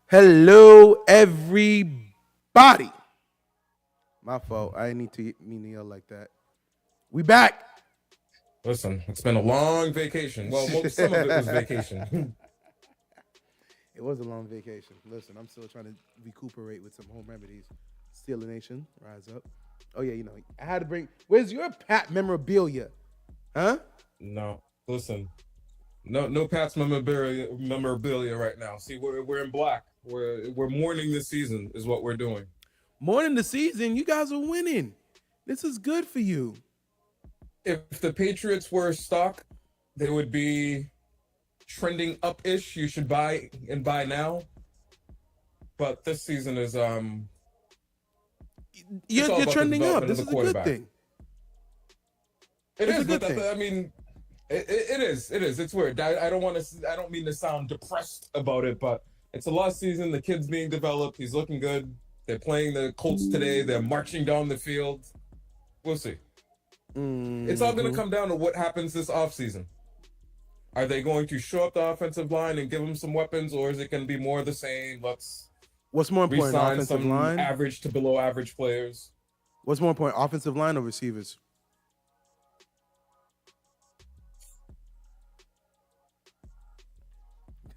Hello, everybody. My fault. I didn't need to mean to yell like that. We back. Listen, it's been a long vacation. Well, some of it was vacation. It was a long vacation. Listen, I'm still trying to recuperate with some home remedies. Steeler Nation, rise up. Oh yeah, I had to bring. Where's your Pat memorabilia? Huh? No, listen, no Pats memorabilia right now. See, we're in black. We're mourning this season is what we're doing. More than the season, you guys are winning. This is good for you. If the Patriots were stock, they would be trending up-ish. You should buy now. But this season is You're trending up. This is a good thing. It is, but I mean, it is. It's weird. I don't mean to sound depressed about it, but it's a lost season. The kid's being developed. He's looking good. They're playing the Colts today. They're marching down the field. We'll see. Mm-hmm. It's all going to come down to what happens this offseason. Are they going to show up the offensive line and give them some weapons, or is it going to be more of the same? What's more important, offensive line? Average to below average players. What's more important, offensive line or receivers?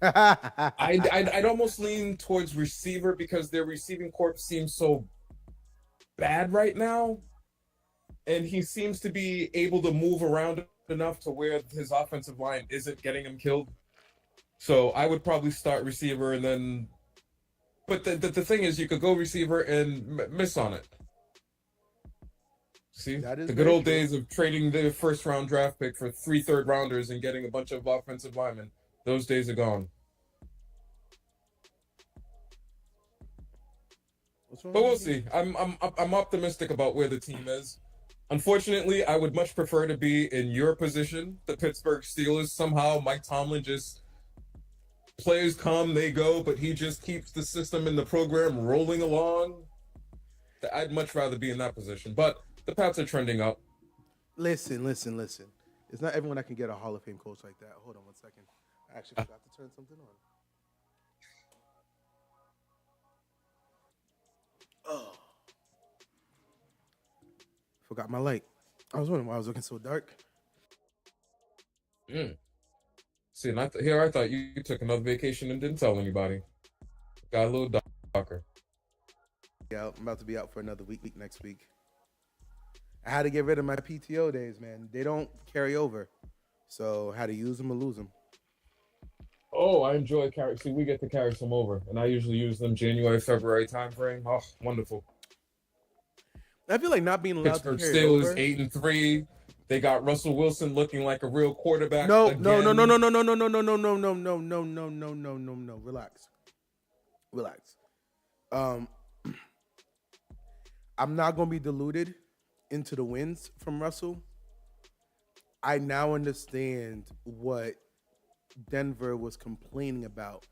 I'd almost lean towards receiver because their receiving corps seems so bad right now, and he seems to be able to move around enough to where his offensive line isn't getting him killed. So I would probably start receiver and then. But the thing is, you could go receiver and miss on it. See, the good old days of trading the first-round draft pick for 3 third-rounders and getting a bunch of offensive linemen. Those days are gone. But we'll see. I'm optimistic about where the team is. Unfortunately, I would much prefer to be in your position, the Pittsburgh Steelers. Somehow, Mike Tomlin just players come, they go, but he just keeps the system and the program rolling along. I'd much rather be in that position. But the Pats are trending up. Listen. It's not everyone that can get a Hall of Fame coach like that. Hold on 1 second. I actually forgot to turn something on. Oh. Forgot my light. I was wondering why I was looking so dark. See, and I thought you took another vacation and didn't tell anybody. Got a little darker. Yeah, I'm about to be out for another week next week. I had to get rid of my PTO days, man. They don't carry over. So I had to use them or lose them. Oh, I enjoy carry. See, we get to carry some over, and I usually use them January, February timeframe. Oh, wonderful. I feel like not being allowed Pittsburgh to carry over. Steelers 8-3. They got Russell Wilson looking like a real quarterback. No. Again. No. Relax. I'm not gonna be deluded into the wins from Russell. I now understand what Denver was complaining about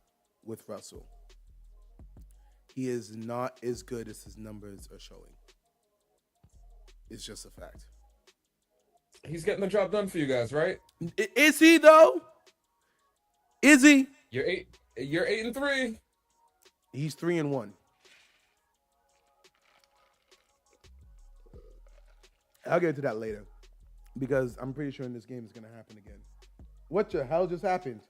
with Russell. He is not as good as his numbers are showing. It's just a fact. He's getting the job done for you guys, right? Is he though? Is he? You're 8-3. He's 3-1. I'll get into that later because I'm pretty sure in this game it's gonna happen again. What the hell just happened?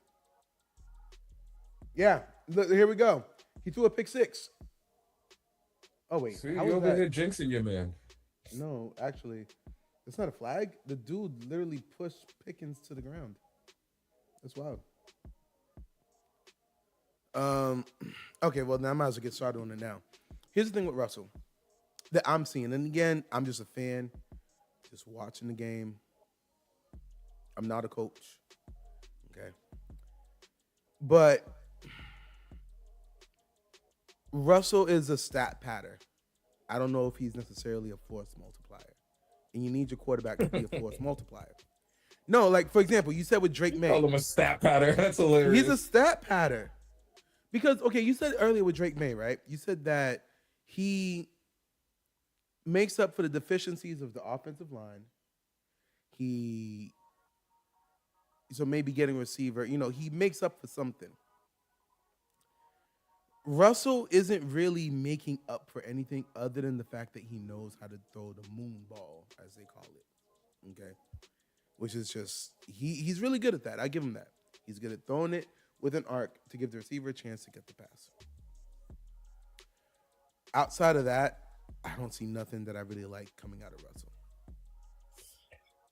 Yeah, look, here we go. He threw a pick 6. Oh wait, see, you over here jinxing your man. No, actually, it's not a flag. The dude literally pushed Pickens to the ground. That's wild. Okay, well, now I might as well get started on it now. Here's the thing with Russell that I'm seeing. And again, I'm just a fan, just watching the game. I'm not a coach. Okay. But Russell is a stat patter. I don't know if he's necessarily a force multiplier. And you need your quarterback to be a force multiplier. No, like, for example, you said with Drake May. Call him a stat patter. That's hilarious. He's a stat patter. Because, okay, you said earlier with Drake May, right? You said that he makes up for the deficiencies of the offensive line. So maybe getting a receiver, he makes up for something. Russell isn't really making up for anything other than the fact that he knows how to throw the moon ball, as they call it. Okay. Which is just, he's really good at that. I give him that. He's good at throwing it with an arc to give the receiver a chance to get the pass. Outside of that, I don't see nothing that I really like coming out of Russell.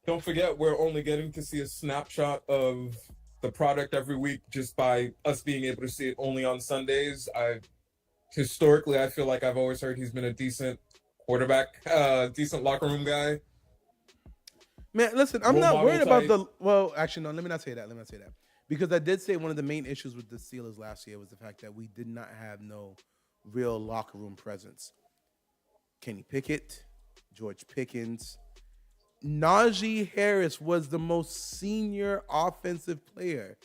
Don't forget, we're only getting to see a snapshot of the product every week just by us being able to see it only on Sundays. Historically, I feel like I've always heard he's been a decent quarterback, decent locker room guy. Man, listen, I'm not worried about well, actually, no, let me not say that. Because I did say one of the main issues with the Steelers last year was the fact that we did not have no real locker room presence. Kenny Pickett, George Pickens, Najee Harris was the most senior offensive player,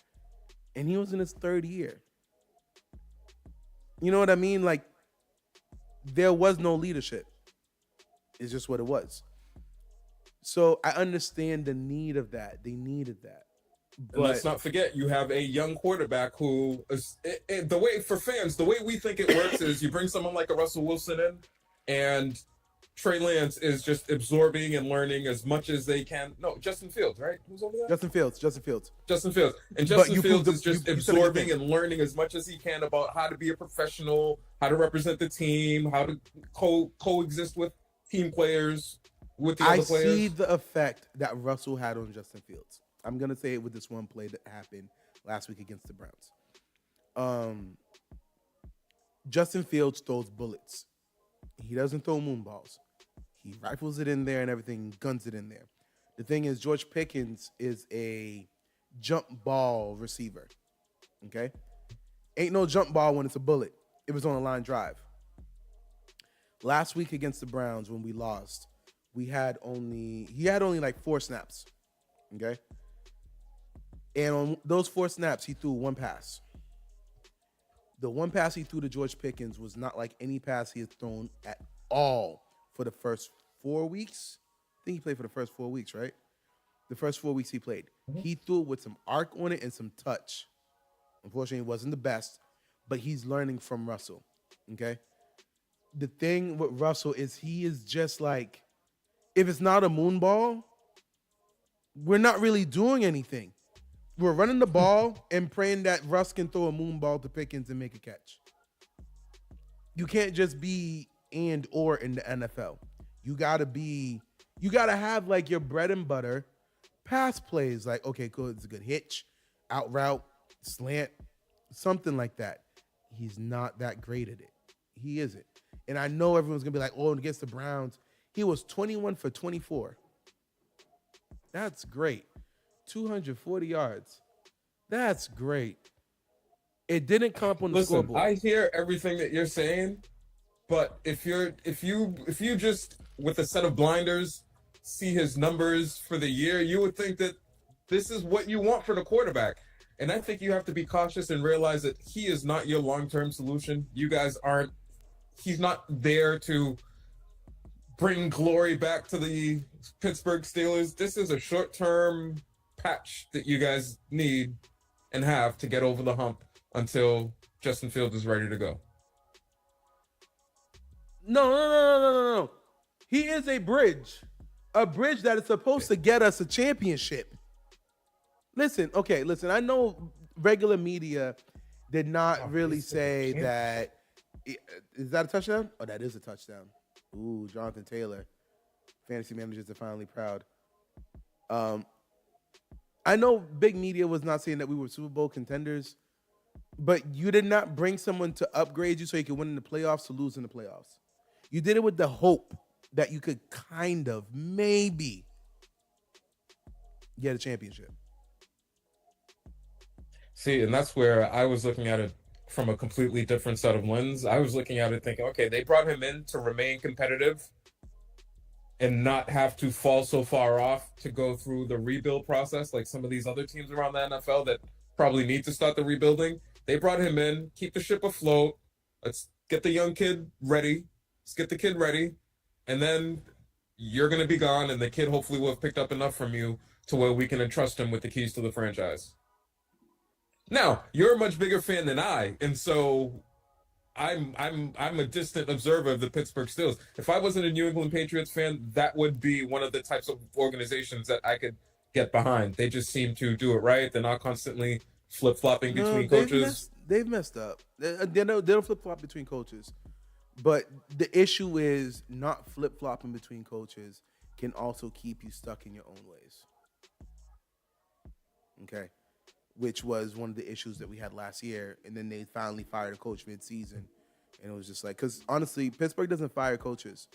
and he was in his third year. You know what I mean? Like, there was no leadership. It's just what it was. So I understand the need of that. They needed that. But and let's not forget, you have a young quarterback who is, the way we think it works is you bring someone like a Russell Wilson in, and Trey Lance is just absorbing and learning as much as they can. No, Justin Fields, right? Who's over there? Justin Fields. And Justin Fields is just absorbing and learning as much as he can about how to be a professional, how to represent the team, how to coexist with team players, with the other players. I see the effect that Russell had on Justin Fields. I'm going to say it with this one play that happened last week against the Browns. Justin Fields throws bullets. He doesn't throw moonballs. He rifles it in there and everything, guns it in there. The thing is, George Pickens is a jump ball receiver. Okay? Ain't no jump ball when it's a bullet. It was on a line drive. Last week against the Browns when we lost, he had only like 4 snaps. Okay? And on those 4 snaps, he threw one pass. The one pass he threw to George Pickens was not like any pass he had thrown at all for the first 4 weeks. I think he played for the first 4 weeks, right? The first 4 weeks he played. Mm-hmm. He threw it with some arc on it and some touch. Unfortunately, it wasn't the best, but he's learning from Russell, okay? The thing with Russell is he is just like, if it's not a moon ball, we're not really doing anything. We're running the ball and praying that Russ can throw a moon ball to Pickens and make a catch. You can't just be and or in the NFL. You gotta have like your bread and butter pass plays. Like, okay, cool, it's a good hitch, out route, slant, something like that. He's not that great at it. He isn't. And I know everyone's gonna be like, oh, against the Browns, he was 21 for 24. That's great. 240 yards. That's great. It didn't come up on the scoreboard. I hear everything that you're saying, but if you just with a set of blinders see his numbers for the year, you would think that this is what you want for the quarterback. And I think you have to be cautious and realize that he is not your long-term solution. You guys aren't. He's not there to bring glory back to the Pittsburgh Steelers. This is a short-term patch that you guys need and have to get over the hump until Justin Fields is ready to go. No. He is a bridge that is supposed to get us a championship. Listen. I know regular media did not really say that. Is that a touchdown? Oh, that is a touchdown. Ooh, Jonathan Taylor. Fantasy managers are finally proud. I know big media was not saying that we were Super Bowl contenders, but you did not bring someone to upgrade you so you could win in the playoffs to lose in the playoffs. You did it with the hope that you could kind of, maybe, get a championship. See, and that's where I was looking at it from a completely different set of lens. I was looking at it thinking, okay, they brought him in to remain competitive and not have to fall so far off to go through the rebuild process like some of these other teams around the NFL that probably need to start the rebuilding. They brought him in, keep the ship afloat. Let's get the young kid ready. Let's get the kid ready. And then you're going to be gone, and the kid hopefully will have picked up enough from you to where we can entrust him with the keys to the franchise. Now, you're a much bigger fan than I, and so I'm a distant observer of the Pittsburgh Steelers. If I wasn't a New England Patriots fan, that would be one of the types of organizations that I could get behind. They just seem to do it right. They're not constantly flip-flopping between coaches. They've messed up. They don't flip-flop between coaches. But the issue is not flip-flopping between coaches can also keep you stuck in your own ways. Okay? Which was one of the issues that we had last year. And then they finally fired a coach mid-season. And it was just like, because honestly, Pittsburgh doesn't fire coaches.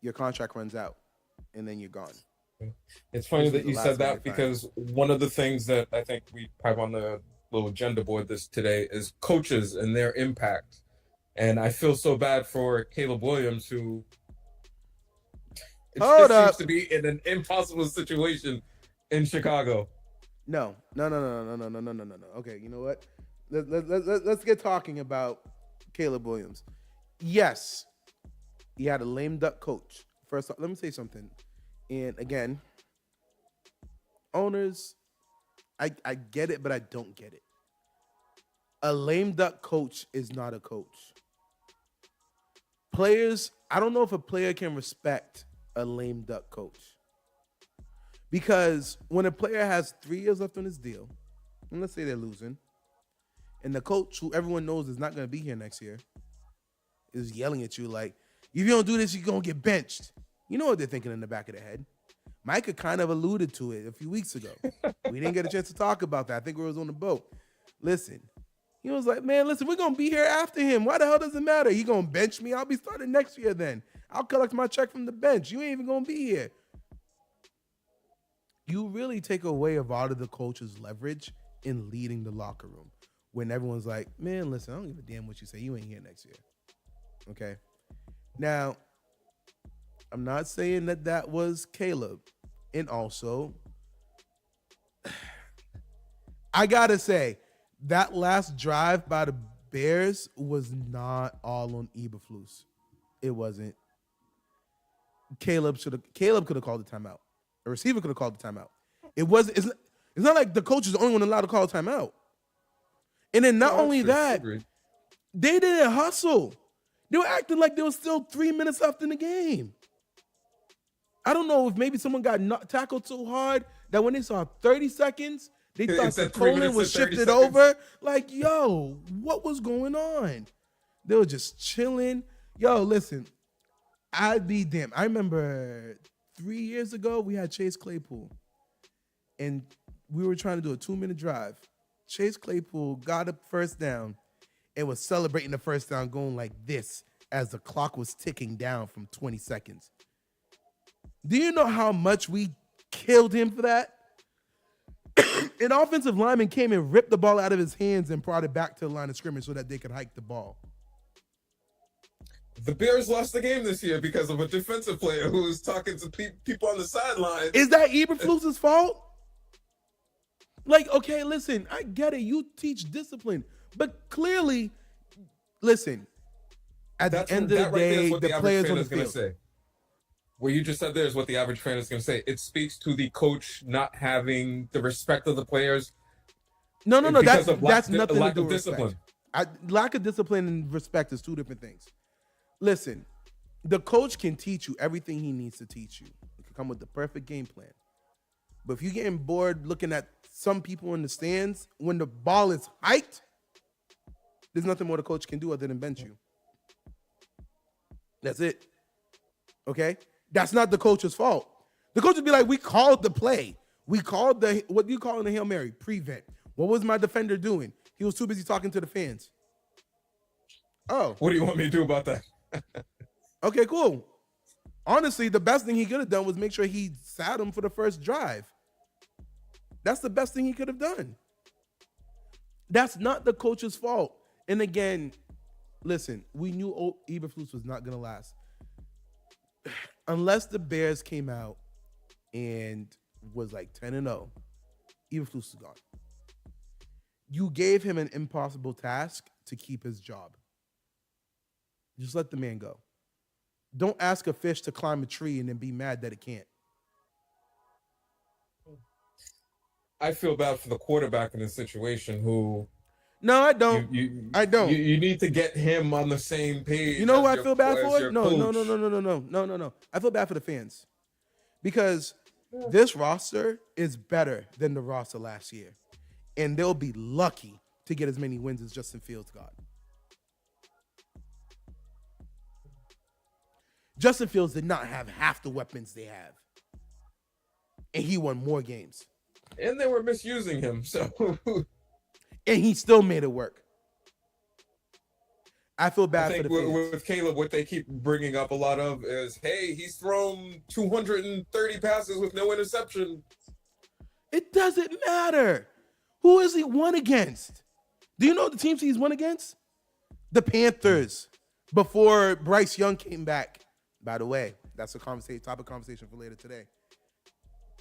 Your contract runs out, and then you're gone. It's funny that you said that because one of the things that I think we have on the little agenda board today is coaches and their impact. And I feel so bad for Caleb Williams, who seems to be in an impossible situation in Chicago. No. Okay, you know what? Let's get talking about Caleb Williams. Yes, he had a lame duck coach. First off, let me say something. And again, owners, I get it, but I don't get it. A lame duck coach is not a coach. Players, I don't know if a player can respect a lame duck coach. Because when a player has 3 years left on his deal, and let's say they're losing, and the coach, who everyone knows is not going to be here next year, is yelling at you like, if you don't do this, you're going to get benched. You know what they're thinking in the back of their head. Micah kind of alluded to it a few weeks ago. We didn't get a chance to talk about that. I think we was on the boat. Listen, he was like, man, listen, we're going to be here after him. Why the hell does it matter? He going to bench me? I'll be starting next year then. I'll collect my check from the bench. You ain't even going to be here. You really take away a lot of the coach's leverage in leading the locker room when everyone's like, man, listen, I don't give a damn what you say. You ain't here next year. Okay? Now, I'm not saying that was Caleb. And also, I got to say, that last drive by the Bears was not all on Eberflus. It wasn't. Caleb could have called the timeout. A receiver could have called the timeout. It's not like the coach is the only one allowed to call a timeout. And then not only that, they didn't hustle. They were acting like there was still 3 minutes left in the game. I don't know if maybe someone got tackled so hard that when they saw 30 seconds, they thought the colon was shifted over. Like, yo, what was going on? They were just chilling. Yo, listen, I'd be damned. I remember 3 years ago, we had Chase Claypool. And we were trying to do a 2-minute drive. Chase Claypool got a first down and was celebrating the first down going like this as the clock was ticking down from 20 seconds. Do you know how much we killed him for that? An offensive lineman came and ripped the ball out of his hands and brought it back to the line of scrimmage so that they could hike the ball. The Bears lost the game this year because of a defensive player who was talking to people on the sideline. Is that Eberflus's fault? Like, okay, listen, I get it. You teach discipline. But clearly, listen, at the end of the day, the players on the field. Say. What you just said there is what the average fan is going to say. It speaks to the coach not having the respect of the players. No. That's nothing to do with discipline. Lack of discipline and respect is two different things. Listen, the coach can teach you everything he needs to teach you. He can come with the perfect game plan. But if you're getting bored looking at some people in the stands, when the ball is hiked, there's nothing more the coach can do other than bench you. That's it. Okay? That's not the coach's fault. The coach would be like, we called the play. We called what do you call in the Hail Mary? Prevent. What was my defender doing? He was too busy talking to the fans. Oh. What do you want me to do about that? Okay, cool. Honestly, the best thing he could have done was make sure he sat him for the first drive. That's the best thing he could have done. That's not the coach's fault. And again, listen, we knew Eberflus was not going to last. Unless the Bears came out and was like 10-0, Eberflus is gone. You gave him an impossible task to keep his job. Just let the man go. Don't ask a fish to climb a tree and then be mad that it can't. I feel bad for the quarterback in this situation who. No, I don't. I don't. You need to get him on the same page. You know who I feel bad for? No. I feel bad for the fans. Because this roster is better than the roster last year. And they'll be lucky to get as many wins as Justin Fields got. Justin Fields did not have half the weapons they have. And he won more games. And they were misusing him, so. And he still made it work. I feel bad for the fans. With Caleb, what they keep bringing up a lot of is, hey, he's thrown 230 passes with no interception. It doesn't matter. Who has he won against? Do you know the teams he's won against? The Panthers. Before Bryce Young came back. By the way, that's a topic of conversation for later today.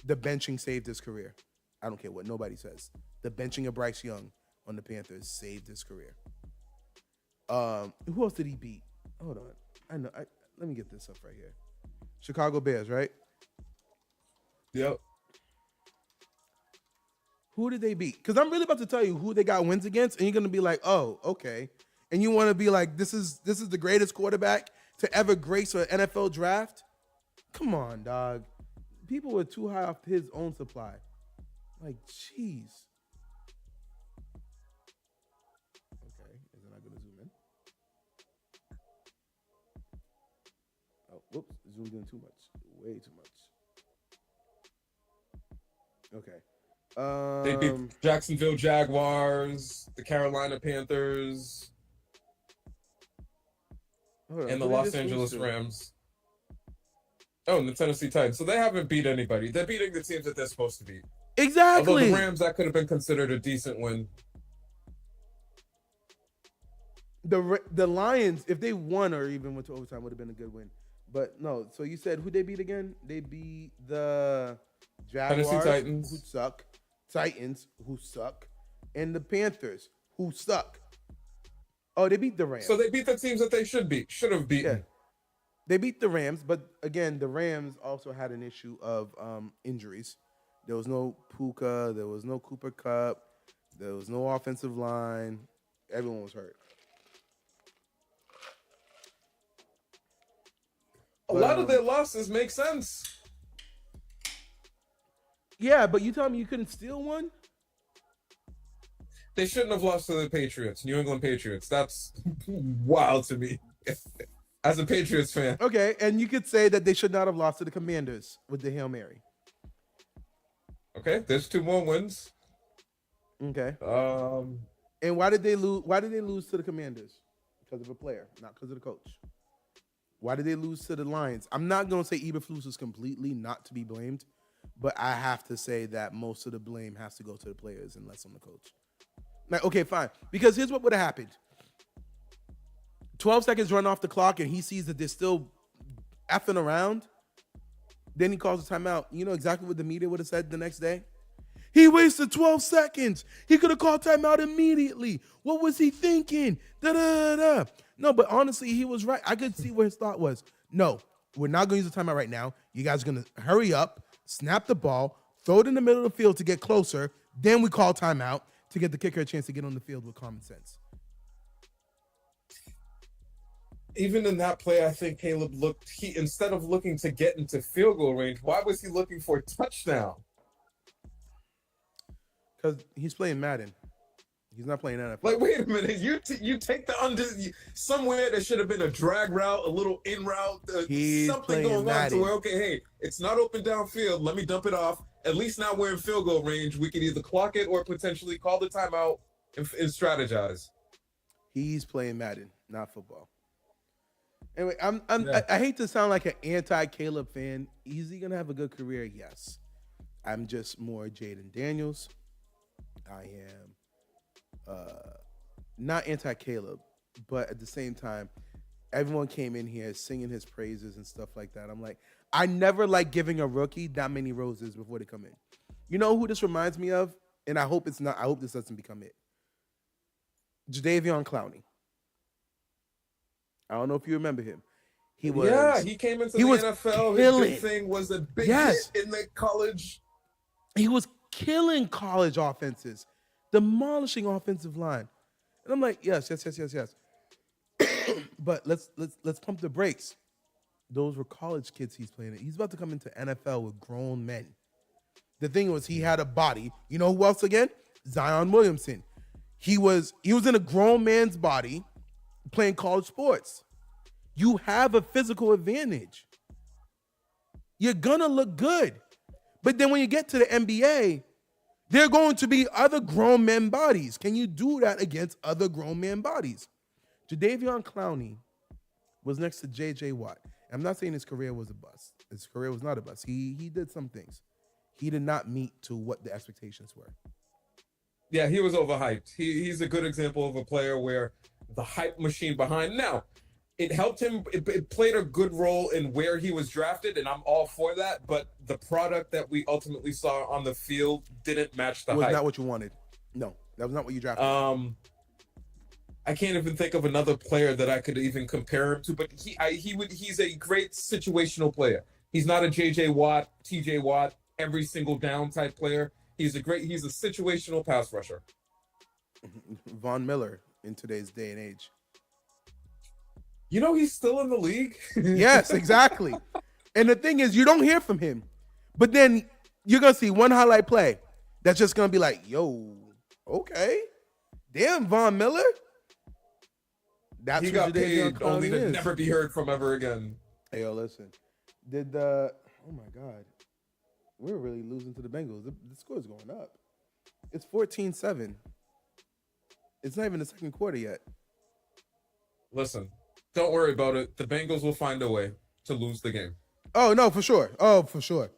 The benching saved his career. I don't care what nobody says. The benching of Bryce Young on the Panthers saved his career. Who else did he beat? Hold on. I know. Let me get this up right here. Chicago Bears, right? Yep. Who did they beat? Because I'm really about to tell you who they got wins against, and you're gonna be like, oh, okay. And you want to be like, this is the greatest quarterback to ever grace an NFL draft? Come on, dog. People were too high off his own supply. Like, jeez. Okay, is it not going to zoom in? Oh, whoops, zoomed in too much. Way too much. Okay. They beat Jacksonville Jaguars, the Carolina Panthers, and the Los Angeles Rams. Oh, and the Tennessee Titans. So they haven't beat anybody. They're beating the teams that they're supposed to beat. Exactly. Although the Rams, that could have been considered a decent win. The Lions, if they won or even went to overtime, would have been a good win. But no, so you said who they beat again? They beat the Jaguars, Tennessee Titans, who suck, Titans, who suck, and the Panthers, who suck. Oh, they beat the Rams. So they beat the teams that they should have beaten. Yeah. They beat the Rams, but again, the Rams also had an issue of injuries. There was no Puka, there was no Cooper Kupp, there was no offensive line. Everyone was hurt. A lot of their losses make sense. Yeah, but you tell me you couldn't steal one? They shouldn't have lost to the Patriots, New England Patriots. That's wild to me as a Patriots fan. Okay, and you could say that they should not have lost to the Commanders with the Hail Mary. Okay, there's 2 more wins. Okay. And why did they lose? Why did they lose to the Commanders? Because of a player, not because of the coach. Why did they lose to the Lions? I'm not going to say Eberflus is completely not to be blamed, but I have to say that most of the blame has to go to the players and less on the coach. Like, okay, fine. Because here's what would have happened. 12 seconds run off the clock and he sees that they're still effing around. Then he calls a timeout. You know exactly what the media would have said the next day? He wasted 12 seconds. He could have called timeout immediately. What was he thinking? Da-da-da-da. No, but honestly, he was right. I could see where his thought was. No, we're not going to use the timeout right now. You guys are going to hurry up, snap the ball, throw it in the middle of the field to get closer. Then we call timeout to get the kicker a chance to get on the field with common sense. Even in that play, I think Caleb instead of looking to get into field goal range, why was he looking for a touchdown? Because he's playing Madden. He's not playing NFL. Like, wait a minute. You take the somewhere there should have been a drag route, a little in route, something going on to where, okay, hey, it's not open downfield. Let me dump it off. At least now we're in field goal range. We can either clock it or potentially call the timeout and strategize. He's playing Madden, not football. Anyway, I hate to sound like an anti-Caleb fan. Is he gonna have a good career? Yes. I'm just more Jaden Daniels. I am not anti-Caleb, but at the same time, everyone came in here singing his praises and stuff like that. I'm like, I never like giving a rookie that many roses before they come in. You know who this reminds me of? And I hope it's not. I hope this doesn't become it. Jadeveon Clowney. I don't know if you remember him. He came into he the was NFL. killing. His big thing was a big Yes. hit in the college. He was killing college offenses, demolishing offensive line. And I'm like, yes. But let's pump the brakes. Those were college kids he's playing. He's about to come into NFL with grown men. The thing was, he had a body. You know who else again? Zion Williamson. He was in a grown man's body playing college sports. You have a physical advantage. You're gonna look good. But then when you get to the NBA, there are going to be other grown men bodies. Can you do that against other grown men bodies? Jadeveon Clowney was next to J.J. Watt. I'm not saying his career was a bust. His career was not a bust. He did some things. He did not meet to what the expectations were. Yeah, he was overhyped. He's a good example of a player where the hype machine behind. Now, it helped him. It played a good role in where he was drafted, and I'm all for that. But the product that we ultimately saw on the field didn't match the hype. It was not what you wanted. No, that was not what you drafted. I can't even think of another player that I could even compare him to. But he's a great situational player. He's not a J.J. Watt, T.J. Watt, every single down type player. He's a situational pass rusher. Von Miller in today's day and age. You know, he's still in the league. Yes, exactly. And the thing is, you don't hear from him. But then you're going to see one highlight play that's just going to be like, yo, okay. Damn, Von Miller. That's he got paid only to never be heard from ever again. Hey, yo, listen. Oh my God. We're really losing to the Bengals. The score is going up. It's 14-7. It's not even the second quarter yet. Listen, don't worry about it. The Bengals will find a way to lose the game. Oh, no, for sure. Oh, for sure.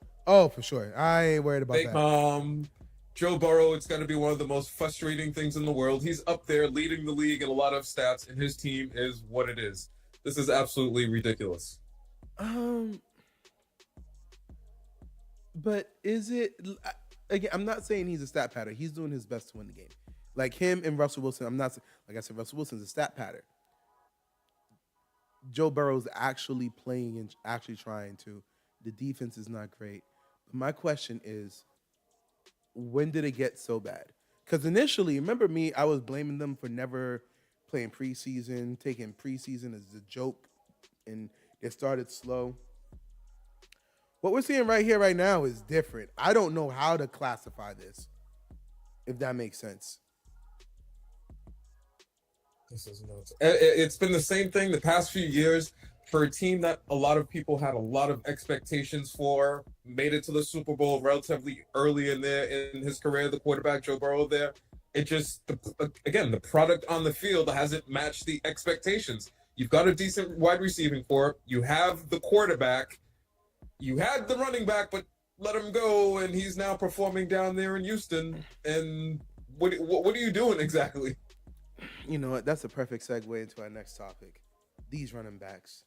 I ain't worried about that. Joe Burrow, it's going to be one of the most frustrating things in the world. He's up there leading the league in a lot of stats, and his team is what it is. This is absolutely ridiculous. But is it, again, I'm not saying he's a stat pattern. He's doing his best to win the game. Like him and Russell Wilson, I'm not, like I said, Russell Wilson's a stat pattern. Joe Burrow's actually playing and actually trying to. The defense is not great. But my question is, when did it get so bad? Because initially, remember me, I was blaming them for never playing preseason, taking preseason as a joke, and they started slow. What we're seeing right here, right now is different. I don't know how to classify this, if that makes sense. This is nuts. It's been the same thing the past few years for a team that a lot of people had a lot of expectations for, made it to the Super Bowl relatively early in his career, the quarterback Joe Burrow there. It just, the product on the field hasn't matched the expectations. You've got a decent wide receiving corps. You have the quarterback. You had the running back, but let him go, and he's now performing down there in Houston. And what are you doing exactly? You know what? That's a perfect segue into our next topic. These running backs.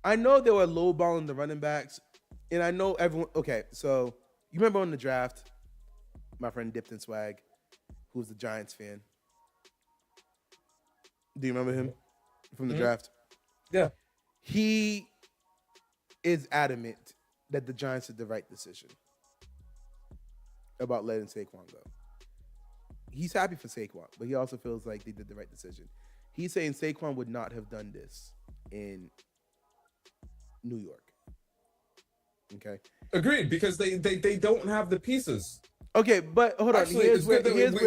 I know they were lowballing the running backs, and I know everyone. Okay, so you remember on the draft, my friend Dipped in Swag, who's a Giants fan. Do you remember him from the draft? Yeah. He is adamant that the Giants did the right decision about letting Saquon go. He's happy for Saquon, but he also feels like they did the right decision. He's saying Saquon would not have done this in New York. Okay. Agreed, because they don't have the pieces. Okay, but hold on. Actually, here's where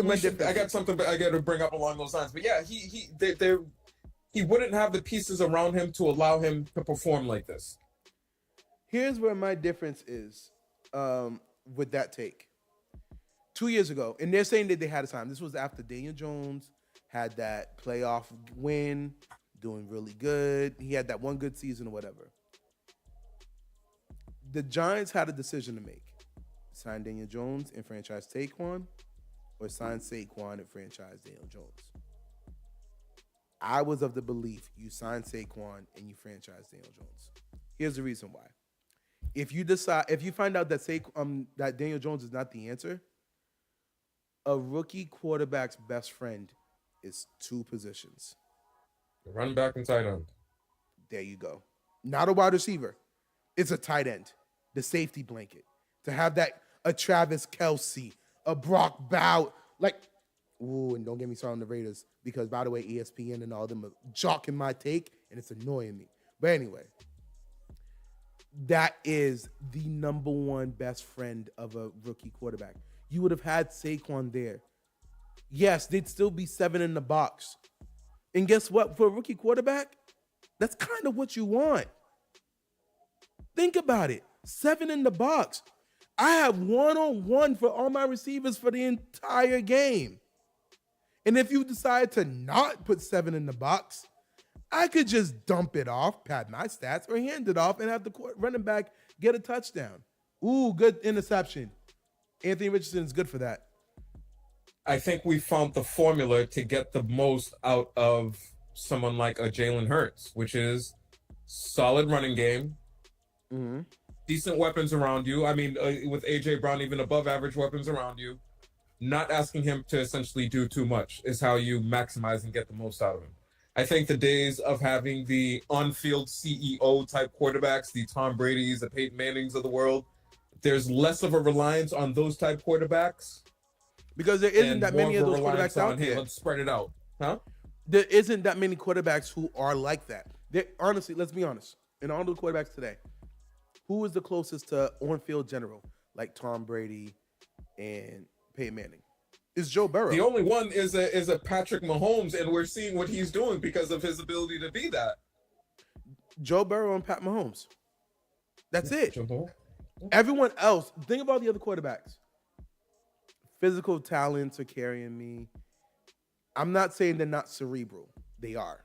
my difference. I got something I got to bring up along those lines. But yeah, he wouldn't have the pieces around him to allow him to perform like this. Here's where my difference is with that take. 2 years ago, and they're saying that they had a time. This was after Daniel Jones had that playoff win, doing really good. He had that one good season or whatever. The Giants had a decision to make. Sign Daniel Jones and franchise Saquon, or sign Saquon and franchise Daniel Jones? I was of the belief you sign Saquon and you franchise Daniel Jones. Here's the reason why. If you find out that that Daniel Jones is not the answer, a rookie quarterback's best friend is two positions. Run back and tight end. There you go. Not a wide receiver. It's a tight end, the safety blanket. To have that, a Travis Kelce, a Brock Bow, like, ooh, and don't get me started on the Raiders, because by the way, ESPN and all them are jocking my take, and it's annoying me. But anyway, that is the number one best friend of a rookie quarterback. You would have had Saquon there. Yes, they'd still be 7 in the box. And guess what? For a rookie quarterback, that's kind of what you want. Think about it. 7 in the box. I have 1-on-1 for all my receivers for the entire game. And if you decide to not put 7 in the box, I could just dump it off, pad my stats, or hand it off and have the running back get a touchdown. Ooh, good interception. Anthony Richardson is good for that. I think we found the formula to get the most out of someone like a Jalen Hurts, which is solid running game, decent weapons around you. I mean, with A.J. Brown, even above average weapons around you. Not asking him to essentially do too much is how you maximize and get the most out of him. I think the days of having the on-field CEO type quarterbacks, the Tom Brady's, the Peyton Mannings of the world, there's less of a reliance on those type quarterbacks. Because there isn't that many of those quarterbacks out there. Hey, let's spread it out. Huh? There isn't that many quarterbacks who are like that. Honestly, let's be honest. In all the quarterbacks today, who is the closest to on-field general like Tom Brady and Peyton Manning? It's Joe Burrow. The only one is a Patrick Mahomes, and we're seeing what he's doing because of his ability to be that. Joe Burrow and Pat Mahomes. That's it. Everyone else, think about the other quarterbacks. Physical talents are carrying me. I'm not saying they're not cerebral. They are.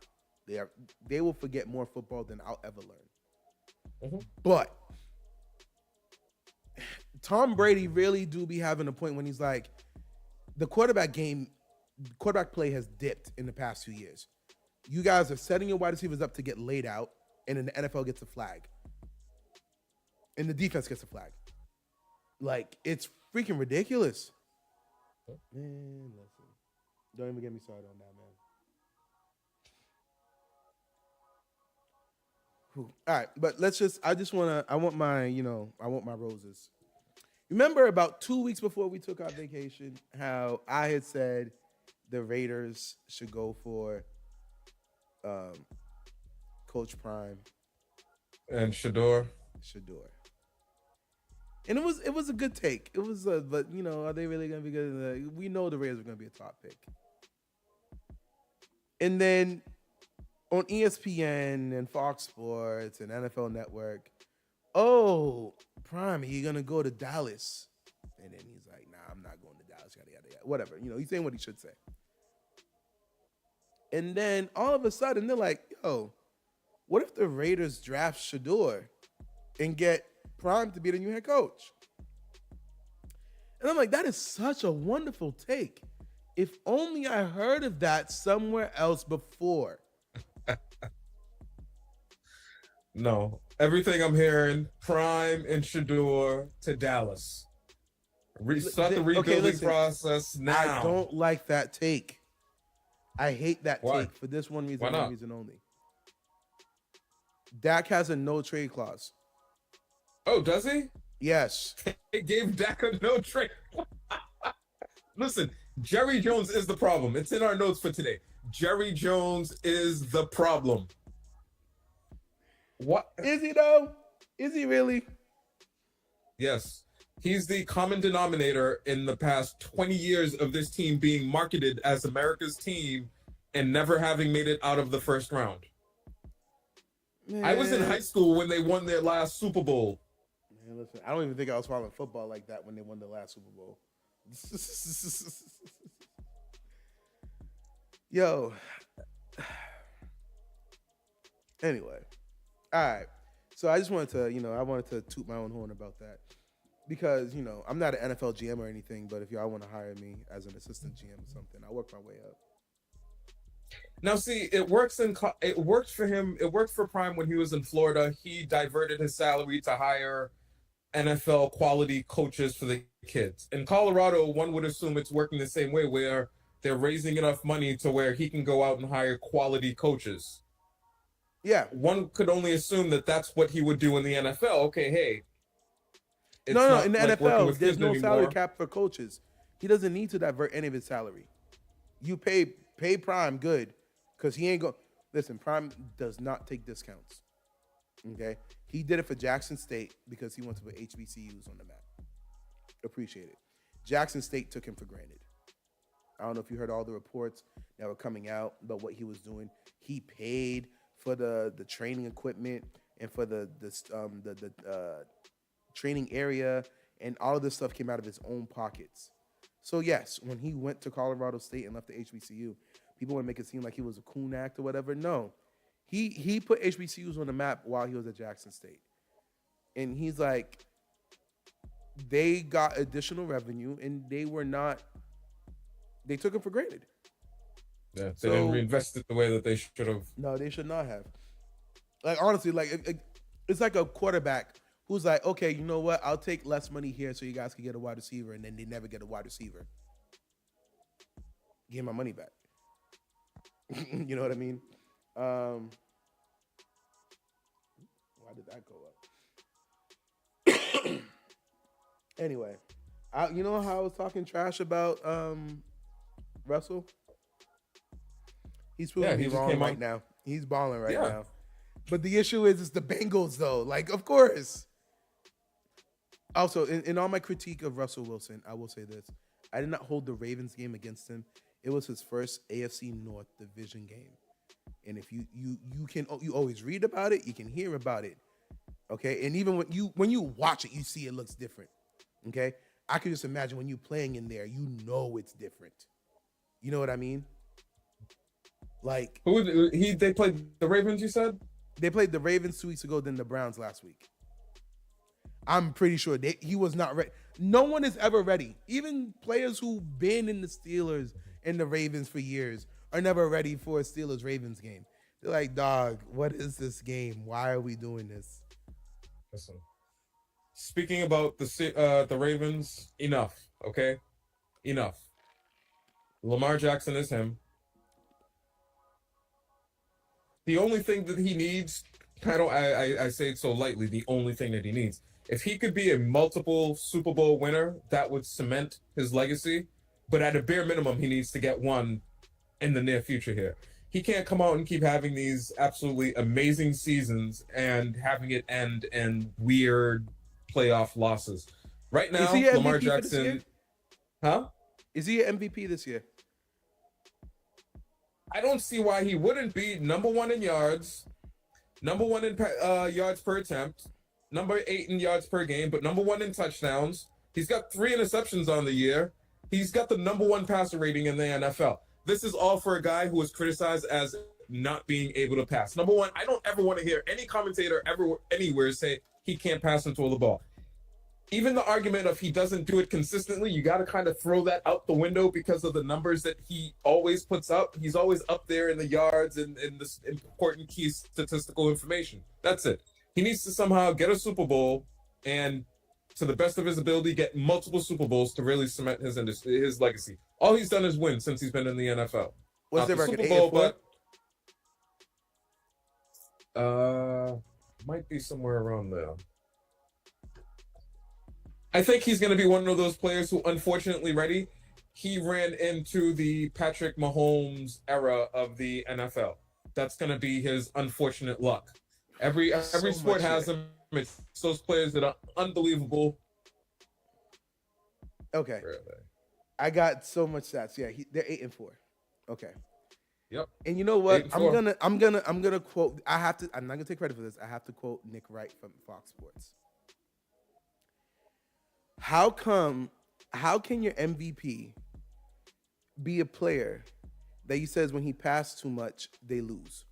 They will forget more football than I'll ever learn. But Tom Brady really do be having a point when he's like, the quarterback play has dipped in the past 2 years. You guys are setting your wide receivers up to get laid out, and then the NFL gets a flag. And the defense gets a flag. Like, it's freaking ridiculous. Man, listen. Don't even get me started on that, man. All right, but I want my roses. Remember about 2 weeks before we took our vacation, how I had said the Raiders should go for Coach Prime and Shador. And it was a good take. It was, but are they really gonna be good? We know the Raiders are gonna be a top pick. And then on ESPN and Fox Sports and NFL Network, oh, Prime, you're gonna go to Dallas. And then he's like, nah, I'm not going to Dallas, yada yada yada. Whatever. He's saying what he should say. And then all of a sudden they're like, yo, what if the Raiders draft Shador and get Prime to be the new head coach? And I'm like, that is such a wonderful take. If only I heard of that somewhere else before. No. Everything I'm hearing, Prime and Shador to Dallas. Start the rebuilding process now. I don't like that take. I hate that Why? take for this one reason, Why not? one reason only. Dak has a no trade clause. Oh, does he? Yes. They gave Dak a no trade. Listen, Jerry Jones is the problem. It's in our notes for today. Jerry Jones is the problem. What? Is he though? Is he really? Yes. He's the common denominator in the past 20 years of this team being marketed as America's team and never having made it out of the first round. Man. I was in high school when they won their last Super Bowl. Man, listen, I don't even think I was following football like that when they won the last Super Bowl. Yo. Anyway. All right. So I just wanted to, I wanted to toot my own horn about that. because I'm not an NFL GM or anything, but if y'all want to hire me as an assistant GM or something, I'll work my way up. Now, see, it worked for him. It worked for Prime when he was in Florida. He diverted his salary to hire NFL quality coaches for the kids. In Colorado, one would assume it's working the same way, where they're raising enough money to where he can go out and hire quality coaches. Yeah. One could only assume that that's what he would do in the NFL. Okay, hey. No. In the NFL, there's no salary anymore. cap for coaches. He doesn't need to divert any of his salary. You pay Prime good, because he ain't go. Listen, Prime does not take discounts. Okay, he did it for Jackson State because he wanted to put HBCUs on the map. Appreciate it. Jackson State took him for granted. I don't know if you heard all the reports that were coming out about what he was doing. He paid for the training equipment and for the training area, and all of this stuff came out of his own pockets. So yes, when he went to Colorado State and left the HBCU, people want to make it seem like he was a coon act or whatever. No, he put HBCUs on the map while he was at Jackson State, and he's like, they got additional revenue, and they took him for granted. Yeah, they didn't reinvest it the way that they should have. No, they should not have. Like, honestly, like it's like a quarterback who's like, okay, you know what? I'll take less money here so you guys can get a wide receiver, and then they never get a wide receiver. Give my money back. You know what I mean? Why did that go up? Anyway, you know how I was talking trash about Russell? He's proving me wrong right now. He's balling right now. But the issue is, it's the Bengals, though. Like, of course. Also, in all my critique of Russell Wilson, I will say this. I did not hold the Ravens game against him. It was his first AFC North division game. And if you always read about it, you can hear about it. Okay? And even when you watch it, you see it looks different. Okay? I can just imagine when you're playing in there, you know it's different. You know what I mean? Like, they played the Ravens, you said? They played the Ravens 2 weeks ago, then the Browns last week. I'm pretty sure he was not ready. No one is ever ready. Even players who've been in the Steelers and the Ravens for years are never ready for a Steelers-Ravens game. They're like, dog, what is this game? Why are we doing this? Listen, speaking about the Ravens, enough, okay? Enough. Lamar Jackson is him. The only thing that he needs, I say it so lightly, the only thing that he needs, if he could be a multiple Super Bowl winner, that would cement his legacy. But at a bare minimum, he needs to get one in the near future here. He can't come out and keep having these absolutely amazing seasons and having it end in weird playoff losses. Right now, Lamar Jackson... Huh? Is he an MVP this year? I don't see why he wouldn't be number one in yards, number one in yards per attempt, number 8 in yards per game, but number 1 in touchdowns. He's got 3 interceptions on the year. He's got the number 1 passer rating in the NFL. This is all for a guy who was criticized as not being able to pass. Number 1, I don't ever want to hear any commentator ever anywhere say he can't pass and throw the ball. Even the argument of he doesn't do it consistently, you got to kind of throw that out the window because of the numbers that he always puts up. He's always up there in the yards and this important key statistical information. That's it. He needs to somehow get a Super Bowl and, to the best of his ability, get multiple Super Bowls to really cement his legacy. All he's done is win since he's been in the NFL. What's their record? 8-4? But might be somewhere around there. I think he's going to be one of those players who, unfortunately, he ran into the Patrick Mahomes era of the NFL. That's going to be his unfortunate luck. Every sport has them. It's those players that are unbelievable. Okay. I got so much stats. Yeah, they're 8-4. Okay. Yep. And you know what? I'm gonna quote. I'm not gonna take credit for this. I have to quote Nick Wright from Fox Sports. How can your MVP be a player that he says when he passes too much, they lose?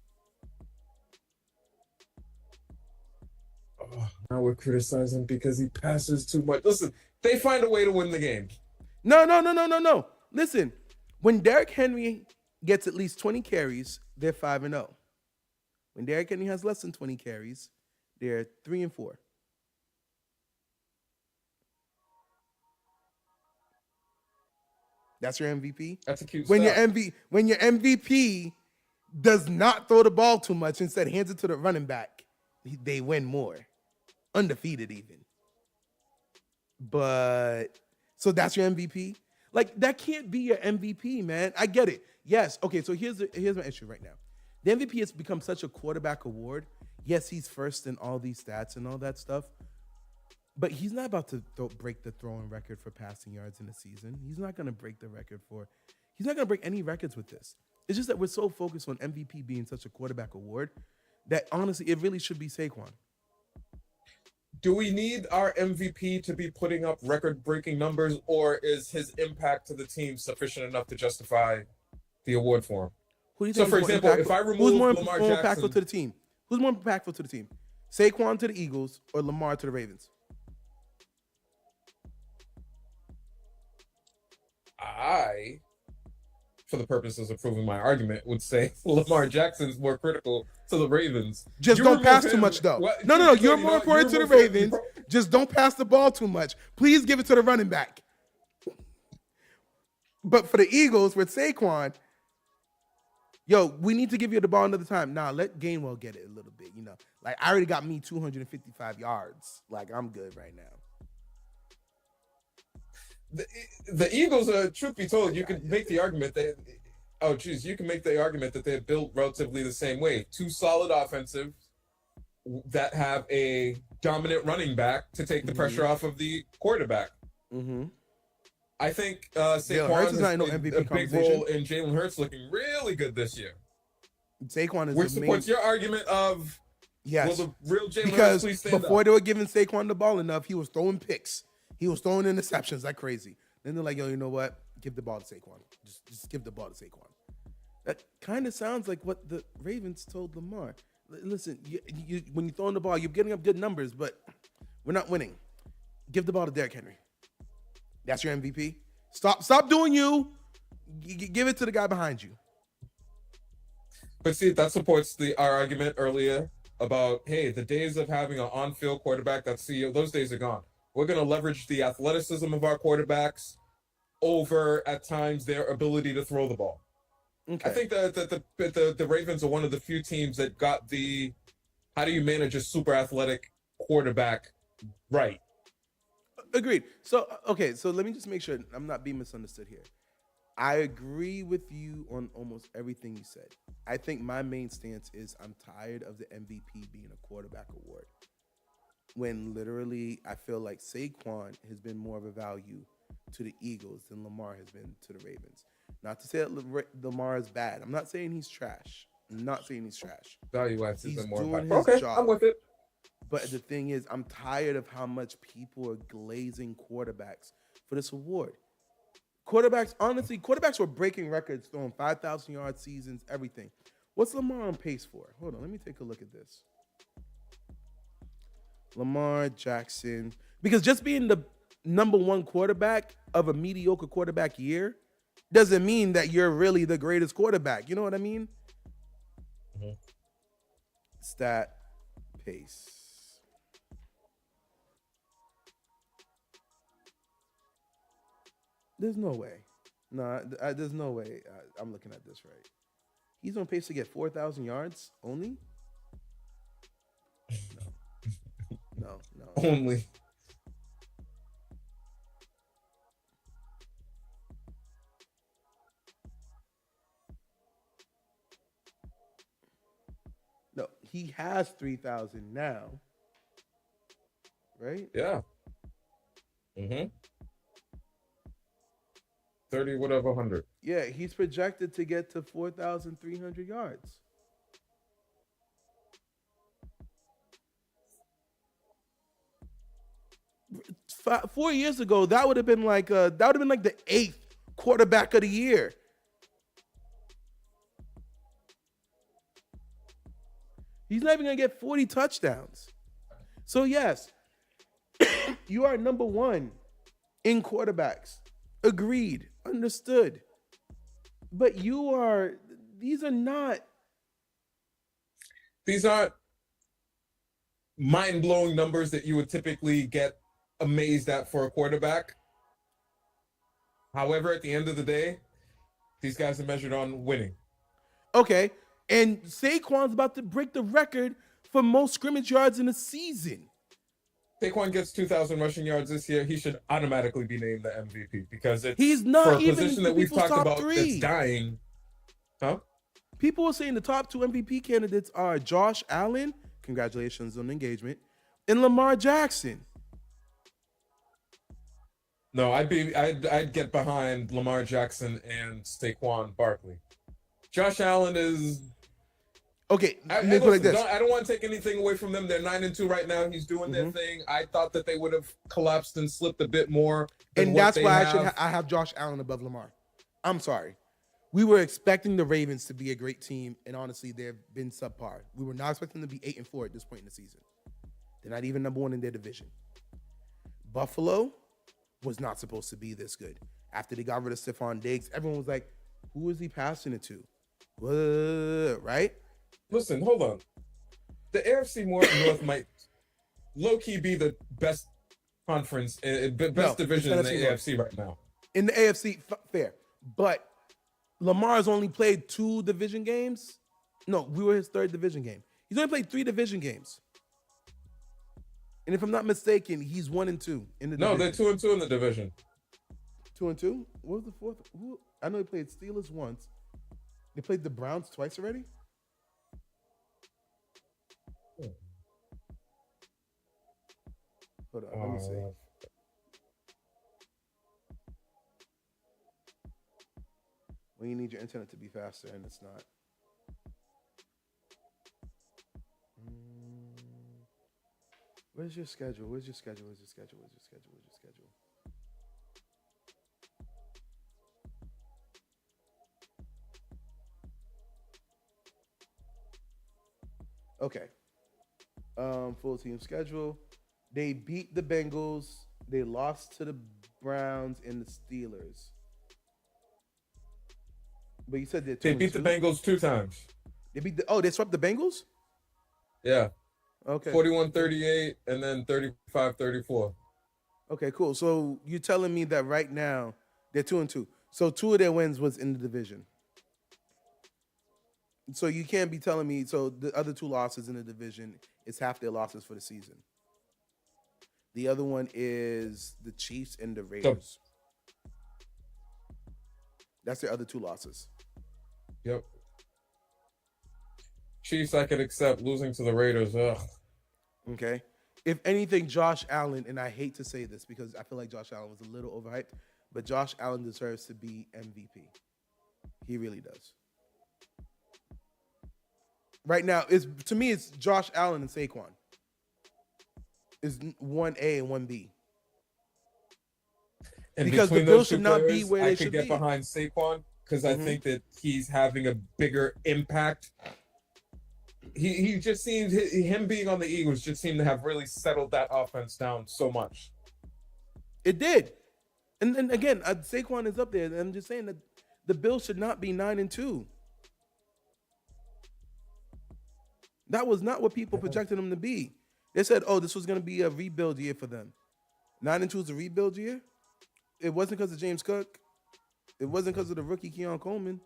Oh, now we're criticizing because he passes too much. Listen, they find a way to win the game. No. Listen, when Derrick Henry gets at least 20 carries, they're 5-0. When Derrick Henry has less than 20 carries, they're 3-4. That's your MVP. That's a cute when stat. When your MVP does not throw the ball too much, instead hands it to the running back, they win more, undefeated even. But so that's your MVP. Like that can't be your MVP, man. I get it. Yes. Okay. So here's my issue right now. The MVP has become such a quarterback award. Yes, he's first in all these stats and all that stuff. But he's not about to break the throwing record for passing yards in a season. He's not going to break the record he's not going to break any records with this. It's just that we're so focused on MVP being such a quarterback award that honestly, it really should be Saquon. Do we need our MVP to be putting up record-breaking numbers, or is his impact to the team sufficient enough to justify the award for him? Who do you think so, for example, if I remove Lamar Jackson, impactful to the team? Who's more impactful to the team? Saquon to the Eagles or Lamar to the Ravens? I, for the purposes of proving my argument, would say Lamar Jackson's more critical to the Ravens. Just don't pass too much, though. No. You're more important to the Ravens. Just don't pass the ball too much. Please give it to the running back. But for the Eagles, with Saquon, we need to give you the ball another time. Nah, let Gainwell get it a little bit. Like I already got me 255 yards. Like I'm good right now. The Eagles, truth be told, you can make the argument that they're built relatively the same way. Two solid offensive that have a dominant running back to take the pressure off of the quarterback. Mm-hmm. I think Saquon has played a big role in Jalen Hurts looking really good this year. Saquon is which supports your argument of yes, will the real Jalen Hurts please stand before up? They were giving Saquon the ball enough, he was throwing picks. He was throwing interceptions like crazy. Then they're like, you know what? Give the ball to Saquon. Just give the ball to Saquon. That kind of sounds like what the Ravens told Lamar. Listen, when you're throwing the ball, you're getting up good numbers, but we're not winning. Give the ball to Derrick Henry. That's your MVP. Stop doing you. Give it to the guy behind you. But see, that supports our argument earlier about, hey, the days of having an on-field quarterback that's CEO, those days are gone. We're going to leverage the athleticism of our quarterbacks over, at times, their ability to throw the ball. Okay. I think that the Ravens are one of the few teams that got the how do you manage a super athletic quarterback right. Agreed. So, okay, so let me just make sure I'm not being misunderstood here. I agree with you on almost everything you said. I think my main stance is I'm tired of the MVP being a quarterback award. When literally I feel like Saquon has been more of a value to the Eagles than Lamar has been to the Ravens. Not to say that Lamar is bad. I'm not saying he's trash. I'm not saying he's trash. Value adds is more doing his his job. I'm with it. But the thing is, I'm tired of how much people are glazing quarterbacks for this award. Quarterbacks were breaking records, throwing 5,000-yard seasons, everything. What's Lamar on pace for? Hold on, let me take a look at this. Lamar Jackson. Because just being the number one quarterback of a mediocre quarterback year doesn't mean that you're really the greatest quarterback. You know what I mean? Mm-hmm. Stat pace. There's no way. No, there's no way I'm looking at this right. He's on pace to get 4,000 yards only? No. Only. No, he has 3,000 now. Right? Yeah. Mm-hmm. 30 whatever 100. Yeah, he's projected to get to 4,300 yards. Four years ago, that would have been like the 8th quarterback of the year. He's not even gonna get 40 touchdowns. So yes, you are number one in quarterbacks. Agreed. Understood. But these are not. These aren't mind-blowing numbers that you would typically get amazed at for a quarterback. However, at the end of the day, these guys are measured on winning. Okay. And Saquon's about to break the record for most scrimmage yards in a season. Saquon gets 2,000 rushing yards this year. He should automatically be named the MVP because He's not for a even position that we've talked about three. that's dying. Huh? People are saying the top 2 MVP candidates are Josh Allen, congratulations on the engagement, and Lamar Jackson. No, I'd get behind Lamar Jackson and Saquon Barkley. Josh Allen is okay. I don't want to take anything away from them. They're 9-2 right now. He's doing their thing. I thought that they would have collapsed and slipped a bit more, and that's why I have Josh Allen above Lamar. I'm sorry. We were expecting the Ravens to be a great team, and honestly, they've been subpar. We were not expecting them to be 8-4 at this point in the season. They're not even number one in their division. Buffalo was not supposed to be this good. After they got rid of Stephon Diggs, everyone was like, who is he passing it to? What? Right? Listen, hold on. The AFC North might low-key be the best conference, best division in the AFC right now. In the AFC, fair. But Lamar's only played 2 division games. No, we were his 3rd division game. He's only played 3 division games. And if I'm not mistaken, he's 1-2 in the division. No, they're 2-2 in the division. 2-2? What was the 4th? I know he played Steelers once. They played the Browns twice already? Hold on, let me see. When you need your internet to be faster and it's not. Where's your schedule? Where's your schedule? Where's your schedule? Where's your schedule? Where's your schedule? Okay. Full team schedule. They beat the Bengals. They lost to the Browns and the Steelers. But you said they beat the Bengals 2 times. They swept the Bengals? Yeah. Okay. 41-38 and then 35-34. Okay, cool. So you're telling me that right now they're 2-2. So 2 of their wins was in the division. So you can't be telling me so the other 2 losses in the division is half their losses for the season. The other one is the Chiefs and the Raiders. That's their other 2 losses. Yep. Chiefs, I could accept. Losing to the Raiders, ugh. Okay. If anything, Josh Allen, and I hate to say this because I feel like Josh Allen was a little overhyped, but Josh Allen deserves to be MVP. He really does. Right now, to me, it's Josh Allen and Saquon. Is 1A and 1B. And because the Bills should not be where they should be. I could get behind Saquon because I think that he's having a bigger impact. He just seems, him being on the Eagles just seemed to have really settled that offense down so much. It did. And again, Saquon is up there. I'm just saying that the Bills should not be 9-2. That was not what people projected them to be. They said, this was going to be a rebuild year for them. 9-2 is a rebuild year? It wasn't because of James Cook. It wasn't because of the rookie Keon Coleman.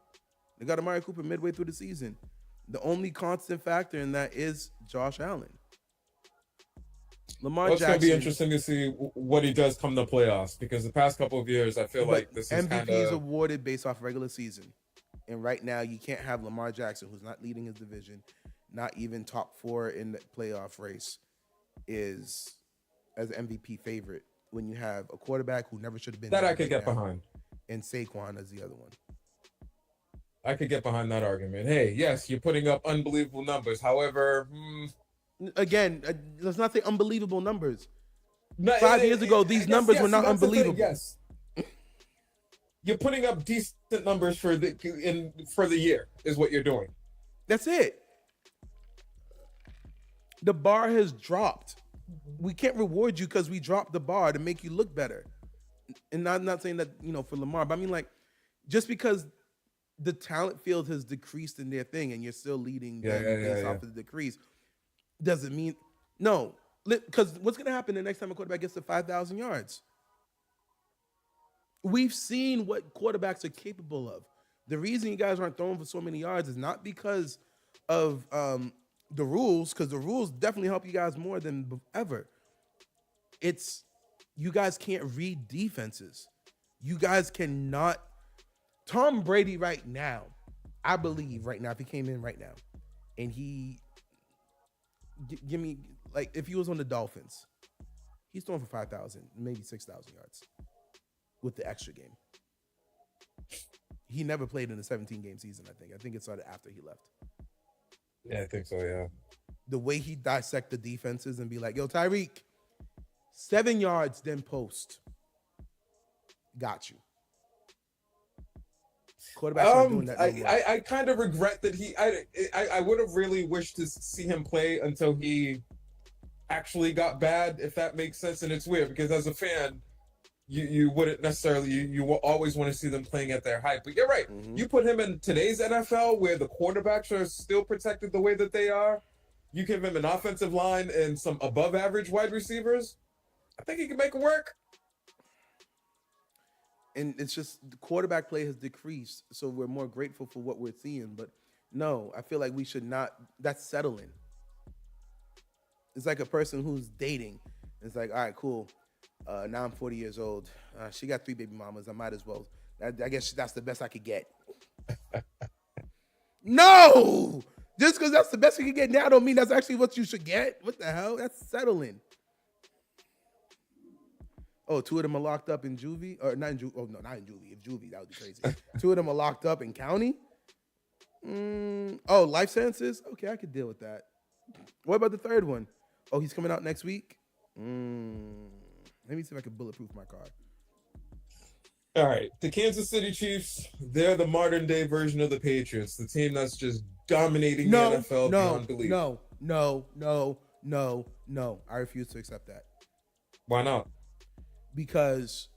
They got Amari Cooper midway through the season. The only constant factor in that is Josh Allen. Lamar Jackson. It's going to be interesting to see what he does come the playoffs because the past couple of years, I feel like this is MVP is awarded based off regular season. And right now, you can't have Lamar Jackson, who's not leading his division, not even top 4 in the playoff race, is as an MVP favorite when you have a quarterback who never should have been. That I could get behind. And Saquon as the other one. I could get behind that argument. Hey, yes, you're putting up unbelievable numbers. However, again, let's not say unbelievable numbers. 5 years ago, these numbers were not unbelievable. Yes, you're putting up decent numbers for the year is what you're doing. That's it. The bar has dropped. we can't reward you because we dropped the bar to make you look better. And I'm not saying that, for Lamar, but I mean, like, just because the talent field has decreased in their thing and you're still leading them based off of the decrease doesn't mean no. Because what's going to happen the next time a quarterback gets to 5,000 yards? We've seen what quarterbacks are capable of. The reason you guys aren't throwing for so many yards is not because of the rules, because the rules definitely help you guys more than ever. It's you guys can't read defenses. You guys cannot. Tom Brady right now, I believe right now, if he came in right now and he give me, like, if he was on the Dolphins, he's throwing for 5,000, maybe 6,000 yards with the extra game. He never played in a 17-game season, I think. I think it started after he left. Yeah, I think so, yeah. The way he dissect the defenses and be like, yo, Tyreek, 7 yards, then post. Got you. Quarterbacks aren't doing that no more. I kind of regret that I would have really wished to see him play until he actually got bad, if that makes sense. And it's weird because as a fan, you wouldn't necessarily, you will always want to see them playing at their height. But you're right. Mm-hmm. You put him in today's NFL where the quarterbacks are still protected the way that they are. You give him an offensive line and some above average wide receivers. I think he can make it work. And it's just the quarterback play has decreased, so we're more grateful for what we're seeing. But no, I feel like we should not. That's settling. It's like a person who's dating. It's like, all right, cool. Now I'm 40 years old. She got 3 baby mamas. I might as well. I guess that's the best I could get. No! Just because that's the best you can get now don't mean that's actually what you should get. What the hell? That's settling. Oh, 2 of them are locked up in juvie? Or not in juvie. Oh, no, not in juvie. If juvie, that would be crazy. 2 of them are locked up in county? Oh, life sentences? Okay, I could deal with that. What about the 3rd one? Oh, he's coming out next week? Let me see if I can bulletproof my car. All right. The Kansas City Chiefs, they're the modern day version of the Patriots, the team that's just dominating the NFL beyond belief. No. I refuse to accept that. Why not? Because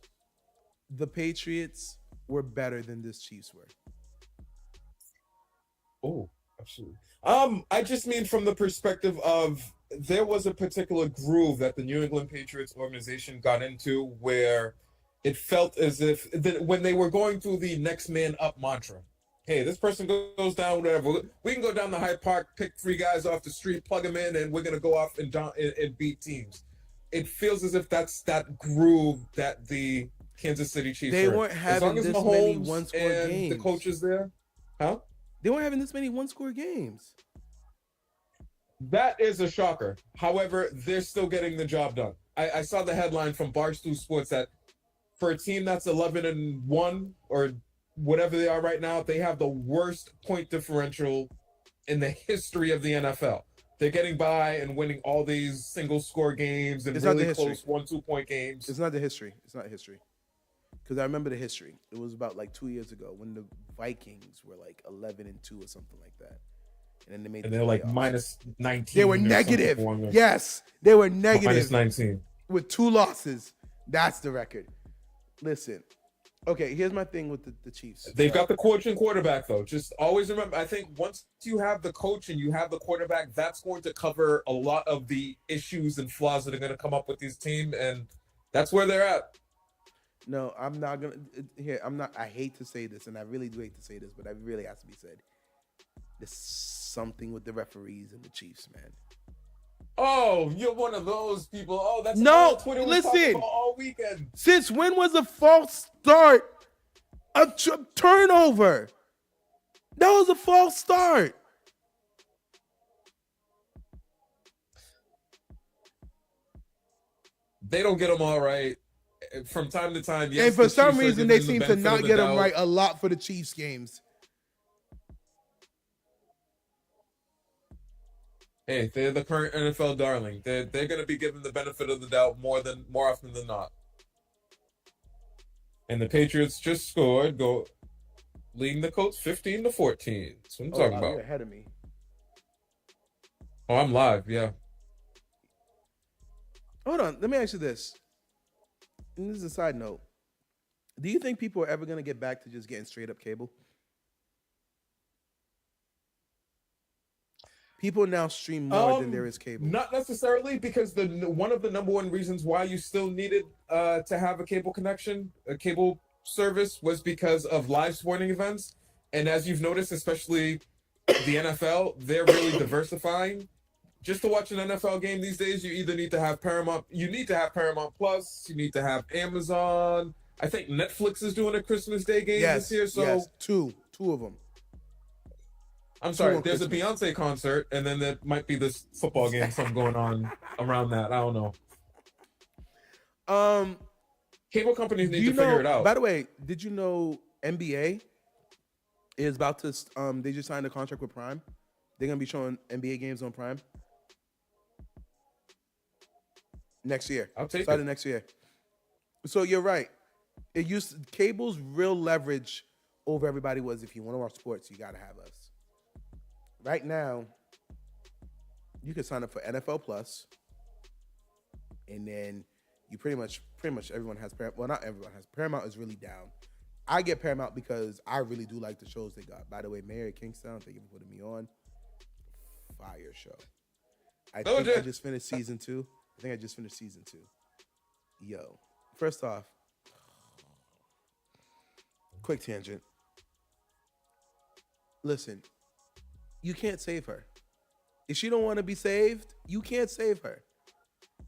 the Patriots were better than this Chiefs were. Oh, absolutely. I just mean from the perspective of there was a particular groove that the New England Patriots organization got into where it felt as if when they were going through the next man up mantra. Hey, this person goes down, whatever. We can go down the Hyde Park, pick 3 guys off the street, plug them in, and we're going to go off and beat teams. It feels as if that's that groove that the Kansas City Chiefs they weren't having this many one-score games. The coaches there, huh? They weren't having this many one-score games. That is a shocker. However, they're still getting the job done. I saw the headline from Barstool Sports that for a team that's 11-1 or whatever they are right now, they have the worst point differential in the history of the NFL. They're getting by and winning all these single-score games and really close 1-2 point games. It's not the history. It's not history. Because I remember the history. It was about like 2 years ago when the Vikings were like 11-2 or something like that. And then they made. And they're like minus 19. They were negative. Yes, they were negative. Minus 19 with 2 losses. That's the record. Listen. Okay, here's my thing with the Chiefs. They've got the coach and quarterback, though. Just always remember, I think once you have the coach and you have the quarterback, that's going to cover a lot of the issues and flaws that are going to come up with this team, and that's where they're at. No, I'm not going to. I hate to say this, and I really do hate to say this, but it really has to be said. There's something with the referees and the Chiefs, man. Oh, you're one of those people. Oh, that's no. Twitter Listen, was talking about all weekend. Since when was a false start a turnover? That was a false start. They don't get them all right from time to time. Yes, and for some reason, they seem to not get them right a lot for the Chiefs games. Hey, they're the current NFL darling. They're going to be given the benefit of the doubt more often than not. And the Patriots just scored, leading the Colts 15-14. That's what I'm talking about. You're ahead of me. Oh, I'm live. Yeah. Hold on. Let me ask you this. And this is a side note. Do you think people are ever going to get back to just getting straight up cable? People now stream more than there is cable. Not necessarily, because the one of the number one reasons why you still needed to have a cable connection, a cable service, was because of live sporting events. And as you've noticed, especially the NFL, they're really diversifying. Just to watch an NFL game these days, you either need to have Paramount, you need to have Paramount Plus, you need to have Amazon. I think Netflix is doing a Christmas Day game this year. So yes, two of them. I'm sorry, there's a Beyonce concert, and then there might be this football game, something going on around that. I don't know. Cable companies need to figure it out. By the way, did you know NBA is about to? They just signed a contract with Prime. They're gonna be showing NBA games on Prime next year. I'll take Starting it. next year. So you're right. Cable's real leverage over everybody was, if you want to watch sports, you gotta have us. Right now, you can sign up for NFL Plus, and then you pretty much everyone has Paramount. Well, not everyone has. Paramount is really down. I get Paramount because I really do like the shows they got. By the way, Mayor of Kingstown, thank you for putting me on. Fire show. I just finished season 2. Yo, first off, quick tangent. Listen, you can't save her. If she don't want to be saved, you can't save her.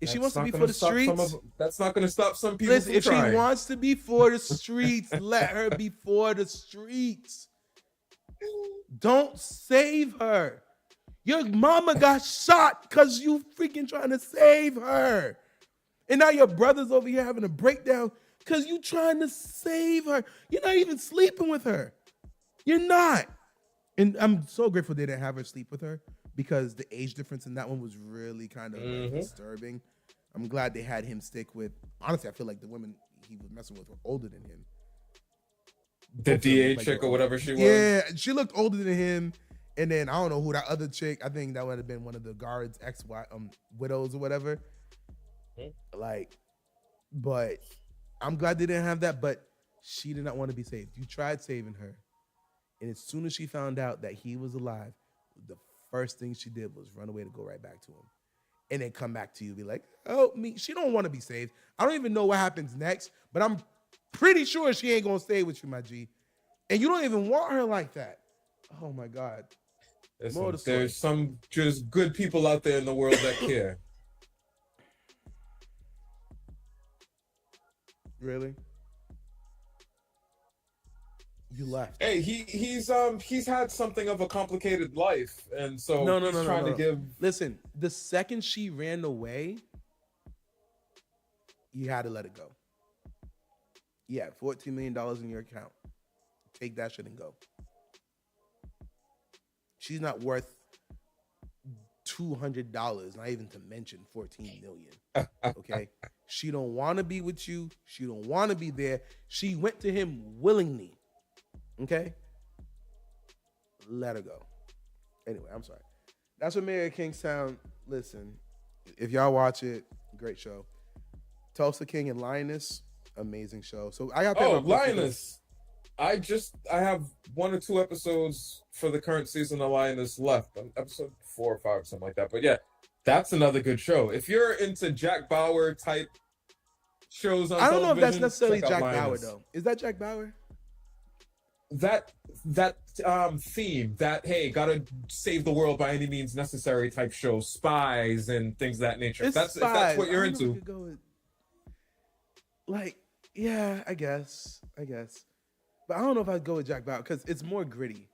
If she wants to be for the streets, that's not going to stop some people from trying. If she wants to be for the streets, let her be for the streets. Don't save her. Your mama got shot because you freaking trying to save her. And now your brother's over here having a breakdown because you trying to save her. You're not even sleeping with her. You're not. And I'm so grateful they didn't have her sleep with her, because the age difference in that one was really kind of disturbing. I'm glad they had him stick with. Honestly, I feel like the women he was messing with were older than him. The DA chick or whatever she was. Yeah, she looked older than him. And then I don't know who that other chick. I think that would have been one of the guards' widows or whatever. Like, but I'm glad they didn't have that. But she did not want to be saved. You tried saving her. And as soon as she found out that he was alive, the first thing she did was run away to go right back to him. And then come back to you, be like, help me. She don't want to be saved. I don't even know what happens next, but I'm pretty sure she ain't going to stay with you, my G. And you don't even want her like that. Oh, my God. Listen, there's some just good people out there in the world that care. Really? You left. Hey, he's had something of a complicated life, and so he's trying to give. Listen, the second she ran away, you had to let it go. Yeah, $14 million in your account. Take that shit and go. She's not worth $200, not even to mention $14 million. Okay? She don't want to be with you. She don't want to be there. She went to him willingly. Okay? Let her go. Anyway, I'm sorry. That's what Mayor of Kingstown. Listen, if y'all watch it, great show. Tulsa King and Lioness, amazing show. So I got Lioness. I have 1 or 2 episodes for the current season of Lioness left. Episode 4 or 5 or something like that. But yeah, that's another good show. If you're into Jack Bauer type shows on television, I don't know if that's necessarily Jack Bauer though. Is that Jack Bauer? That theme, that hey, gotta save the world by any means necessary type show, spies and things of that nature. If that's what you're into. Like, yeah, I guess. But I don't know if I'd go with Jack Bauer because it's more gritty.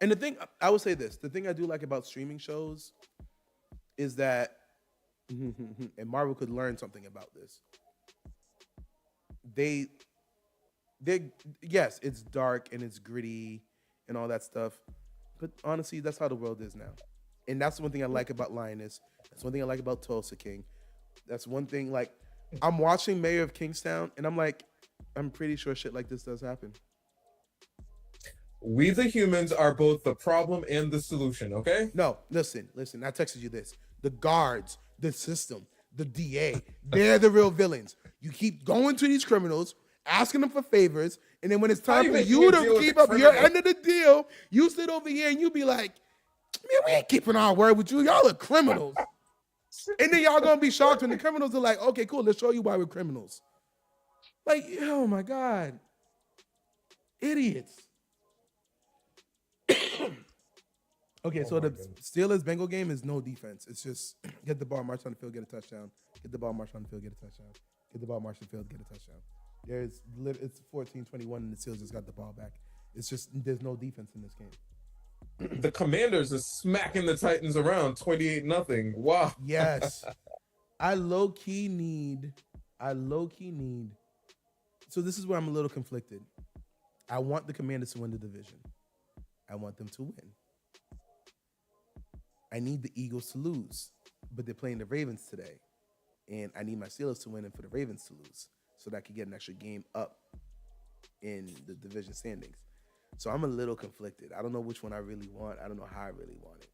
And the thing, I would say this, the thing I do like about streaming shows is that, and Marvel could learn something about this. Yes, it's dark and it's gritty and all that stuff. But honestly, that's how the world is now. And that's one thing I like about Lioness. That's one thing I like about Tulsa King. That's one thing, like, I'm watching Mayor of Kingstown and I'm like, I'm pretty sure shit like this does happen. We the humans are both the problem and the solution, okay? No, listen. I texted you this. The guards, the system, the DA. They're the real villains. You keep going to these criminals, asking them for favors, and then when it's time for you to keep up your end of the deal, you sit over here and you be like, man, we ain't keeping our word with you. Y'all are criminals. And then y'all gonna be shocked when the criminals are like, okay, cool, let's show you why we're criminals. Like, oh my God. Idiots. Okay, so the Steelers-Bengal game is no defense. It's just get the ball, march on the field, get a touchdown. Get the ball, march on the field, get a touchdown. Get the ball, march on the field, get a touchdown. It's 14-21, and the Steelers just got the ball back. It's just there's no defense in this game. The Commanders are smacking the Titans around 28-0. Wow. Yes. I low key need. So this is where I'm a little conflicted. I want the Commanders to win the division. I want them to win. I need the Eagles to lose, but they're playing the Ravens today. And I need my Steelers to win and for the Ravens to lose so that I can get an extra game up in the division standings. So I'm a little conflicted. I don't know which one I really want. I don't know how I really want it.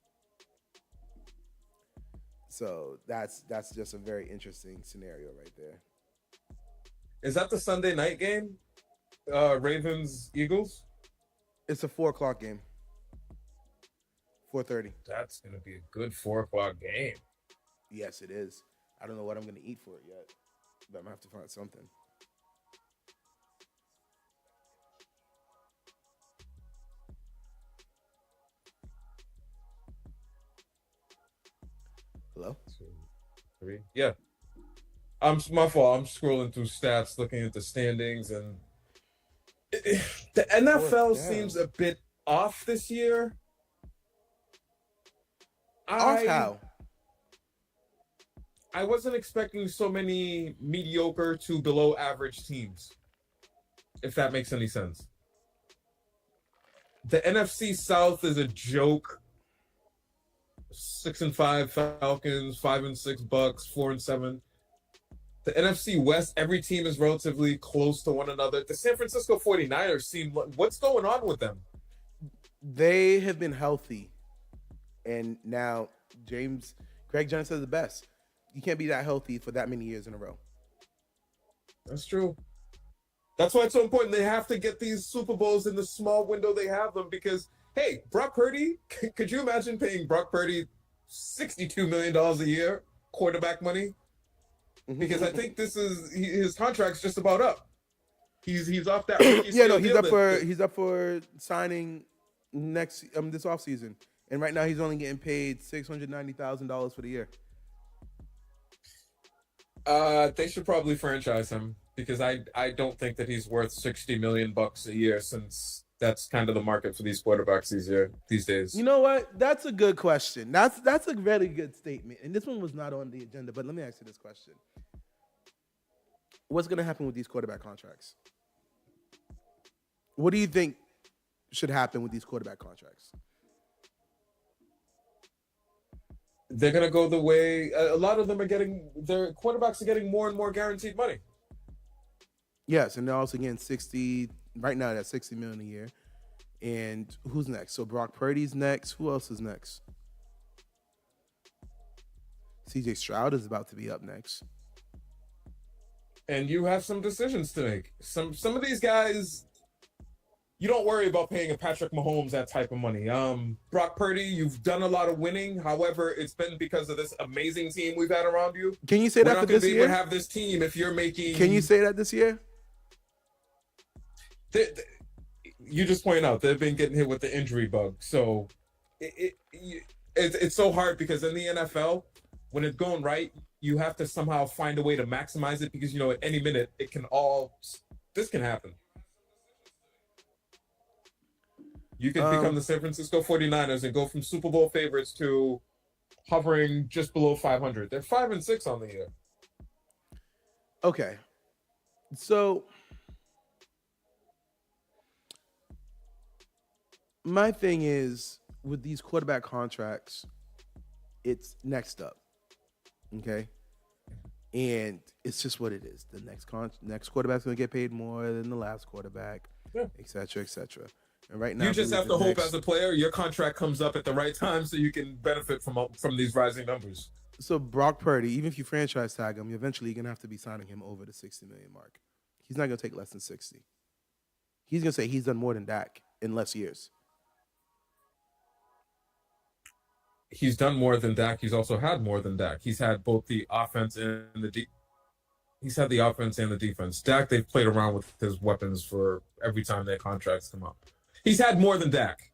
So that's just a very interesting scenario right there. Is that the Sunday night game? Ravens, Eagles? It's a 4:00 game. 4:30. That's going to be a good 4:00 game. Yes, it is. I don't know what I'm going to eat for it yet, but I'm going to have to find something. Hello? 2, 3. Yeah. My fault. I'm scrolling through stats, looking at the standings, and the NFL seems a bit off this year. Off how? I wasn't expecting so many mediocre to below average teams, if that makes any sense. The NFC South is a joke. 6-5 Falcons, 5-6 Bucks, 4-7. The NFC West, every team is relatively close to one another. The San Francisco 49ers seem what's going on with them? They have been healthy. And now Greg Jones says the best. You can't be that healthy for that many years in a row. That's true. That's why it's so important. They have to get these Super Bowls in the small window they have them because, hey, Brock Purdy, could you imagine paying Brock Purdy $62 million a year, quarterback money? Because I think his contract's just about up. He's off that. He's up for signing this offseason. And right now he's only getting paid $690,000 for the year. They should probably franchise him because I don't think that he's worth $60 million a year since that's kind of the market for these quarterbacks these days. You know what? That's a good question. That's a very good statement. And this one was not on the agenda, but let me ask you this question. What's going to happen with these quarterback contracts? What do you think should happen with these quarterback contracts? They're going to go the way a lot of them their quarterbacks are getting more and more guaranteed money. Yes, and they're also getting 60, right now that's $60 million a year. And who's next? So Brock Purdy's next. Who else is next? CJ Stroud is about to be up next. And you have some decisions to make. Some of these guys, you don't worry about paying a Patrick Mahomes that type of money. Brock Purdy, you've done a lot of winning. However, it's been because of this amazing team we've had around you. Can you say that for this year? We're not going to be able to have this team if you're making... Can you say that this year? You just point out they've been getting hit with the injury bug. So it's so hard because in the NFL, when it's going right, you have to somehow find a way to maximize it because, at any minute, this can happen. You can become the San Francisco 49ers and go from Super Bowl favorites to hovering just below 500. They're 5-6 on the year. Okay. So my thing is with these quarterback contracts, it's next up. Okay. And it's just what it is. The next quarterback's going to get paid more than the last quarterback, et cetera, et cetera. And right now, you just have to hope as a player your contract comes up at the right time so you can benefit from these rising numbers. So Brock Purdy, even if you franchise tag him, eventually you're gonna have to be signing him over the 60 million mark. He's not gonna take less than 60. He's gonna say he's done more than Dak in less years. He's done more than Dak. He's also had more than Dak. He's had both the offense and he's had the offense and the defense. Dak, they've played around with his weapons for every time their contracts come up. He's had more than Dak.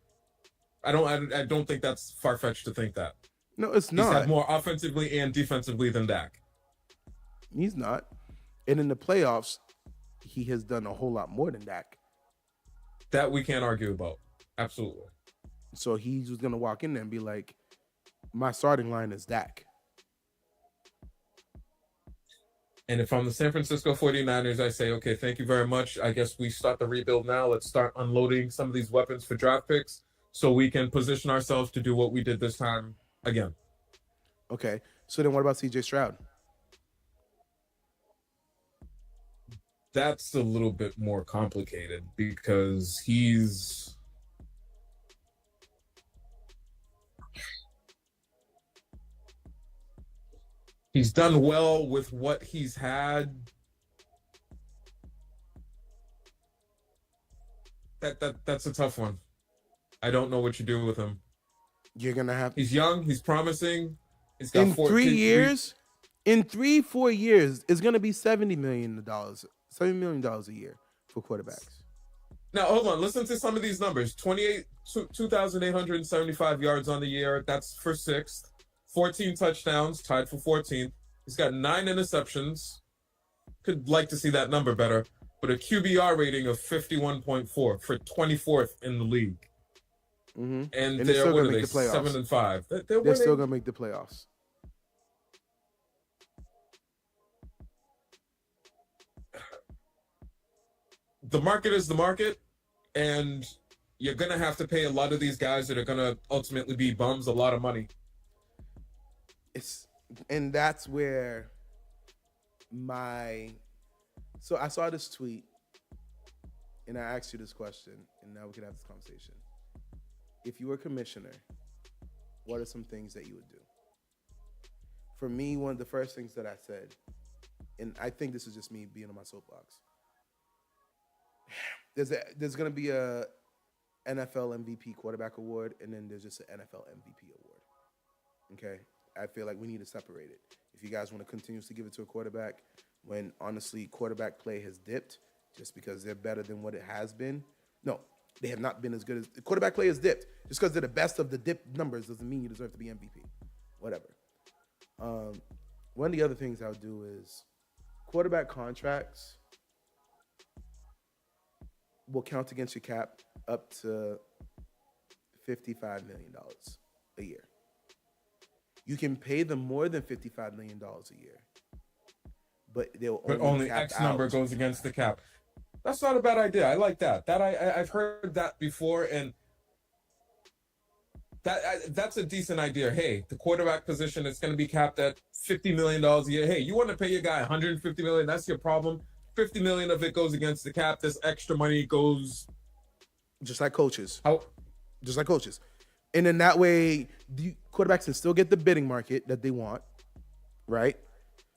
I don't think that's far fetched to think that. No, it's He's had not. more offensively and defensively than Dak. He's not. And in the playoffs, he has done a whole lot more than Dak. That we can't argue about. Absolutely. So he's just gonna walk in there and be like, my starting line is Dak. And if I'm the San Francisco 49ers, I say, okay, thank you very much. I guess we start the rebuild now. Let's start unloading some of these weapons for draft picks so we can position ourselves to do what we did this time again. Okay. So then what about CJ Stroud? That's a little bit more complicated because he's done well with what he's had. That's a tough one. I don't know what you do with him. You're gonna have He's young. He's promising. He's got in 3 years. In 4 years, it's gonna be $70 million a year for quarterbacks. Now hold on. Listen to some of these numbers. 2,875 yards on the year. That's for sixth. 14 touchdowns, tied for 14th. He's got 9 interceptions. Could like to see that number better, but a QBR rating of 51.4 for 24th in the league. Mm-hmm. And they're still what gonna are make they? the playoffs. 7-5. They're still gonna make the playoffs. The market is the market, and you're gonna have to pay a lot of these guys that are gonna ultimately be bums a lot of money. And that's where so I saw this tweet and I asked you this question, and now we can have this conversation. If you were commissioner, what are some things that you would do? For me, one of the first things that I said, and I think this is just me being on my soapbox, there's going to be a NFL MVP quarterback award, and then there's just an NFL MVP award. Okay? I feel like we need to separate it. If you guys want to continuously give it to a quarterback, when honestly quarterback play has dipped just because they're better than what it has been. No, they have not been as good as the quarterback play has dipped. Just because they're the best of the dip numbers doesn't mean you deserve to be MVP. Whatever. One of the other things I would do is quarterback contracts will count against your cap up to $55 million a year. You can pay them more than $55 million a year, but they'll only X number goes against the cap. That's not a bad idea. I like that. I've heard that before, and that's a decent idea. Hey, the quarterback position is going to be capped at $50 million a year. Hey, you want to pay your guy $150 million? That's your problem. $50 million of it goes against the cap. This extra money goes just like coaches. Just like coaches. And in that way, the quarterbacks can still get the bidding market that they want, right?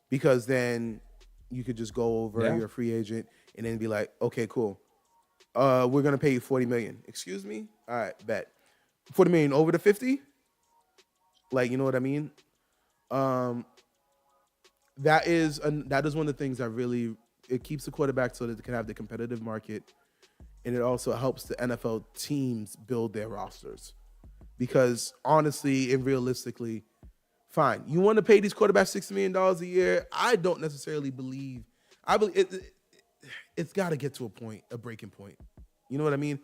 Because then you could just go over, you're a free agent, and then be like, okay, cool. We're going to pay you $40 million. Excuse me? All right, bet. $40 million over the 50? Like, you know what I mean? That is one of the things that really, it keeps the quarterback so that they can have the competitive market, and it also helps the NFL teams build their rosters. Because honestly and realistically, fine, you want to pay these quarterbacks $60 million a year? I don't necessarily believe. I believe it's got to get to a breaking point. You know what I mean?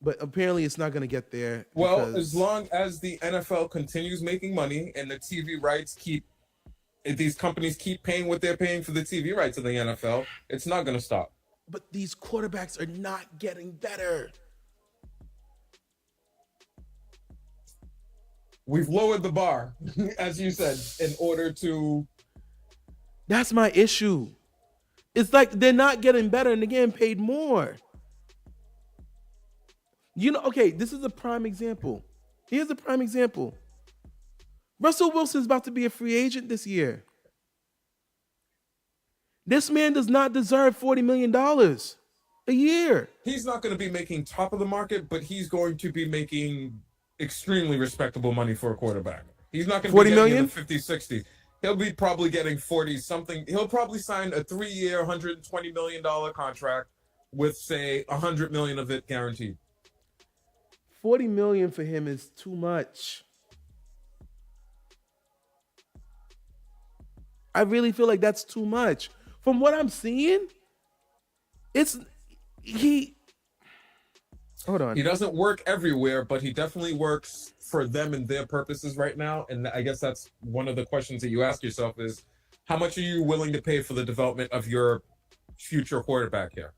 But apparently, it's not going to get there. Well, as long as the NFL continues making money and the TV rights these companies keep paying what they're paying for the TV rights of the NFL, it's not going to stop. But these quarterbacks are not getting better. We've lowered the bar, as you said, in order to... That's my issue. It's like they're not getting better and they're getting paid more. You know, okay, this is a prime example. Here's a prime example. Russell Wilson's about to be a free agent this year. This man does not deserve $40 million a year. He's not going to be making top of the market, but he's going to be making extremely respectable money for a quarterback. He's not going to be getting in the 50, 60. He'll be probably getting 40 something. He'll probably sign a 3-year, $120 million contract with, say, $100 million of it guaranteed. $40 million for him is too much. I really feel like that's too much. From what I'm seeing, hold on. He doesn't work everywhere, but he definitely works for them and their purposes right now. And I guess that's one of the questions that you ask yourself is, how much are you willing to pay for the development of your future quarterback here?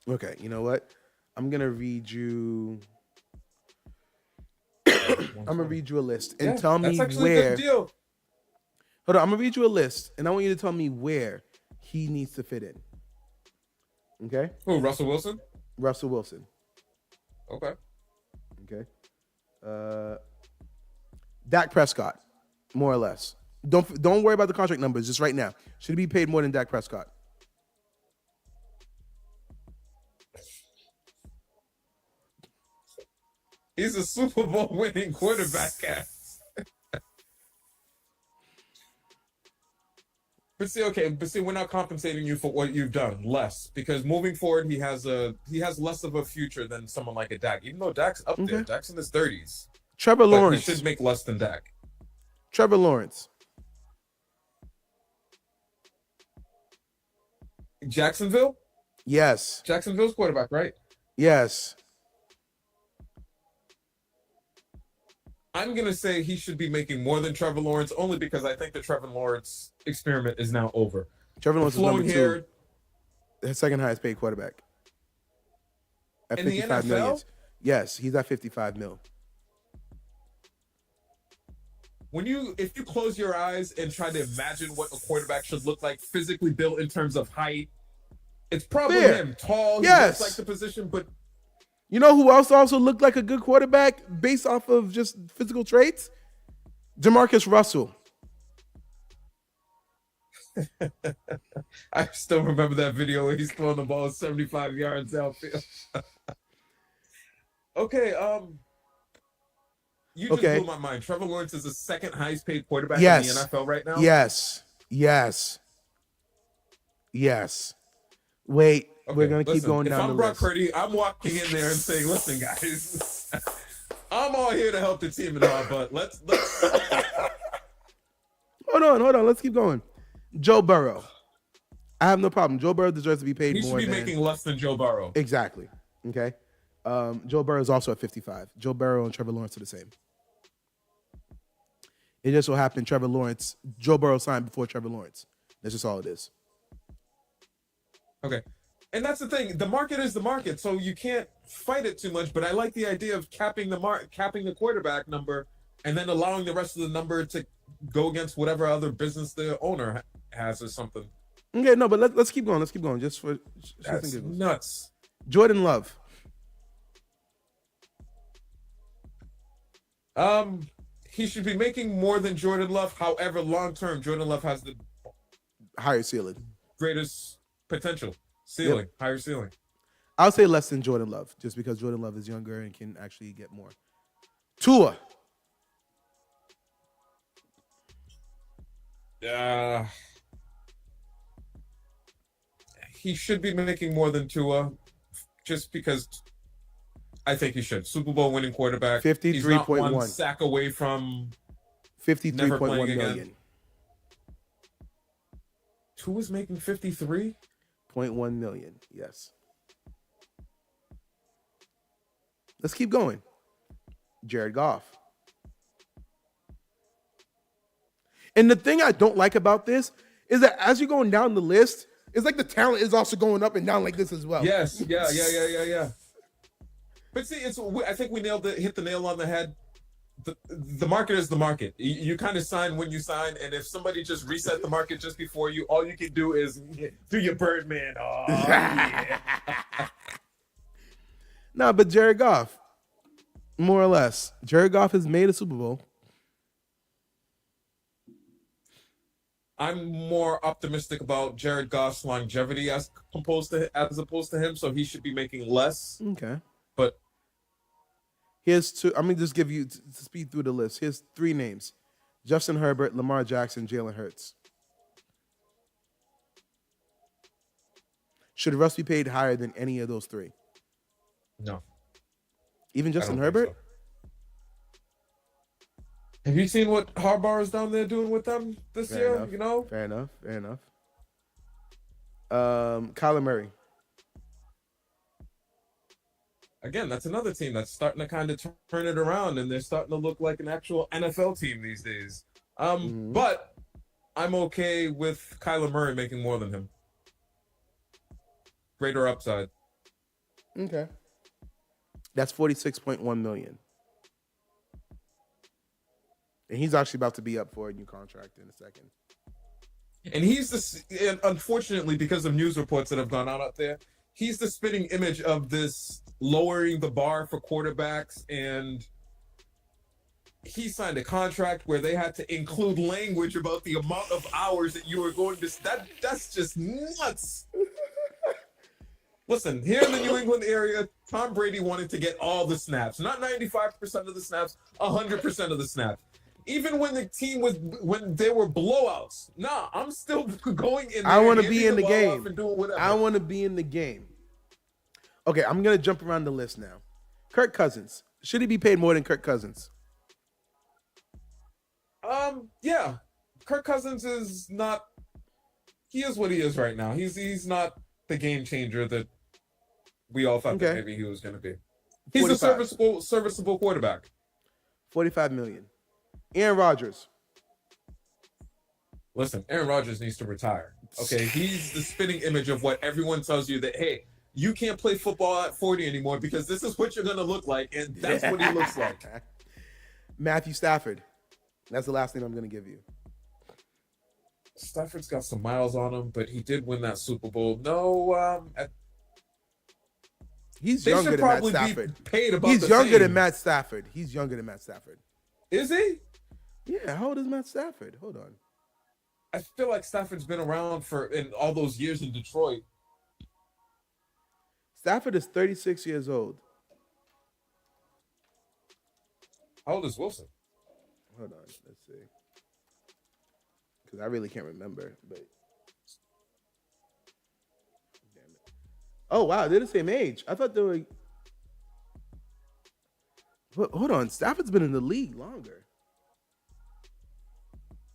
Okay, you know what? I'm going to read you... I'm going to read you a list and tell me that's where... a good deal. Hold on, I'm going to read you a list, and I want you to tell me where he needs to fit in. Okay? Who, Russell Wilson? Russell Wilson. Okay. Dak Prescott, more or less. Don't worry about the contract numbers, just right now. Should he be paid more than Dak Prescott? He's a Super Bowl winning quarterback, guys. But see, we're not compensating you for what you've done. Less, because moving forward, he has less of a future than someone like a Dak. Even though Dak's up there, Dak's in his 30s. Trevor Lawrence. He should make less than Dak. Trevor Lawrence. Jacksonville? Yes. Jacksonville's quarterback, right? Yes. I'm going to say he should be making more than Trevor Lawrence, only because I think the Trevor Lawrence experiment is now over. Trevor Lawrence is number 2. The second highest paid quarterback. At in 55 the NFL? Million. Yes, he's at 55 mil. If you close your eyes and try to imagine what a quarterback should look like, physically built in terms of height, it's probably him. Tall, he looks like the position, but you know who else also looked like a good quarterback based off of just physical traits? Jamarcus Russell. I still remember that video where he's throwing the ball 75 yards downfield. Okay, you just blew my mind. Trevor Lawrence is the second highest paid quarterback in the NFL right now? Yes. Wait. Okay, we're going to keep going down the list. If I'm Brock Purdy, I'm walking in there and saying, listen, guys, I'm all here to help the team and all, but let's... Hold on. Let's keep going. Joe Burrow. I have no problem. Joe Burrow deserves to be paid more. He should be making less than Joe Burrow. Exactly. Okay. Joe Burrow is also at 55. Joe Burrow and Trevor Lawrence are the same. It just so happened Joe Burrow signed before Trevor Lawrence. That's just all it is. Okay. And that's the thing. The market is the market, so you can't fight it too much. But I like the idea of capping the quarterback number, and then allowing the rest of the number to go against whatever other business the owner has or something. Okay, no, but let's keep going. Let's keep going. Just for that's nuts. Jordan Love. He should be making more than Jordan Love. However, long term, Jordan Love has the higher ceiling, greatest potential. Ceiling, higher ceiling. I'll say less than Jordan Love, just because Jordan Love is younger and can actually get more. Tua. He should be making more than Tua, just because I think he should. Super Bowl winning quarterback. 53.1. He's not one sack away from 53.1 million. Tua's making 53.1 million. Yes. Let's keep going. Jared Goff. And the thing I don't like about this is that as you're going down the list, it's like the talent is also going up and down like this as well. Yes. Yeah. But see, I think we hit the nail on the head. The market is the market. You kind of sign when you sign, and if somebody just reset the market just before you, all you can do is do your Birdman. Oh, yeah. No, but Jared Goff, more or less. Jared Goff has made a Super Bowl. I'm more optimistic about Jared Goff's longevity as opposed to him, so he should be making less. Okay. But Here's two. I'm gonna just give you to speed through the list. Here's three names: Justin Herbert, Lamar Jackson, Jalen Hurts. Should Russ be paid higher than any of those three? no, Even I Justin don't think Herbert? so. Have you seen what Harbaugh is down there doing with them this Fair year? enough. You know, Fair enough. Fair enough. Kyler Murray. again, that's another team that's starting to kind of turn it around, and they're starting to look like an actual NFL team these days. But I'm okay with Kyler Murray making more than him. Greater upside. Okay. That's $46.1 million. And he's actually about to be up for a new contract in a second. And and unfortunately, because of news reports that have gone out there, he's the spitting image of this lowering the bar for quarterbacks. And he signed a contract where they had to include language about the amount of hours that you were going to. That's just nuts. Listen, here in the New England area, Tom Brady wanted to get all the snaps, not 95% of the snaps, 100% of the snaps. Even when when there were blowouts, nah, I'm still going in there. I want to be in the game. And doing whatever. I want to be in the game. Okay, I'm going to jump around the list now. Kirk Cousins. Should he be paid more than Kirk Cousins? Yeah. Kirk Cousins is not. He is what he is right now. He's not the game changer that we all thought that maybe he was going to be. He's 45. a serviceable quarterback. $45 million. Aaron Rodgers. Listen, Aaron Rodgers needs to retire. Okay, he's the spitting image of what everyone tells you that, hey, you can't play football at 40 anymore because this is what you're going to look like, and that's what he looks like. Matthew Stafford. That's the last thing I'm going to give you. Stafford's got some miles on him, but he did win that Super Bowl. No, he's younger than Matt Stafford. He's younger than Matt Stafford. He's younger than Matt Stafford. Is he? Yeah, how old is Matt Stafford? Hold on. I feel like Stafford's been around in all those years in Detroit. Stafford is 36 years old. How old is Wilson? Hold on, let's see. Because I really can't remember, but damn it. Oh wow, they're the same age. I thought they were. Hold on, Stafford's been in the league longer.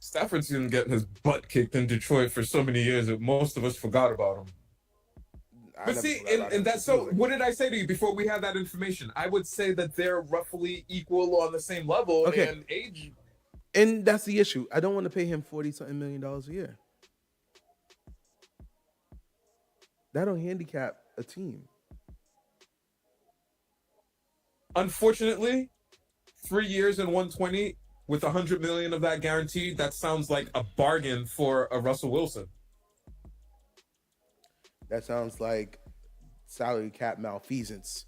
Stafford's been getting his butt kicked in Detroit for so many years that most of us forgot about him. But see, and that's so. What did I say to you before we had that information? I would say that they're roughly equal on the same level and age. And that's the issue. I don't want to pay him $40-something million a year. That don't handicap a team. Unfortunately, 3 years and 120 with 100 million of that guaranteed. That sounds like a bargain for a Russell Wilson. That sounds like salary cap malfeasance.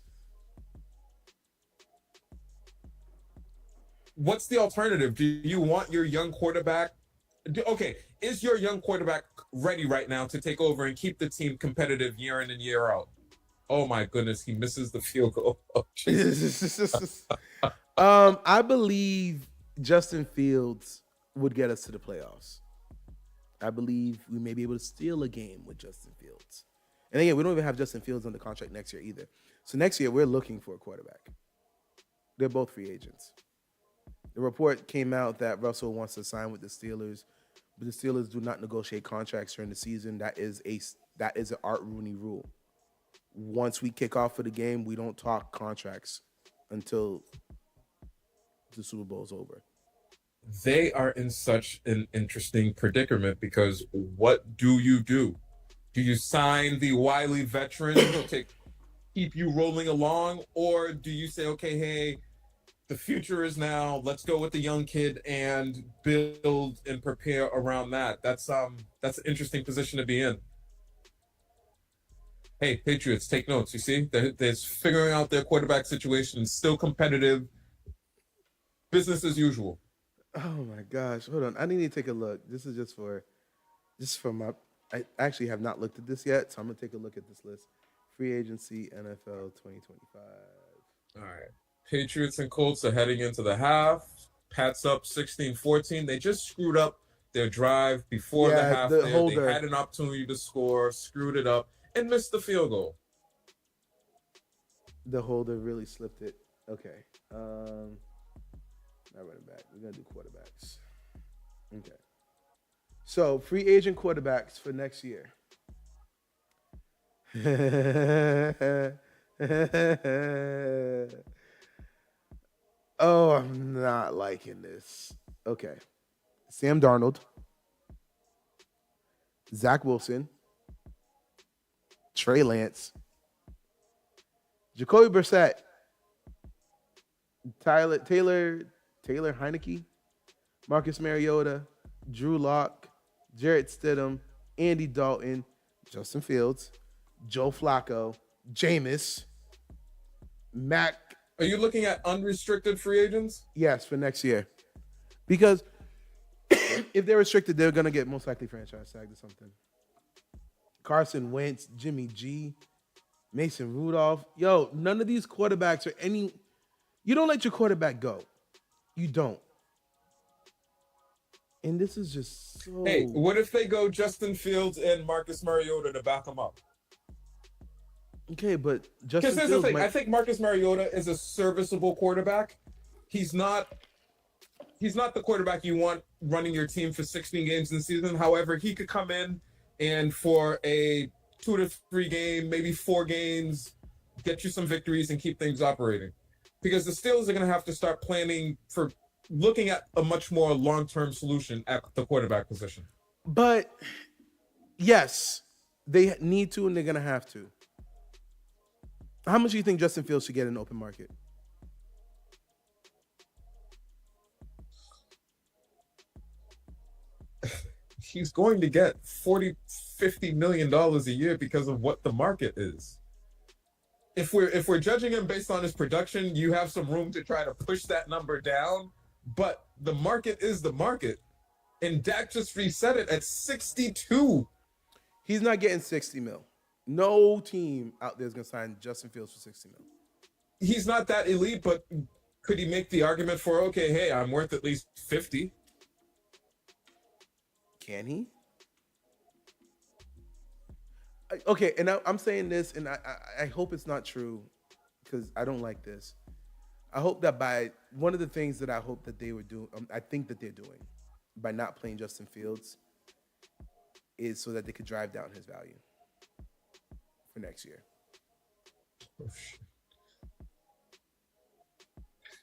What's the alternative? Do you want your young quarterback? Okay, is your young quarterback ready right now to take over and keep the team competitive year in and year out? Oh my goodness, he misses the field goal. I believe Justin Fields would get us to the playoffs. I believe we may be able to steal a game with Justin Fields. And again, we don't even have Justin Fields on the contract next year either. So next year, we're looking for a quarterback. They're both free agents. The report came out that Russell wants to sign with the Steelers, but the Steelers do not negotiate contracts during the season. That is an Art Rooney rule. Once we kick off for the game, we don't talk contracts until the Super Bowl is over. They are in such an interesting predicament because what do? Do you sign the wily veteran to keep you rolling along, or do you say, okay, hey, the future is now, let's go with the young kid and build and prepare around that? That's an interesting position to be in. Hey, Patriots, take notes. You see, they're figuring out their quarterback situation, still competitive, business as usual. Oh my gosh, hold on. I need to take a look. This is just for Just from my, I actually have not looked at this yet, so I'm gonna take a look at this list. Free agency NFL 2025. All right. Patriots and Colts are heading into the half. Pats up 16-14. They just screwed up their drive before the Yeah, half the there. They holder, had an opportunity to score, screwed it up, and missed the field goal. really slipped it. Okay. Not running back. We're gonna do quarterbacks. Okay. So free agent quarterbacks for next year. Oh, I'm not liking this. Okay. Sam Darnold, Zach Wilson, Trey Lance, Jacoby Brissett, Taylor Heineke, Marcus Mariota, Drew Lock, Jarrett Stidham, Andy Dalton, Justin Fields, Joe Flacco, Jameis, Mac. Are you looking at unrestricted free agents? Yes, for next year. Because if they're restricted, they're going to get most likely franchise tagged or something. Carson Wentz, Jimmy G, Mason Rudolph. Yo, none of these quarterbacks are any. You don't let your quarterback go. You don't. And this is just so. Hey, what if they go Justin Fields and Marcus Mariota to back them up? Okay, but Justin Because here's Fields the thing. I think Marcus Mariota is a serviceable quarterback. He's not the quarterback you want running your team for 16 games in the season. However, he could come in and for a 2 to 3 game, maybe 4 games, get you some victories and keep things operating. Because the Steelers are going to have to start planning for looking at a much more long-term solution at the quarterback position. But yes, they need to and they're going to have to. How much do you think Justin Fields should get in the open market? He's going to get $40-50 million a year because of what the market is. If we're judging him based on his production, you have some room to try to push that number down, but the market is the market. And Dak just reset it at 62. He's not getting 60 mil. No team out there is going to sign Justin Fields for 60 mil. He's not that elite, but could he make the argument for, okay, hey, I'm worth at least 50? Can he? Okay, and I'm saying this, and I hope it's not true because I don't like this. I hope that by one of the things that I hope that they were doing, I think that they're doing by not playing Justin Fields is so that they could drive down his value for next year. Oh,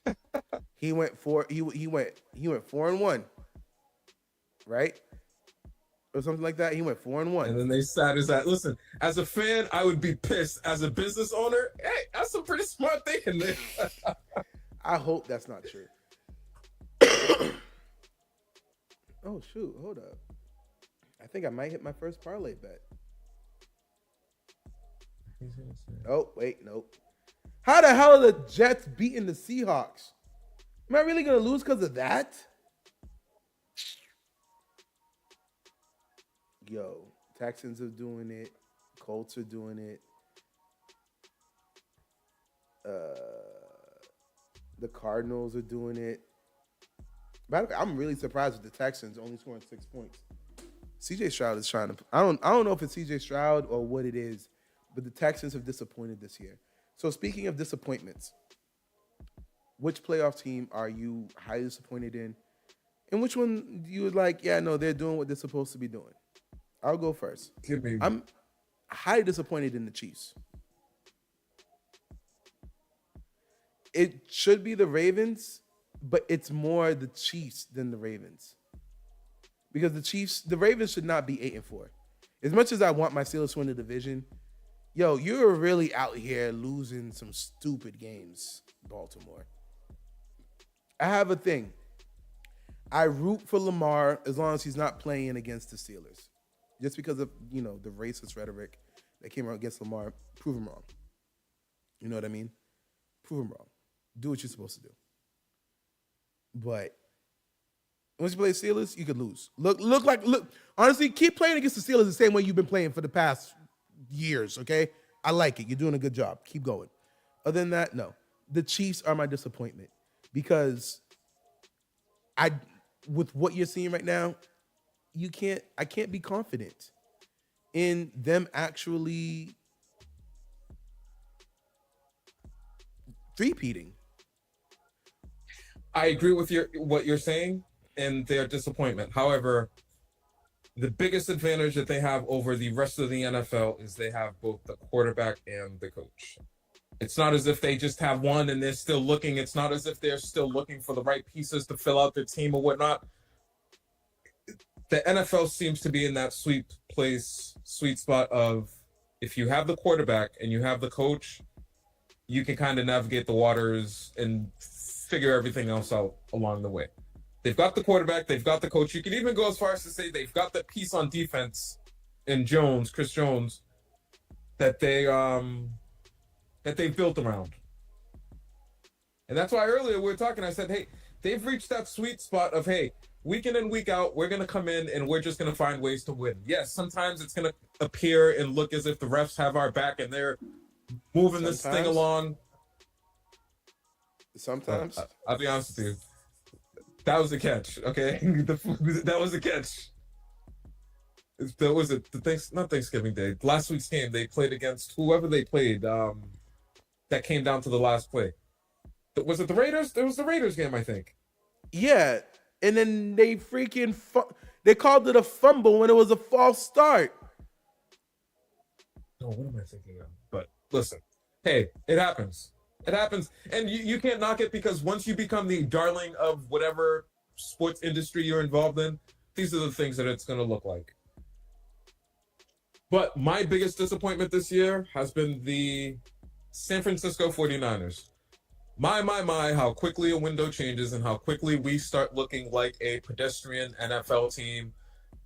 shit. He went 4-1, right? Or something like that. He went 4-1. And then they sat his ass. Listen, as a fan, I would be pissed. As a business owner, hey, that's a pretty smart thinking there. I hope that's not true. Oh shoot, hold up. I think I might hit my first parlay bet. Oh, wait, nope. How the hell are the Jets beating the Seahawks? Am I really gonna lose because of that? Yo, Texans are doing it. Colts are doing it. The Cardinals are doing it. By the way, I'm really surprised with the Texans only scoring 6 points. CJ Stroud is trying to. I don't know if it's CJ Stroud or what it is, but the Texans have disappointed this year. So speaking of disappointments, which playoff team are you highly disappointed in, and which one you would like? Yeah, no, they're doing what they're supposed to be doing. I'll go first. I'm highly disappointed in the Chiefs. It should be the Ravens, but it's more the Chiefs than the Ravens. Because the Ravens should not be 8-4. As much as I want my Steelers to win the division, yo, you're really out here losing some stupid games, Baltimore. I have a thing. I root for Lamar as long as he's not playing against the Steelers. Just because of, the racist rhetoric that came out against Lamar, prove him wrong. You know what I mean? Prove him wrong. Do what you're supposed to do. But Once you play the Steelers, you could lose. Look. Honestly, keep playing against the Steelers the same way you've been playing for the past years. Okay, I like it. You're doing a good job. Keep going. Other than that, no. The Chiefs are my disappointment because with what you're seeing right now, I can't be confident in them actually three-peating. I agree with what you're saying and their disappointment. However, the biggest advantage that they have over the rest of the NFL is they have both the quarterback and the coach. It's not as if they just have one and they're still looking. It's not as if they're still looking for the right pieces to fill out their team or whatnot. The NFL seems to be in that sweet spot of if you have the quarterback and you have the coach, you can kind of navigate the waters and figure everything else out along the way. They've got the quarterback, they've got the coach. You can even go as far as to say they've got the piece on defense in Chris Jones, that they've built around. And that's why earlier we were talking, I said, hey, they've reached that sweet spot of, hey, week in and week out, we're going to come in and we're just going to find ways to win. Yes, sometimes it's going to appear and look as if the refs have our back and they're moving this thing along. Sometimes. I'll be honest with you. That was the catch, okay? That was the catch. That was it. Not Thanksgiving Day. Last week's game, they played against whoever they played. That came down to the last play. Was it the Raiders? It was the Raiders game, I think. Yeah, and then they freaking they called it a fumble when it was a false start. No, what am I thinking of? But listen, hey, it happens. It happens, and you can't knock it because once you become the darling of whatever sports industry you're involved in, these are the things that it's going to look like. But my biggest disappointment this year has been the San Francisco 49ers. My, how quickly a window changes and how quickly we start looking like a pedestrian NFL team.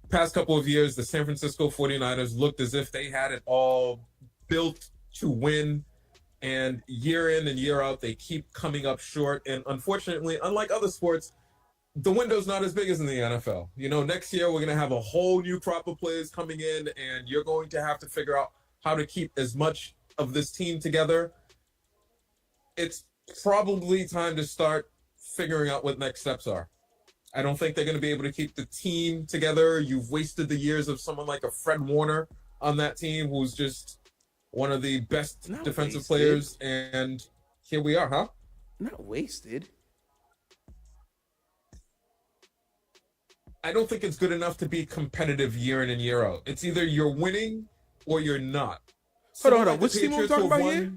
Past couple of years, the San Francisco 49ers looked as if they had it all built to win. And year in and year out, they keep coming up short. And unfortunately, unlike other sports, the window's not as big as in the NFL. You know, next year, we're going to have a whole new crop of players coming in, and you're going to have to figure out how to keep as much of this team together. It's probably time to start figuring out what next steps are. I don't think they're going to be able to keep the team together. You've wasted the years of someone like a Fred Warner on that team, who's just one of the best defensive players, and here we are, huh? Not wasted. I don't think it's good enough to be competitive year in and year out. It's either you're winning or you're not. Hold on. Which team are we talking about here?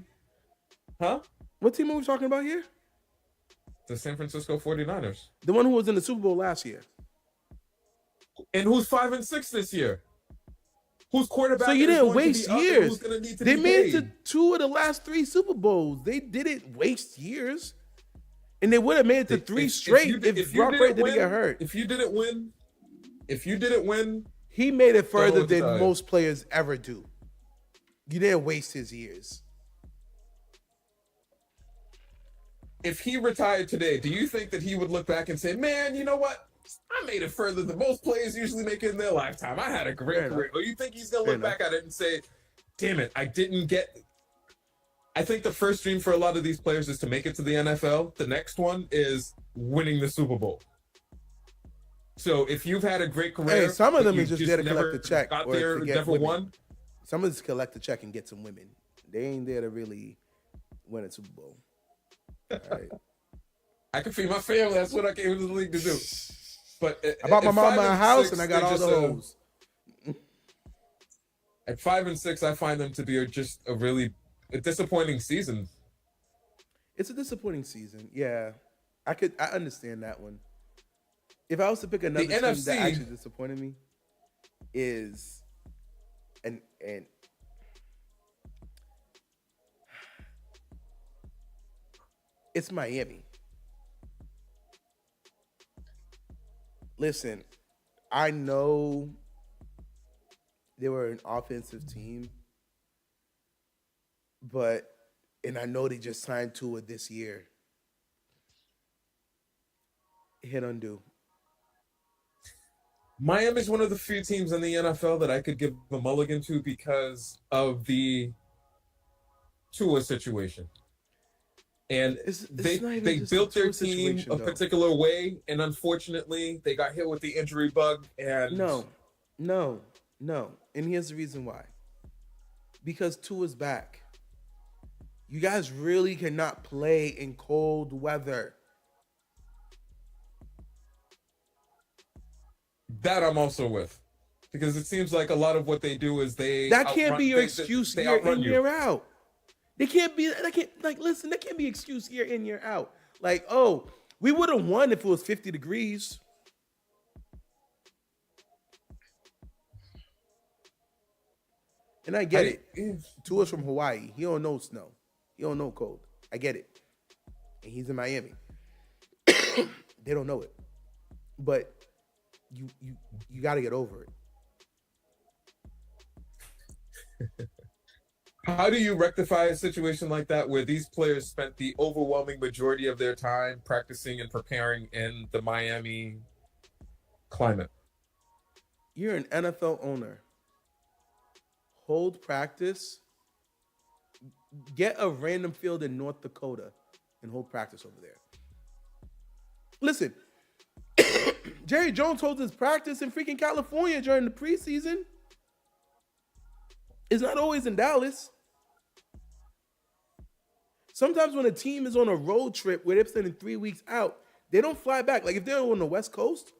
Huh? What team are we talking about here? The San Francisco 49ers. The one who was in the Super Bowl last year. And who's 5-6 this year? Whose quarterback? So you didn't waste years. They made it to 2 of the last 3 Super Bowls. They didn't waste years, and they would have made it to 3 straight if Brock Purdy didn't get hurt. If you didn't win, he made it further than most players ever do. You didn't waste his years. If he retired today, do you think that he would look back and say, "Man, you know what? I made it further than most players usually make it in their lifetime. I had a great career." Or you think he's going to look back at it and say, "Damn it, I didn't get..." I think the first dream for a lot of these players is to make it to the NFL. The next one is winning the Super Bowl. So if you've had a great career... Hey, some of them is just there to collect the check. Got there, never won. Some of them just collect the check and get some women. They ain't there to really win a Super Bowl. All right. I can feed my family. That's what I came into the league to do. But I bought my mama a house and I got all the hoes. At 5-6, I find them to be just a disappointing season. It's a disappointing season. Yeah, I understand that one. If I was to pick another team that actually disappointed me, is and it's Miami. Listen, I know they were an offensive team, and I know they just signed Tua this year. Hit undo. Miami's one of the few teams in the NFL that I could give a mulligan to because of the Tua situation. And It's not even they just the built their Tua team situation, a though. particular way, and unfortunately, they got hit with the injury bug. And No. And here's the reason why. Because Tua's back. You guys really cannot play in cold weather. that I'm also with, because it seems like a lot of what they do is That can't be your excuse they year outrun in, you. year out. That can't be, listen, that can't be excuse year in, year out. Like, oh, we would have won if it was 50 degrees. And I get it. Tua's from Hawaii. He don't know snow. He don't know cold. I get it. And he's in Miami. They don't know it. But you got to get over it. How do you rectify a situation like that where these players spent the overwhelming majority of their time practicing and preparing in the Miami climate? You're an NFL owner. Hold practice. Get a random field in North Dakota and hold practice over there. Listen, Jerry Jones holds his practice in freaking California during the preseason. It's not always in Dallas. Sometimes when a team is on a road trip where they're spending 3 weeks out, they don't fly back. Like if they're on the West Coast,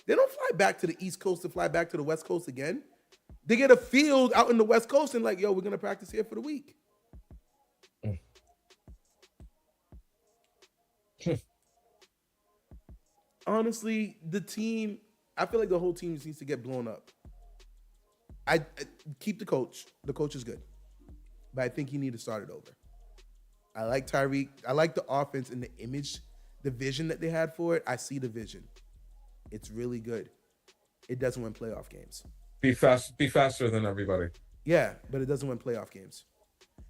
they don't fly back to the East Coast to fly back to the West Coast again. They get a field out in the West Coast and like, yo, we're going to practice here for the week. Honestly, the team, I feel like the whole team just needs to get blown up. I keep the coach. The coach is good. But I think you need to start it over. I like Tyreek. I like the offense and the image, the vision that they had for it. I see the vision. It's really good. It doesn't win playoff games. Be faster than everybody. Yeah, but it doesn't win playoff games.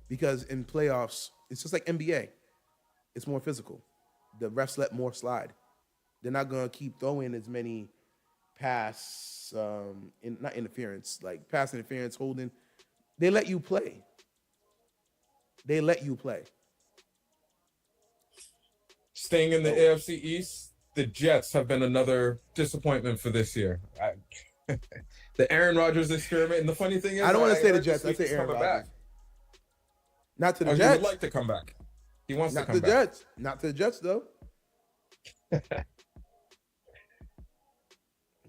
Because in playoffs, it's just like NBA. It's more physical. The refs let more slide. They're not going to keep throwing as many pass, not interference, like pass interference, holding. They let you play. They let you play. Staying in the AFC East, the Jets have been another disappointment for this year. The Aaron Rodgers experiment, and the funny thing is, I don't want to say the Jets. I say Aaron Rodgers. Not to the Jets. He would like to come back. He wants to come back. Jets. Not to the Jets, though.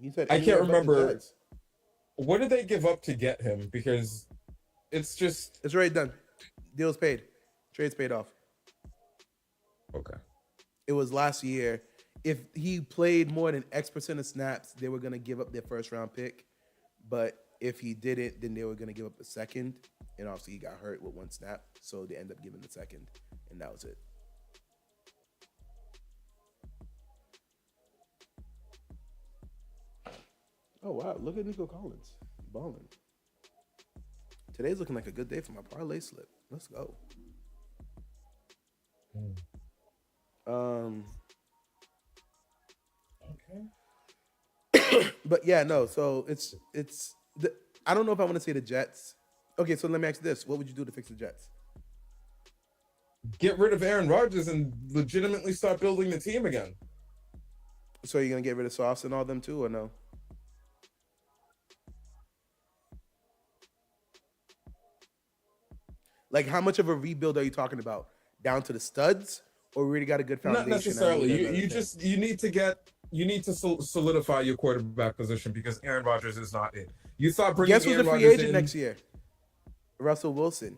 He said, I can't remember. What did they give up to get him? Because it's already done. Deal's paid. Trade's paid off. Okay. It was last year. If he played more than X% of snaps, they were going to give up their first round pick. But if he didn't, then they were going to give up the second. And obviously he got hurt with one snap. So they ended up giving the second. And that was it. Oh, wow. Look at Nico Collins. Balling. Today's looking like a good day for my parlay slip. Let's go. Okay. But yeah, no. So it's I don't know if I want to say the Jets. Okay, so let me ask you this: what would you do to fix the Jets? Get rid of Aaron Rodgers and legitimately start building the team again. So you're gonna get rid of Sauce and all them too, or no? Like, how much of a rebuild are you talking about? Down to the studs, or we already got a good foundation? Not necessarily. You need to solidify your quarterback position because Aaron Rodgers is not it. You thought bringing Guess who's Aaron the free Rodgers agent next year? Russell Wilson.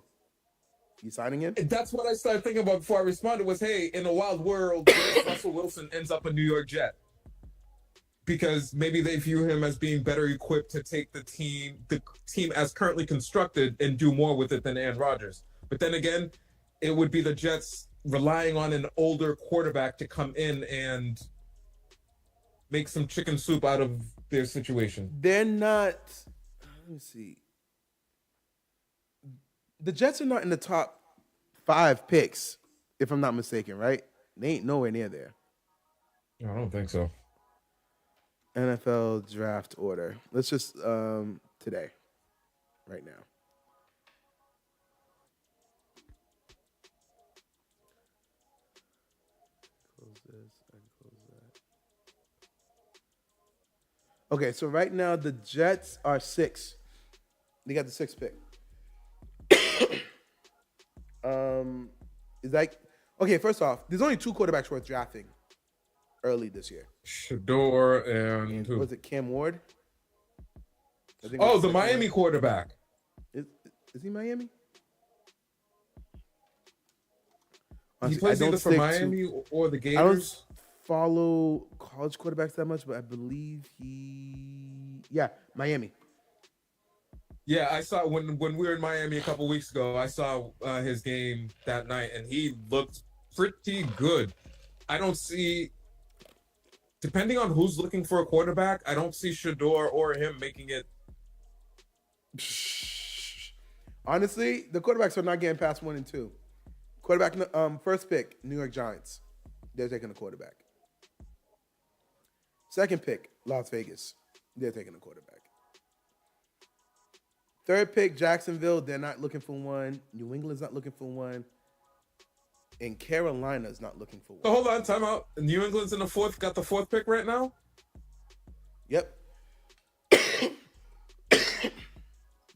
You signing him? That's what I started thinking about before I responded was, hey, in a wild world, Russell Wilson ends up a New York Jet. Because maybe they view him as being better equipped to take the team as currently constructed and do more with it than Aaron Rodgers. But then again, it would be the Jets relying on an older quarterback to come in and make some chicken soup out of their situation. They're not. Let me see. The Jets are not in the top 5 picks, if I'm not mistaken, right? They ain't nowhere near there. I don't think so. NFL draft order. Let's just today, right now. Close this and close that. Okay, so right now the Jets are 6. They got the 6th pick. Is like okay. First off, there's only 2 quarterbacks worth drafting early this year. Shador and who? Was it Cam Ward? Oh, the Miami quarterback. Is he Miami? He plays either for Miami or the Gators. I don't follow college quarterbacks that much, but I believe Miami. Yeah, I saw when we were in Miami a couple weeks ago. I saw his game that night, and he looked pretty good. I don't see, depending on who's looking for a quarterback, I don't see Shador or him making it. Honestly, the quarterbacks are not getting past 1 and 2. Quarterback, first pick, New York Giants. They're taking a quarterback. Second pick, Las Vegas. They're taking a quarterback. Third pick, Jacksonville. They're not looking for one. New England's not looking for one. And Carolina's not looking for one. So hold on, time out. New England's in the 4th, got the 4th pick right now? Yep.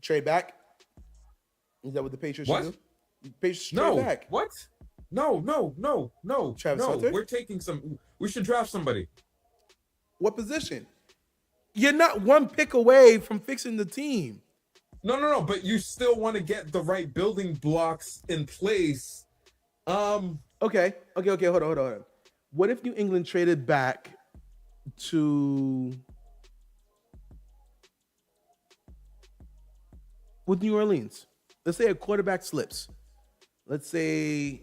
Trade back. Is that what the Patriots should do? Patriots trade back. What? No. Travis Hunter? We're taking some. We should draft somebody. What position? You're not 1 pick away from fixing the team. No. But you still want to get the right building blocks in place. Okay. Hold on. What if New England traded back to with New Orleans? Let's say a quarterback slips. Let's say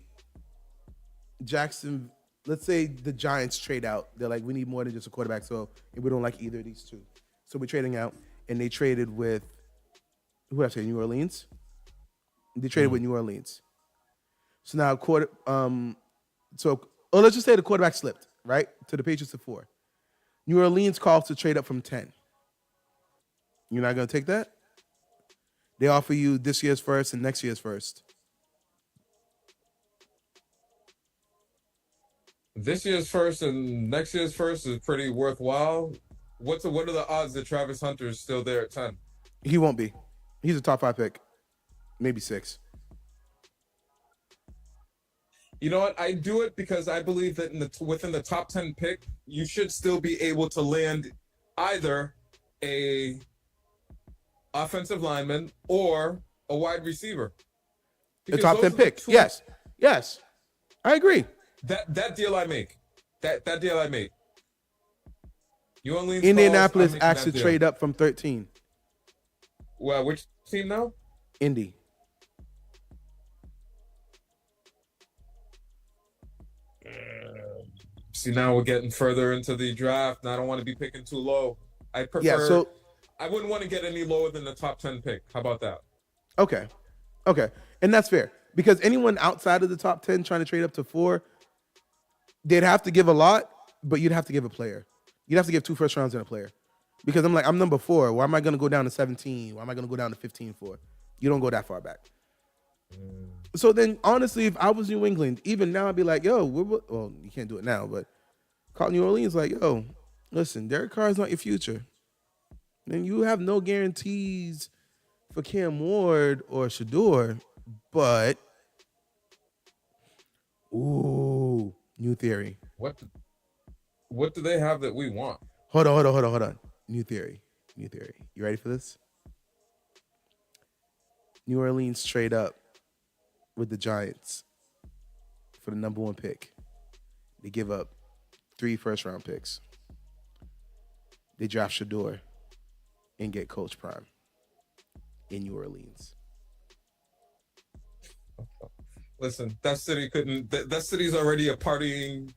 let's say the Giants trade out. They're like, we need more than just a quarterback, so we don't like either of these 2. So we're trading out, and they traded with who did I say? New Orleans. They traded with New Orleans. So now let's just say the quarterback slipped, right? To the Patriots at 4. New Orleans calls to trade up from 10. You're not gonna take that? They offer you this year's first and next year's first. This year's first and next year's first is pretty worthwhile. What are the odds that Travis Hunter is still there at 10? He won't be. He's a top 5 pick, maybe 6. You know what? I do it because I believe that within the top 10 pick, you should still be able to land either a offensive lineman or a wide receiver. The top 10 pick. Yes. I agree. That deal I make. That deal I made. New Orleans Indianapolis asked to trade up from 13. Well, which team now? Indy. See, now we're getting further into the draft, and I don't want to be picking too low. I prefer. I wouldn't want to get any lower than the top 10 pick. How about that? Okay, and that's fair because anyone outside of the top 10 trying to trade up to 4, they'd have to give a lot, but you'd have to give a player. You'd have to give 2 first rounds and a player. Because I'm number 4. Why am I going to go down to 17? Why am I going to go down to 15 for? You don't go that far back. So then, honestly, if I was New England, even now I'd be like, yo, well, you can't do it now, but call New Orleans like, yo, listen, Derek Carr is not your future. And you have no guarantees for Cam Ward or Shador, but, ooh, new theory. What do they have that we want? Hold on. New theory. You ready for this? New Orleans trade up with the Giants for the number 1 pick. They give up 3 first-round picks. They draft Shador and get Coach Prime in New Orleans. Listen, that city couldn't. That city's already a partying.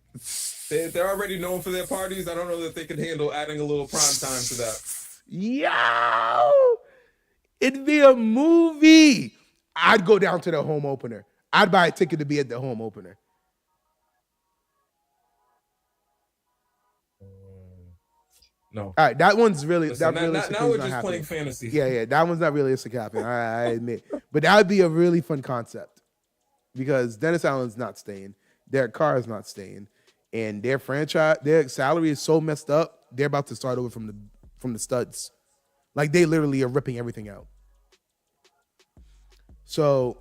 They're already known for their parties. I don't know that they can handle adding a little prime time to that. Yo, it'd be a movie. I'd go down to the home opener. I'd buy a ticket to be at the home opener. No. All right, that one's really Listen, that realistically now is we're not just playing happening. fantasy. Yeah, that one's not realistic happening. I admit, but that would be a really fun concept because Dennis Allen's not staying, Derek Carr is not staying, and their salary is so messed up. They're about to start over from the studs. Like they literally are ripping everything out. So,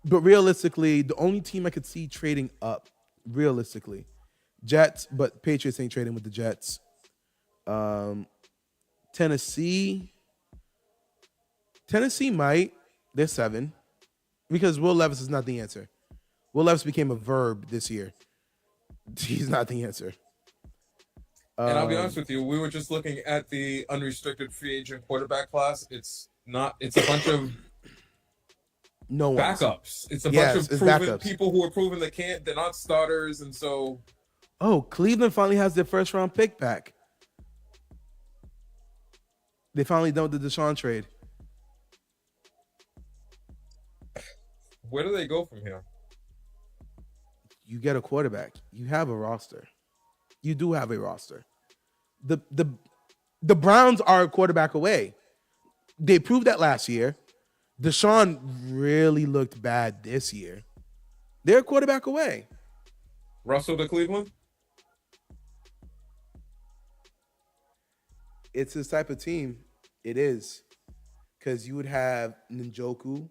but realistically, the only team I could see trading up, realistically, Jets, but Patriots ain't trading with the Jets. Um, Tennessee might. They're 7 because Will Levis is not the answer. Will Levis became a verb this year. He's not the answer. And I'll be honest with you, we were just looking at the unrestricted free agent quarterback class. It's a bunch of no backups. It's a bunch of backups. People who are proven they're not starters, and so. Oh, Cleveland finally has their first round pick back. They finally done with the Deshaun trade. Where do they go from here? You get a quarterback. You have a roster. You do have a roster. The Browns are a quarterback away. They proved that last year. Deshaun really looked bad this year. They're a quarterback away. Russell to Cleveland? It's this type of team. It is. Because you would have Njoku,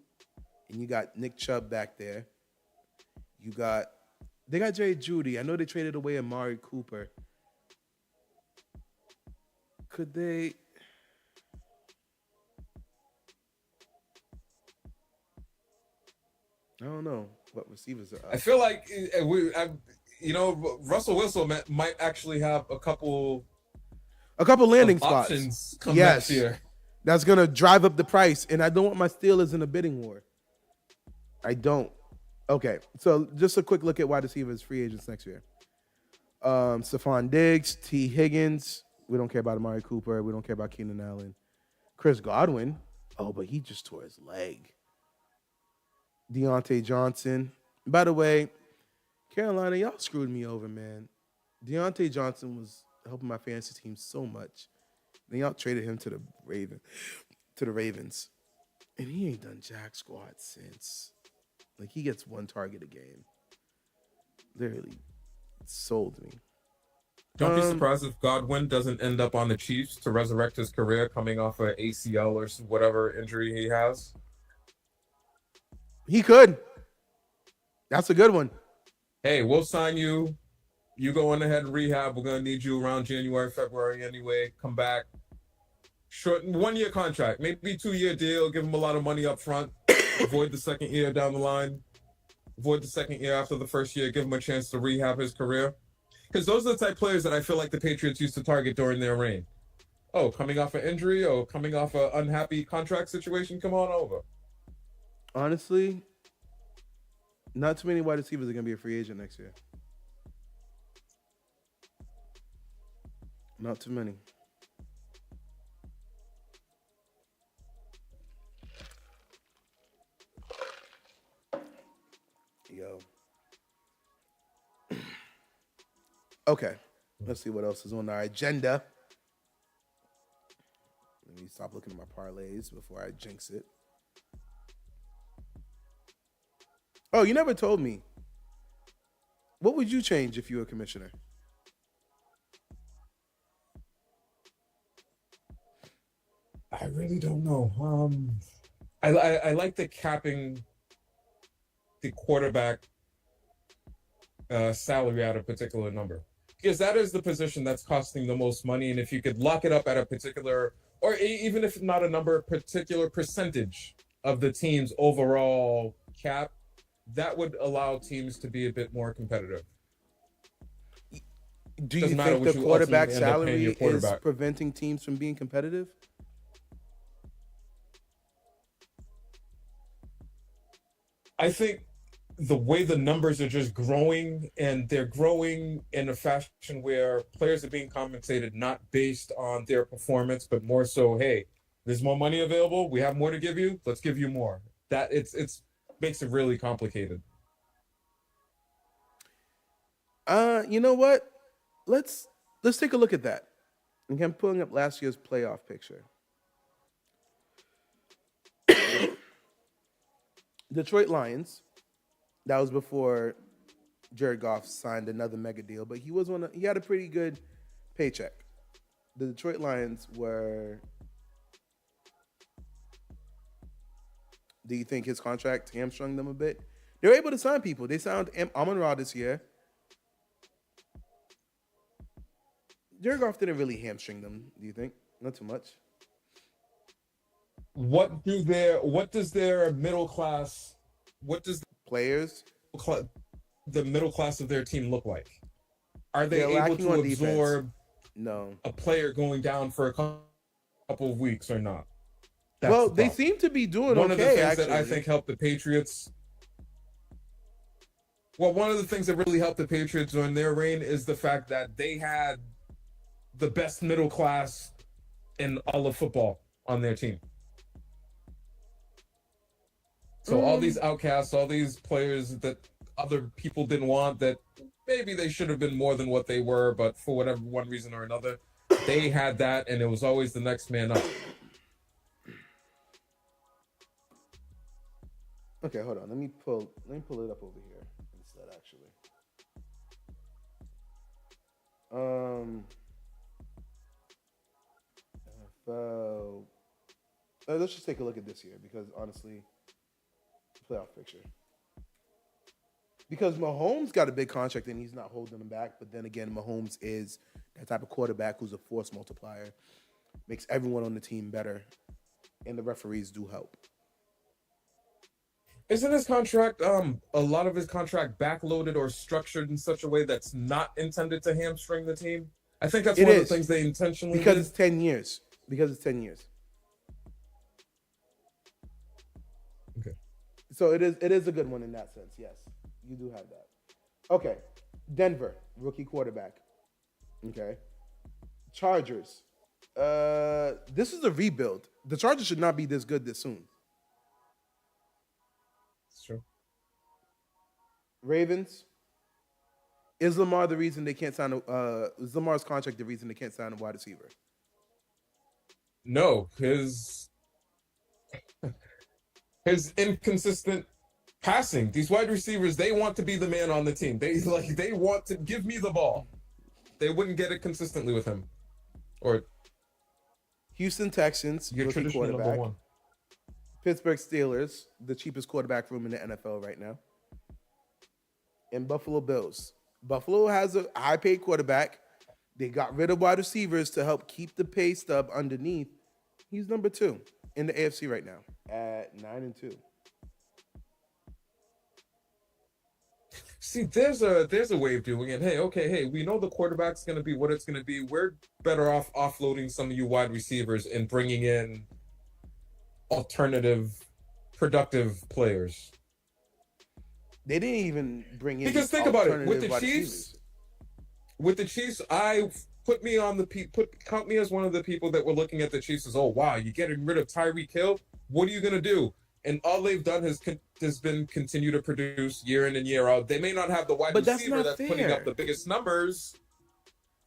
and you got Nick Chubb back there. They got Jerry Jeudy. I know they traded away Amari Cooper. Could they? I don't know what receivers are up. I feel like Russell Wilson might actually have a couple landing spots options come next year. That's gonna drive up the price, and I don't want my Steelers in a bidding war. I don't. Okay, so just a quick look at wide receivers free agents next year. Stephon Diggs, T. Higgins. We don't care about Amari Cooper. We don't care about Keenan Allen. Chris Godwin. Oh, but he just tore his leg. Deontay Johnson. By the way, Carolina, y'all screwed me over, man. Deontay Johnson was helping my fantasy team so much. Then y'all traded him to the Ravens. And he ain't done jack squat since. Like, he gets 1 target a game. Literally sold me. Don't be surprised if Godwin doesn't end up on the Chiefs to resurrect his career coming off an ACL or whatever injury he has. He could. That's a good one. Hey, we'll sign you. You go on ahead and rehab. We're going to need you around January, February anyway. Come back. Short 1-year contract, maybe 2-year deal. Give him a lot of money up front. Avoid the second year down the line. Avoid the second year after the first year. Give him a chance to rehab his career. Because those are the type of players that I feel like the Patriots used to target during their reign. Oh, coming off an injury or coming off an unhappy contract situation, come on over. Honestly, not too many wide receivers are going to be a free agent next year. Not too many. Yo. Okay. Let's see what else is on our agenda. Let me stop looking at my parlays before I jinx it. Oh, you never told me. What would you change if you were commissioner? I really don't know. I like the capping the quarterback salary at a particular number, because that is the position that's costing the most money. And if you could lock it up at a particular, or even if not a number, a particular percentage of the team's overall cap, that would allow teams to be a bit more competitive. Do you think the quarterback salary is preventing teams from being competitive? I think the way the numbers are just growing, and they're growing in a fashion where players are being compensated not based on their performance, but more so, hey, there's more money available. We have more to give you. Let's give you more. That it's makes it really complicated. You know what? Let's take a look at that. I'm pulling up last year's playoff picture. Detroit Lions. That was before Jared Goff signed another mega deal, but he had a pretty good paycheck. The Detroit Lions were. Do you think his contract hamstrung them a bit? They were able to sign people. They signed Amon-Ra this year. Jared Goff didn't really hamstring them. Do you think? Not too much. What does their middle class? What does Players. the middle class of their team look like? Are they They're able lacking to on absorb defense. No. a player going down for a couple of weeks or not? That's Well, the they problem. seem to be doing One okay. of the things actually, that I think helped the Patriots. Well, one of the things that really helped the Patriots during their reign is the fact that they had the best middle class in all of football on their team. So all these outcasts, all these players that other people didn't want, that maybe they should have been more than what they were, but for whatever one reason or another, they had that, and it was always the next man up. Okay, hold on. Let me pull it up over here instead. Actually, NFL. Let's just take a look at this year because honestly, playoff picture. Because Mahomes got a big contract and he's not holding him back. But then again, Mahomes is that type of quarterback who's a force multiplier, makes everyone on the team better, and the referees do help. Isn't his contract, a lot of his contract backloaded or structured in such a way that's not intended to hamstring the team? I think that's one of the things they intentionally because did. it's 10 years. Because it's 10 years. Okay. So it is a good one in that sense. Yes, you do have that. Okay, Denver rookie quarterback. Okay, Chargers. This is a rebuild. The Chargers should not be this good this soon. It's true. Ravens. Is Lamar the reason they can't sign is Lamar's contract the reason they can't sign a wide receiver? No, his inconsistent passing. These wide receivers, they want to be the man on the team. They want to give me the ball. They wouldn't get it consistently with him. Or Houston Texans, your rookie traditional number quarterback. one. Pittsburgh Steelers, the cheapest quarterback room in the NFL right now. And Buffalo Bills. Buffalo has a high-paid quarterback. They got rid of wide receivers to help keep the pay stub underneath. He's number 2 in the AFC right now at 9-2. See, there's a way of doing it. Hey, we know the quarterback's going to be what it's going to be. We're better off offloading some of you wide receivers and bringing in alternative, productive players. They didn't even bring in because think about it with the wide Chiefs. receivers. With the Chiefs, count me as one of the people that were looking at the Chiefs as, oh wow, you're getting rid of Tyreek Hill. What are you going to do? And all they've done has been continue to produce year in and year out. They may not have the wide receiver that's putting up the biggest numbers.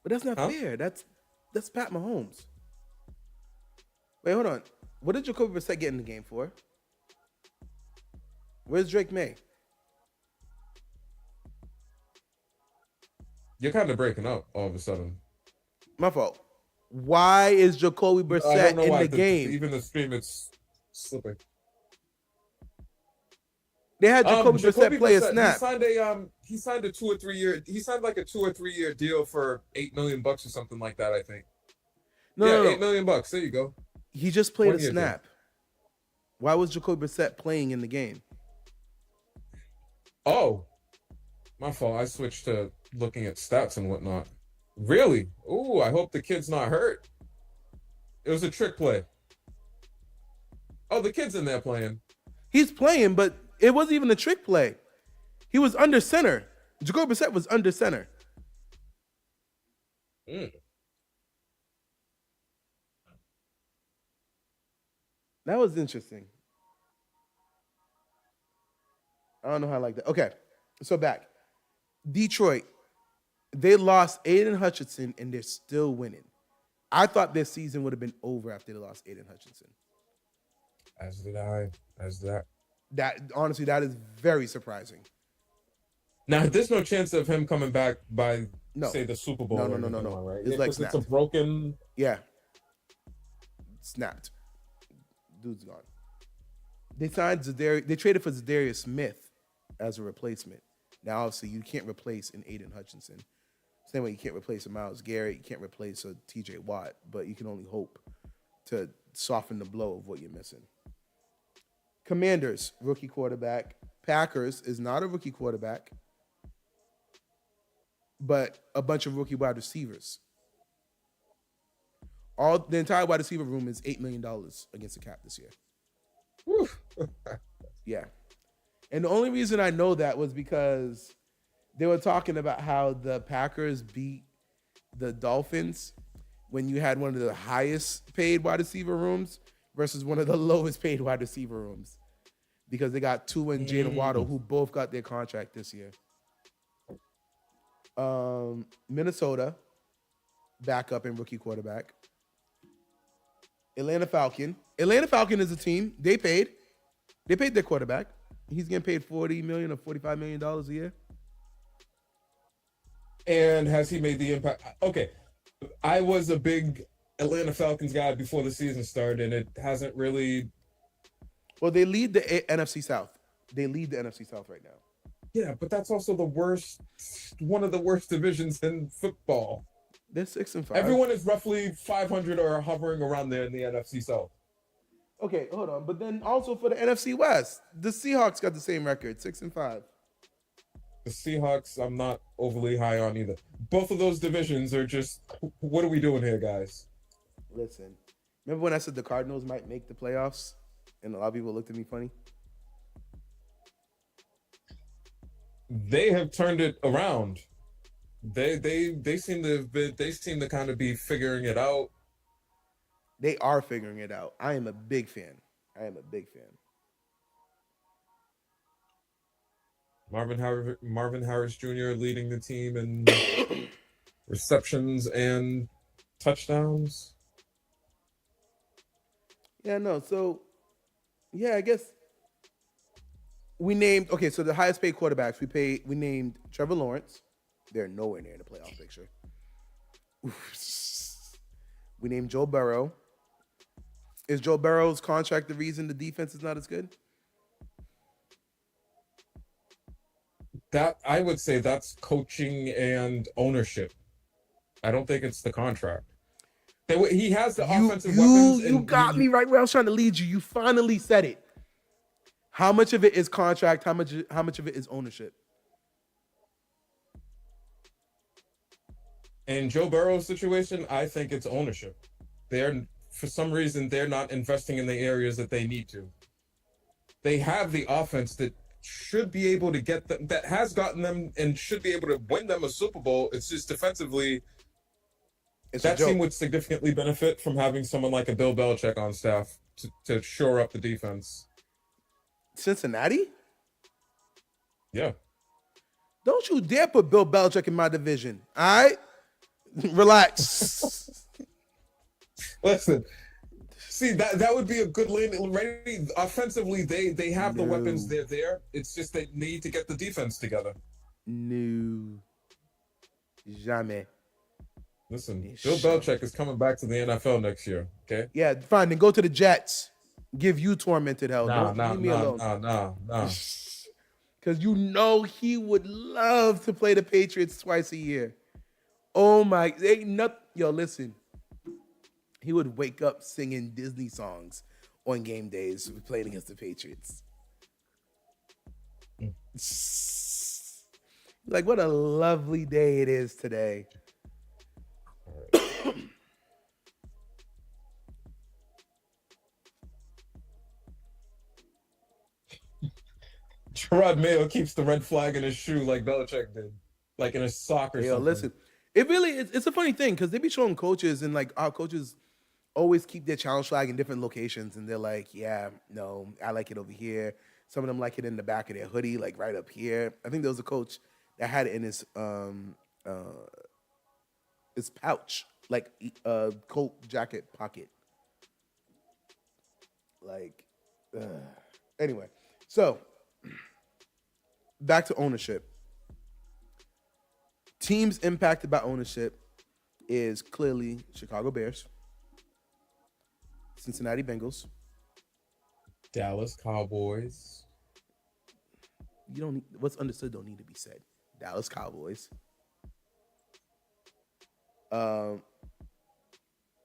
But that's not fair. That's Pat Mahomes. Wait, hold on. What did Jacoby Brissett get in the game for? Where's Drake May? You're kind of breaking up all of a sudden. My fault. Why is Jacoby Brissett in the game? Even the stream, it's slipping. They had Jacoby Brissett play a snap. He signed a 2 or 3 year. He signed like a 2 or 3 year deal for $8 million or something like that. I think. No. $8 million. There you go. He just played a snap. Why was Jacoby Brissett playing in the game? Oh, my fault. I switched to looking at stats and whatnot. Really? Ooh, I hope the kid's not hurt. It was a trick play. Oh, the kid's in there playing. He's playing, but it wasn't even a trick play. He was under center. Jacoby Brissett was under center. That was interesting. I don't know how I like that. Okay, so back. Detroit. They lost Aiden Hutchinson, and they're still winning. I thought this season would have been over after they lost Aiden Hutchinson. As did I. As that. That honestly, that is very surprising. Now, there's no chance of him coming back by, No. say, the Super Bowl. No. Right? His leg Because it's snapped. a broken. Yeah. Snapped. Dude's gone. They signed They traded for Zadarius Smith as a replacement. Now, obviously, you can't replace an Aiden Hutchinson. Same way you can't replace a Myles Garrett, you can't replace a TJ Watt, but you can only hope to soften the blow of what you're missing. Commanders, rookie quarterback. Packers is not a rookie quarterback, but a bunch of rookie wide receivers. The entire wide receiver room is $8 million against the cap this year. Yeah. And the only reason I know that was because they were talking about how the Packers beat the Dolphins when you had one of the highest paid wide receiver rooms versus one of the lowest paid wide receiver rooms, because they got Tua and Jalen Waddle, who both got their contract this year. Minnesota, backup and rookie quarterback. Atlanta Falcon. Atlanta Falcon is a team. They paid their quarterback. He's getting paid $40 million or $45 million a year. And has he made the impact? Okay, I was a big Atlanta Falcons guy before the season started, and it hasn't really. Well, they lead the NFC South. They lead the NFC South right now. Yeah, but that's also one of the worst divisions in football. They're 6-5. Everyone is roughly 500 or hovering around there in the NFC South. Okay, hold on. But then also for the NFC West, the Seahawks got the same record, 6-5. The Seahawks, I'm not overly high on either. Both of those divisions are just, what are we doing here, guys? Listen, remember when I said the Cardinals might make the playoffs, and a lot of people looked at me funny? They have turned it around. They seem to kind of be figuring it out. They are figuring it out. I am a big fan. Marvin Harris Jr. leading the team in receptions and touchdowns. Yeah, no. So, yeah, I guess we named. Okay, so the highest paid quarterbacks we named Trevor Lawrence. They're nowhere near the playoff picture. We named Joe Burrow. Is Joe Burrow's contract the reason the defense is not as good? That I would say that's coaching and ownership. I don't think it's the contract. He has the offensive weapons. You got me right where I was trying to lead you. You finally said it. How much of it is contract? How much of it is ownership? In Joe Burrow's situation, I think it's ownership. For some reason, they're not investing in the areas that they need to. They have the offense that should be able to get them, that has gotten them and should be able to win them a Super Bowl. It's just defensively, that team would significantly benefit from having someone like a Bill Belichick on staff to shore up the defense. Cincinnati? Yeah. Don't you dare put Bill Belichick in my division. All right? Relax. Listen, see, that would be a good landing. Right? Offensively, they have the weapons. They're there. It's just they need to get the defense together. No. Jamais. Listen, Bill Belichick is coming back to the NFL next year, okay? Yeah, fine. Then go to the Jets. Give you tormented hell. Leave me alone. No. Because you know he would love to play the Patriots twice a year. Oh, my. Yo, listen. He would wake up singing Disney songs on game days playing against the Patriots. Like, what a lovely day it is today. Gerard Mayo keeps the red flag in his shoe like Belichick did, like in his sock or something. Listen, it's a funny thing because they be showing coaches and like our coaches always keep their challenge flag in different locations, and they're like, yeah, no, I like it over here. Some of them like it in the back of their hoodie, like right up here. I think there was a coach that had it in his pouch like coat jacket pocket. Like, anyway, so back to ownership. Teams impacted by ownership is clearly Chicago Bears, Cincinnati Bengals. Dallas Cowboys. You don't need, what's understood don't need to be said. Dallas Cowboys. Um,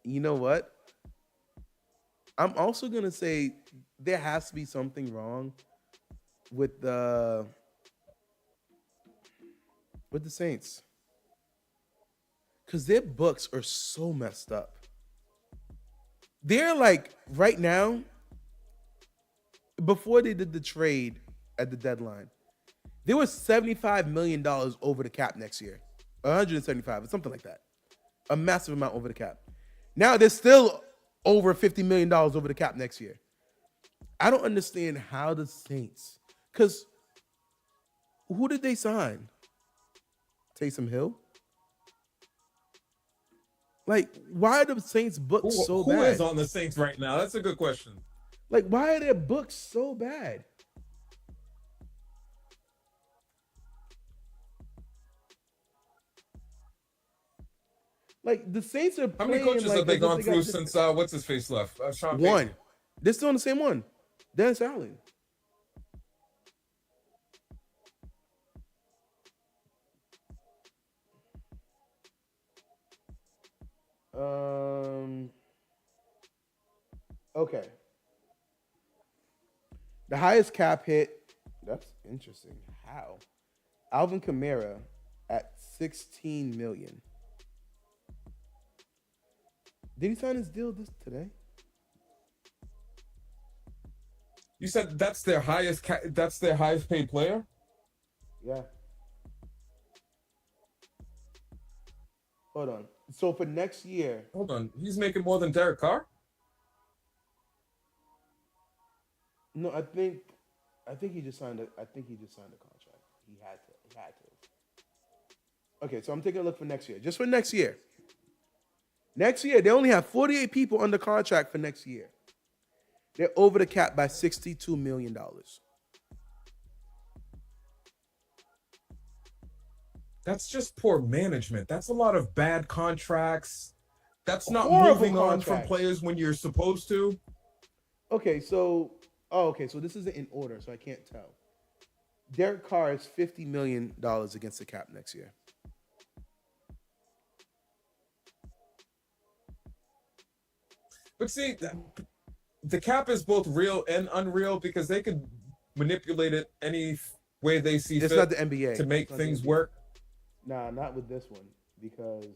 you know what? I'm also gonna say there has to be something wrong with the Saints because their books are so messed up. They're like right now, before they did the trade at the deadline, there was $75 million over the cap next year, 175 or something like that, a massive amount over the cap. Now there's still over $50 million over the cap next year. I don't understand how the Saints, because who did they sign? Taysom Hill? Like, why are the Saints books so bad? Who is on the Saints right now? That's a good question. Like, why are their books so bad? Like, the Saints are playing. How many coaches like, have they gone through since what's his face left? Sean one. Payton. They're still on the same one. Dennis Allen. Okay. The highest cap hit. That's interesting. How? Alvin Kamara at $16 million. Did he sign his deal today? You said that's their highest. That's their highest paid player. Yeah. Hold on. So for next year, Hold on, he's making more than Derek Carr. no, I think he just signed a contract. He had to. Okay, so I'm taking a look for next year. Just for next year. Next year, they only have 48 people under contract for next year. They're over the cap by $62 million. That's just poor management. That's a lot of bad contracts. That's not Horrible moving on from contracts. players when you're supposed to. Okay, so so this isn't in order, so I can't tell. Derek Carr is $50 million against the cap next year. But see, the cap is both real and unreal because they could manipulate it any way they see It's fit not the NBA to make things work. Nah, not with this one because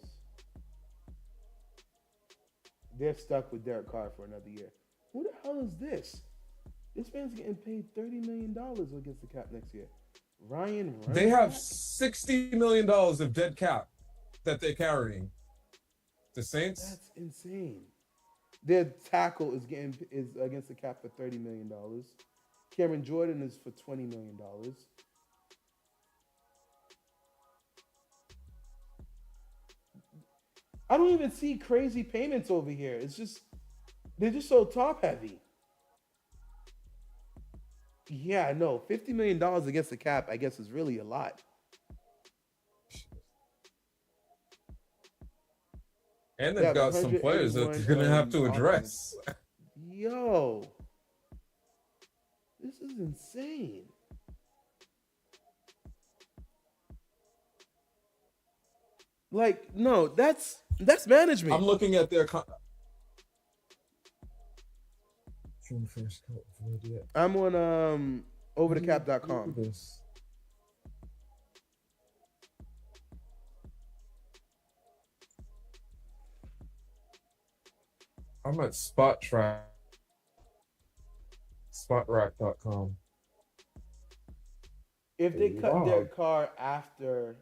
they're stuck with Derek Carr for another year. Who the hell is this? This man's getting paid $30 million against the cap next year. Ryan. They have $60 million of dead cap that they're carrying. The Saints. That's insane. Their tackle is against the cap for $30 million. Cameron Jordan is for $20 million. I don't even see crazy payments over here. It's just they're just so top heavy. Yeah, I know. $50 million against the cap, I guess, is really a lot. And they've got some players that they're going to have to address. Yo. This is insane. Like, no, that's management. I'm looking at their... I'm on overthecap.com. I'm at spotrack.com. If they cut their car after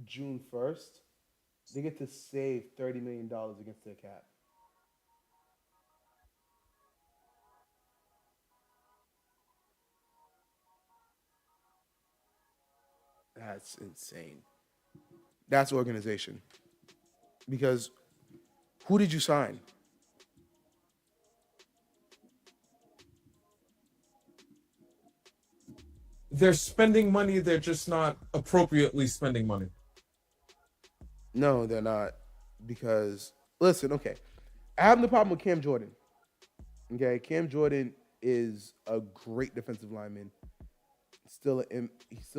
June 1st, they get to save $30 million against their cap. That's insane. That's organization. Because Who did you sign? They're spending money. They're just not appropriately spending money. No, they're not. Because, listen, okay. I have no problem with Cam Jordan. Okay, Cam Jordan is a great defensive lineman.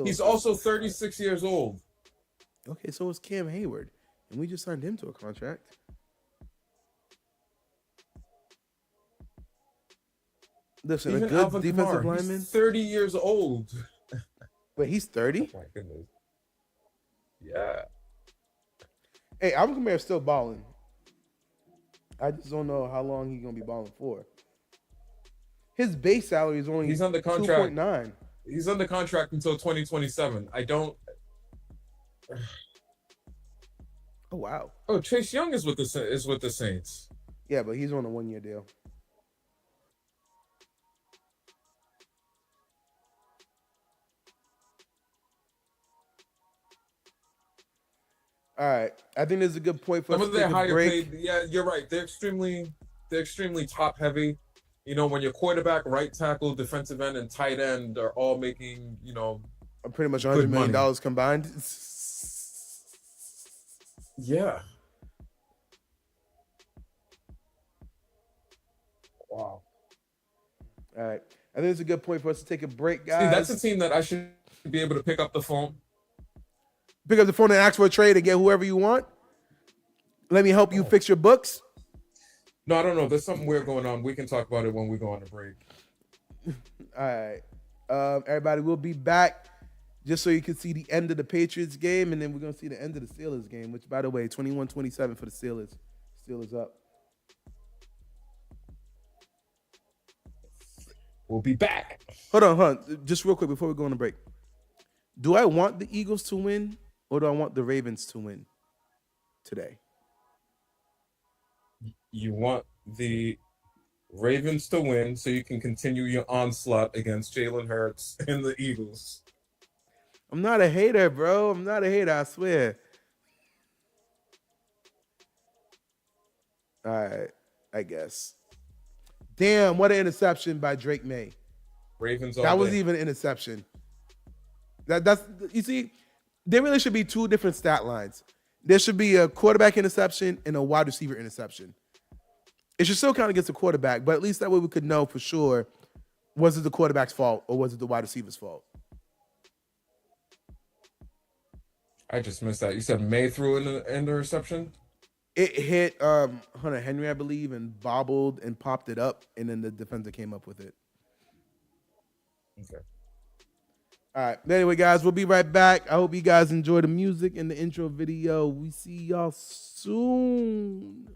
He's also 36 years old. Okay, so is Cam Hayward. And we just signed him to a contract. Listen, Even a good Alvin defensive Kamara, lineman. he's 30 years old. Wait, he's 30? Oh my goodness. Yeah. Hey, Alvin Kamara's still balling. I just don't know how long he's gonna be balling for. His base salary is only he's under contract. 2.9. He's under contract until 2027. I don't. Oh wow. Oh, Chase Young is with the Saints. Yeah, but he's on a 1-year deal. All right, I think this is a good point for Some us of to their take a higher break. paid. Yeah, you're right. They're extremely top heavy. You know, when your quarterback, right tackle, defensive end, and tight end are all making, Pretty much $100 million money. combined. Yeah. Wow. All right, I think it's a good point for us to take a break, guys. See, that's a team that I should be able to pick up the phone. Pick up the phone and ask for a trade and get whoever you want. Let me help you fix your books. No, I don't know. There's something weird going on. We can talk about it when we go on the break. All right. Everybody, we'll be back just so you can see the end of the Patriots game, and then we're going to see the end of the Steelers game, which, by the way, 21-27 for the Steelers. Steelers up. We'll be back. Hold on. Just real quick before we go on the break. Do I want the Eagles to win, or do I want the Ravens to win today? You want the Ravens to win so you can continue your onslaught against Jalen Hurts and the Eagles. I'm not a hater, bro. I'm not a hater, I swear. All right, I guess. Damn, what an interception by Drake May. Ravens. That was even an interception. That's you see, there really should be two different stat lines. There should be a quarterback interception and a wide receiver interception. It should still count against the quarterback, but at least that way we could know for sure, was it the quarterback's fault or was it the wide receiver's fault? I just missed that. You said May threw an interception? It hit Hunter Henry, I believe, and bobbled and popped it up, and then the defender came up with it. Okay. All right. Anyway, guys, we'll be right back. I hope you guys enjoy the music and the intro video. We see y'all soon.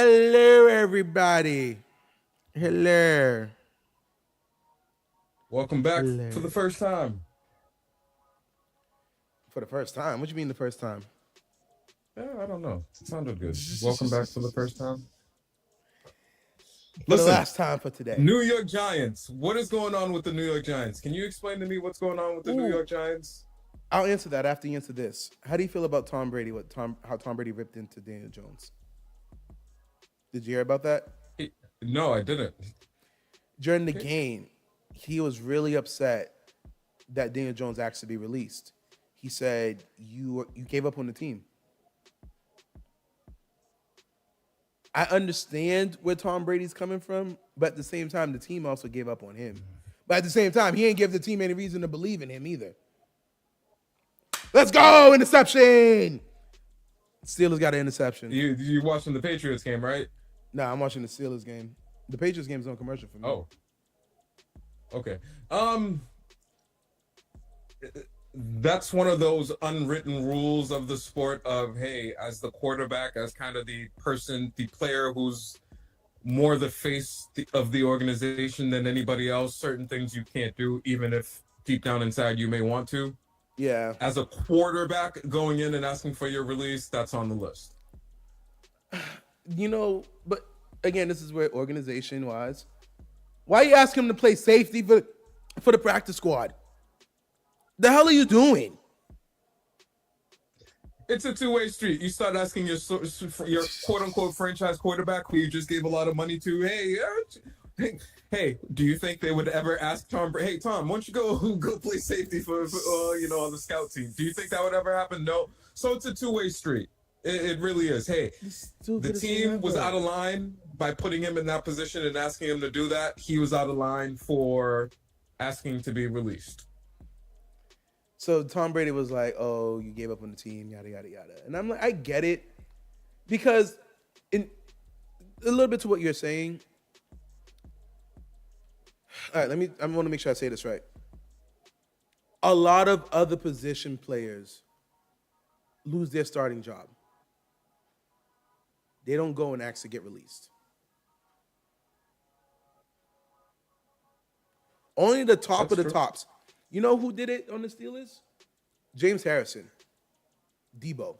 Hello, everybody. Hello. Welcome back Hello. for the first time. For the first time? What do you mean the first time? Yeah, I don't know. It sounded good. Welcome back for the first time. For the last time for today. New York Giants. What is going on with the New York Giants? Can you explain to me what's going on with the New York Giants? I'll answer that after you answer this. How do you feel about Tom Brady? How Tom Brady ripped into Daniel Jones? Did you hear about that? No, I didn't. During the game, he was really upset that Daniel Jones asked to be released. He said you gave up on the team. I understand where Tom Brady's coming from, but at the same time, the team also gave up on him. But at the same time, he ain't give the team any reason to believe in him either. Let's go! Interception! Steelers got an interception. You watching the Patriots game, right? Nah, I'm watching the Steelers game. The Patriots game's on commercial for me. Oh. Okay. That's one of those unwritten rules of the sport of, hey, as the quarterback, as kind of the person, the player who's more the face of the organization than anybody else, certain things you can't do, even if deep down inside you may want to. Yeah. As a quarterback going in and asking for your release, that's on the list. You know, but again, this is where organization-wise, why you ask him to play safety for the practice squad? The hell are you doing? It's a two-way street. You start asking your quote-unquote franchise quarterback, who you just gave a lot of money to, hey, do you think they would ever ask Tom? Hey, Tom, why don't you go play safety for on the scout team? Do you think that would ever happen? No. So it's a two-way street. It really is. Hey, the team was out of line by putting him in that position and asking him to do that. He was out of line for asking to be released. So Tom Brady was like, "Oh, you gave up on the team, yada yada yada," and I'm like, I get it, because in a little bit to what you're saying. All right, I want to make sure I say this right. A lot of other position players lose their starting job. They don't go and ask to get released. Only the top of the tops. You know who did it on the Steelers? James Harrison. Debo.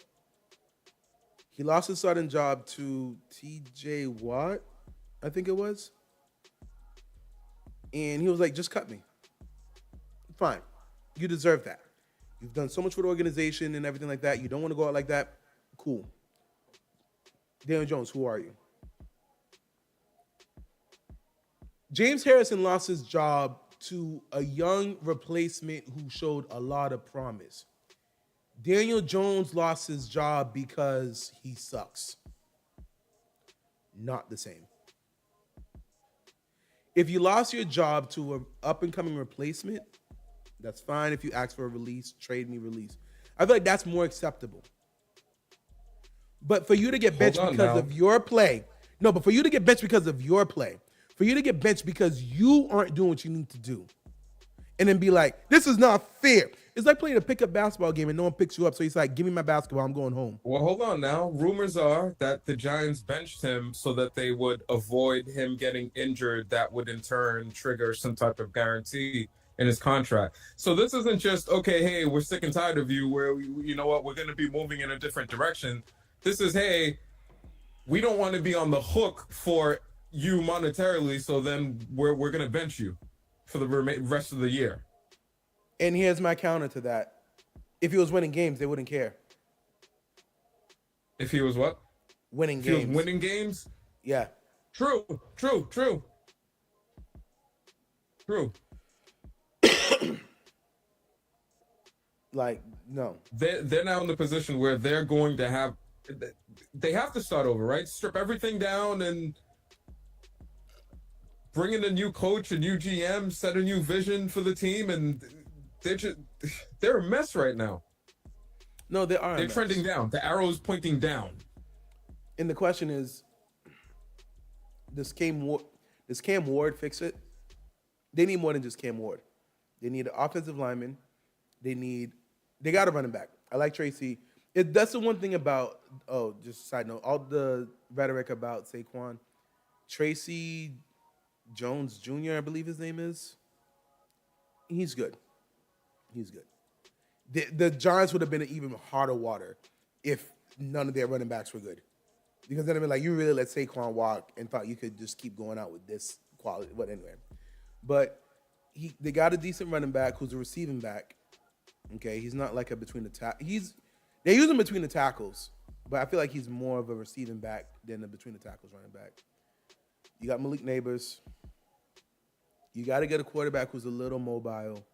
He lost his starting job to TJ Watt, I think it was. And he was like, just cut me. Fine. You deserve that. You've done so much for the organization and everything like that. You don't want to go out like that. Cool. Daniel Jones, who are you? James Harrison lost his job to a young replacement who showed a lot of promise. Daniel Jones lost his job because he sucks. Not the same. If you lost your job to an up-and-coming replacement, that's fine. If you ask for a release, trade me, release. I feel like that's more acceptable. But for you to get benched because of your play, for you to get benched because of your play, for you to get benched because you aren't doing what you need to do, and then be like, this is not fair. It's like playing a pickup basketball game and no one picks you up. So he's like, give me my basketball, I'm going home. Well, hold on now. Rumors are that the Giants benched him so that they would avoid him getting injured. That would in turn trigger some type of guarantee in his contract. So this isn't just, okay, hey, we're sick and tired of you, where you know what, we're going to be moving in a different direction. This is, hey, we don't want to be on the hook for you monetarily, so then we're going to bench you for the rest of the year. And here's my counter to that. If he was winning games, they wouldn't care. If he was what? Winning games. He was winning games? Yeah. True. Like, no. They're now in the position where they're going to have... They have to start over, right? Strip everything down and bring in a new coach, a new GM, set a new vision for the team, and they're a mess right now. No, they are. They're trending down. The arrow is pointing down. And the question is, does Cam Ward fix it? They need more than just Cam Ward. They need an offensive lineman. They got a running back. I like Tracy. That's the one thing about, just a side note, all the rhetoric about Saquon. Tracy Jones Jr., I believe his name is. He's good. The Giants would have been an even harder water if none of their running backs were good. Because then I'd be like, you really let Saquon walk and thought you could just keep going out with this quality. But anyway. But they got a decent running back who's a receiving back. Okay, he's not like a between the tackles. They use him between the tackles, but I feel like he's more of a receiving back than a between the tackles running back. You got Malik Neighbors. You got to get a quarterback who's a little mobile,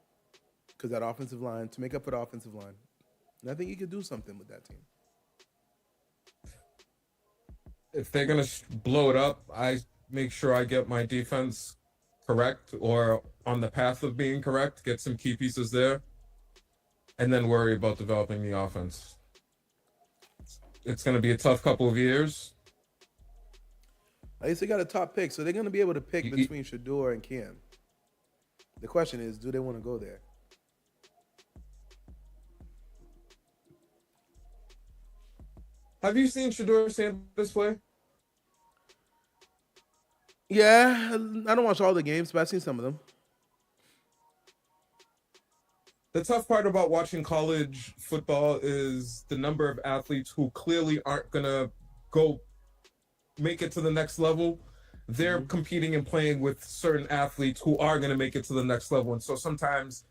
because that offensive line, to make up for the offensive line, And I think he could do something with that team. If they're gonna blow it up, I make sure I get my defense correct or on the path of being correct. Get some key pieces there, and then worry about developing the offense. It's gonna be a tough couple of years. At least they got a top pick, so they're going to be able to pick between Shador and Cam. The question is, do they want to go there? Have you seen Shador Sanders play? Yeah, I don't watch all the games, but I've seen some of them. The tough part about watching college football is the number of athletes who clearly aren't going to go make it to the next level. They're competing and playing with certain athletes who are going to make it to the next level. And so sometimes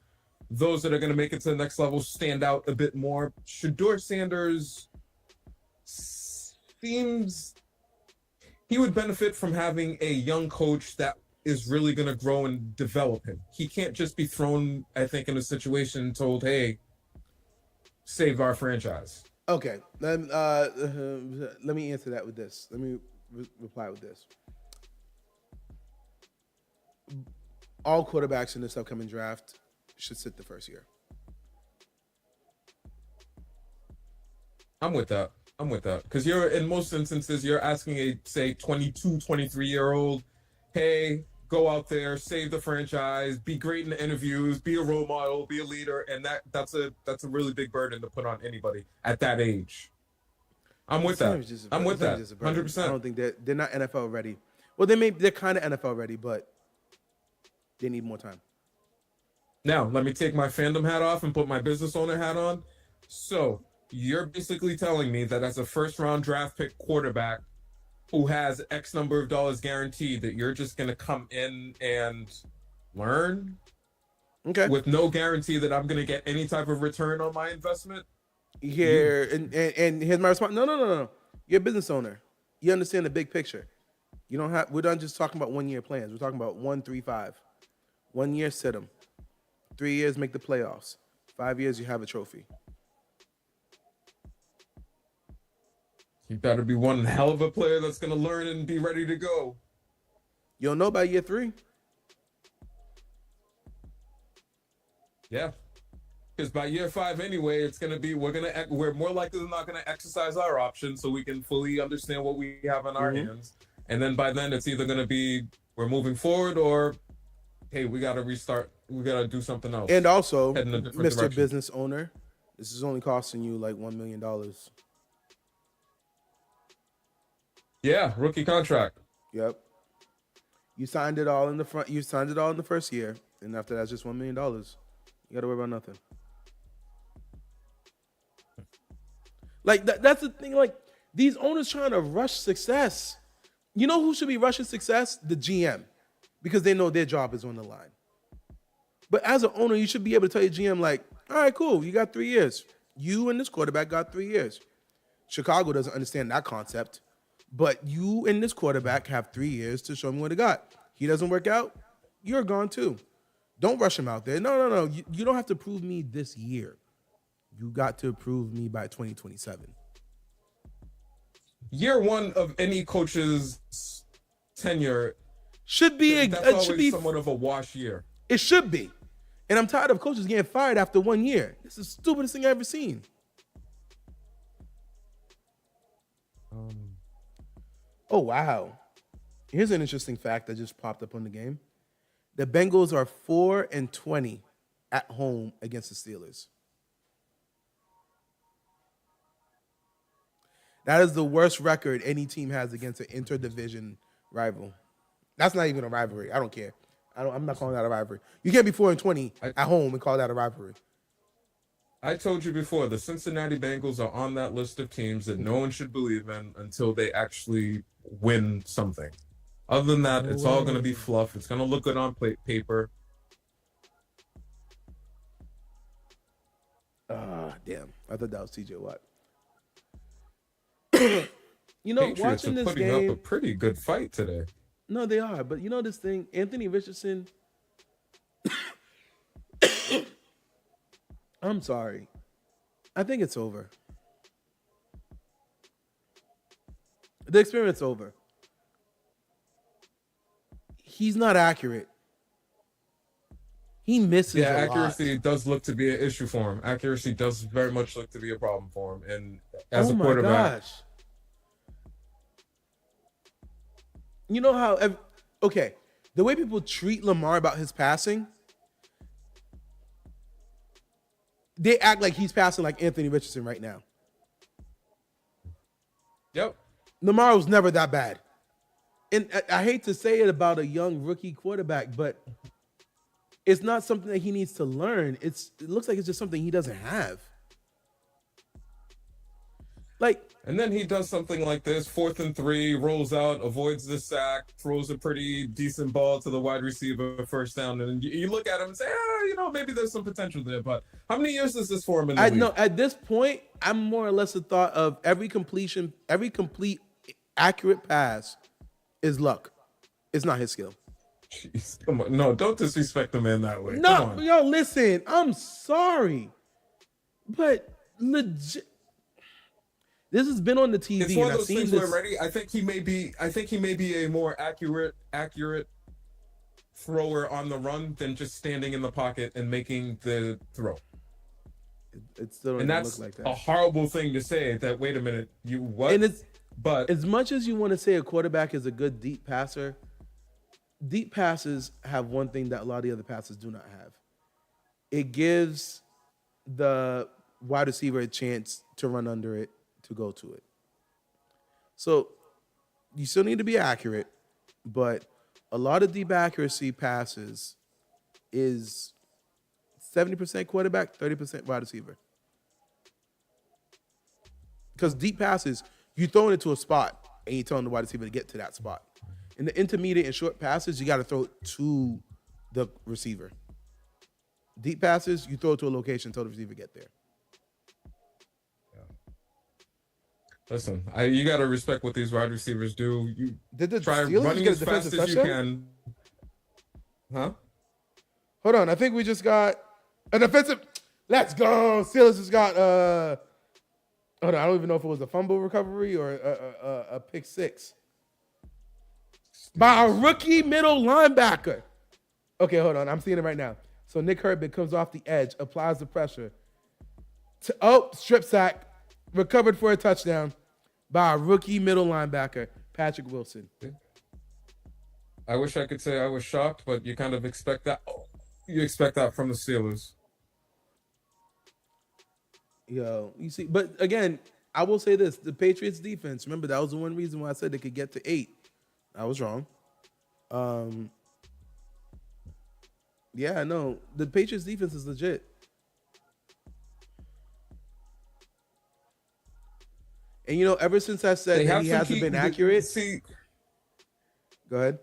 those that are going to make it to the next level stand out a bit more. Shador Sanders seems he would benefit from having a young coach that is really going to grow and develop him. He can't just be thrown, I think, in a situation and told, hey, save our franchise. Okay, let me answer that with this. Let me reply with this. All quarterbacks in this upcoming draft should sit the first year. I'm with that. Because you're, in most instances, you're asking a, say, 22, 23-year-old, hey, go out there, save the franchise, be great in the interviews, be a role model, be a leader, and that's a really big burden to put on anybody at that age. I'm with that. I'm with that. 100%. I don't think they're not NFL ready. Well, they're kind of NFL ready, but they need more time. Now, let me take my fandom hat off and put my business owner hat on. So, you're basically telling me that as a first-round draft pick quarterback who has X number of dollars guaranteed, that you're just going to come in and learn? Okay. With no guarantee that I'm going to get any type of return on my investment? Here, and here's my response. No. You're a business owner. You understand the big picture. We're not just talking about 1 year plans. We're talking about 1, 3, 5. 1 year, sit them. 3 years, make the playoffs. 5 years, you have a trophy. You better be one hell of a player that's going to learn and be ready to go. You'll know by year 3. Yeah. Because by year 5 anyway, it's going to be, we're more likely than not going to exercise our options so we can fully understand what we have in our hands. And then by then, it's either going to be we're moving forward or, hey, we got to restart. We got to do something else. And also, Mr. Direction. Business owner, this is only costing you like $1 million. Yeah, rookie contract. Yep. You signed it all in the front. You signed it all in the first year, and after that's just $1 million. You got to worry about nothing. Like that's the thing. Like these owners trying to rush success. You know who should be rushing success? The GM, because they know their job is on the line. But as an owner, you should be able to tell your GM, like, all right, cool, you got 3 years. You and this quarterback got 3 years. Chicago doesn't understand that concept. But you and this quarterback have 3 years to show me what he got. He doesn't work out, you're gone too. Don't rush him out there. No. You don't have to prove me this year. You got to prove me by 2027. Year 1 of any coach's tenure should be somewhat of a wash year. It should be. And I'm tired of coaches getting fired after 1 year. This is the stupidest thing I've ever seen. Oh, wow. Here's an interesting fact that just popped up on the game. The Bengals are 4-20 at home against the Steelers. That is the worst record any team has against an interdivision rival. That's not even a rivalry. I don't care. I'm not calling that a rivalry. You can't be 4-20 at home and call that a rivalry. I told you before, the Cincinnati Bengals are on that list of teams that no one should believe in until they actually win something. Other than that, it's all going to be fluff. It's going to look good on paper. Damn. I thought that was TJ Watt. Patriots watching this putting game, up a pretty good fight today. No, they are. But this thing, Anthony Richardson. I'm sorry. I think it's over. The experiment's over. He's not accurate. He misses Yeah, a lot. accuracy does look to be an issue for him. Accuracy does very much look to be a problem for him. And as Oh a my quarterback, gosh. You know how okay, the way people treat Lamar about his passing, they act like he's passing like Anthony Richardson right now. yep. Lamar was never that bad. And I hate to say it about a young rookie quarterback, but it's not something that he needs to learn. It looks like it's just something he doesn't have. Like, And then he does something like this, 4th and 3, rolls out, avoids the sack, throws a pretty decent ball to the wide receiver, first down. And you look at him and say, maybe there's some potential there. But how many years is this for him in the league? No, at this point, I'm more or less the thought of every complete accurate pass is luck. It's not his skill. Jeez, come on. No, don't disrespect the man that way. No, yo, listen, I'm sorry. But legit, this has been on the TV. It's one and of I've those seen things this. where Reddy, I think he may be a more accurate thrower on the run than just standing in the pocket and making the throw. It still And doesn't that's look like a that. horrible thing to say. That wait a minute, you what? And but as much as you want to say a quarterback is a good deep passer, deep passes have one thing that a lot of the other passes do not have. It gives the wide receiver a chance to run under it, to go to it. So you still need to be accurate, but a lot of deep accuracy passes is 70% quarterback, 30% wide receiver. Because deep passes, you throw it into a spot and you're telling the wide receiver to get to that spot. In the intermediate and short passes, you got to throw it to the receiver. Deep passes, you throw it to a location until the receiver get there. listen, you got to respect what these wide receivers do. You Did the try Steelers running get a as fast defensive as you touchdown? can. Huh? Hold on, I think we just got a defensive. Let's go. Steelers just got hold on, I don't even know if it was a fumble recovery or a pick six by a rookie middle linebacker. Okay, hold on, I'm seeing it right now. So Nick Herbig comes off the edge, applies the pressure. Strip sack, recovered for a touchdown by a rookie middle linebacker, Patrick Wilson. I wish I could say I was shocked, but you kind of expect that. You expect that from the Steelers. Yo, you see, but again, I will say this: the Patriots defense. Remember, that was the one reason why I said they could get to 8. I was wrong. Yeah, no, the Patriots defense is legit. And you know, ever since I said that he hasn't been accurate. Go ahead.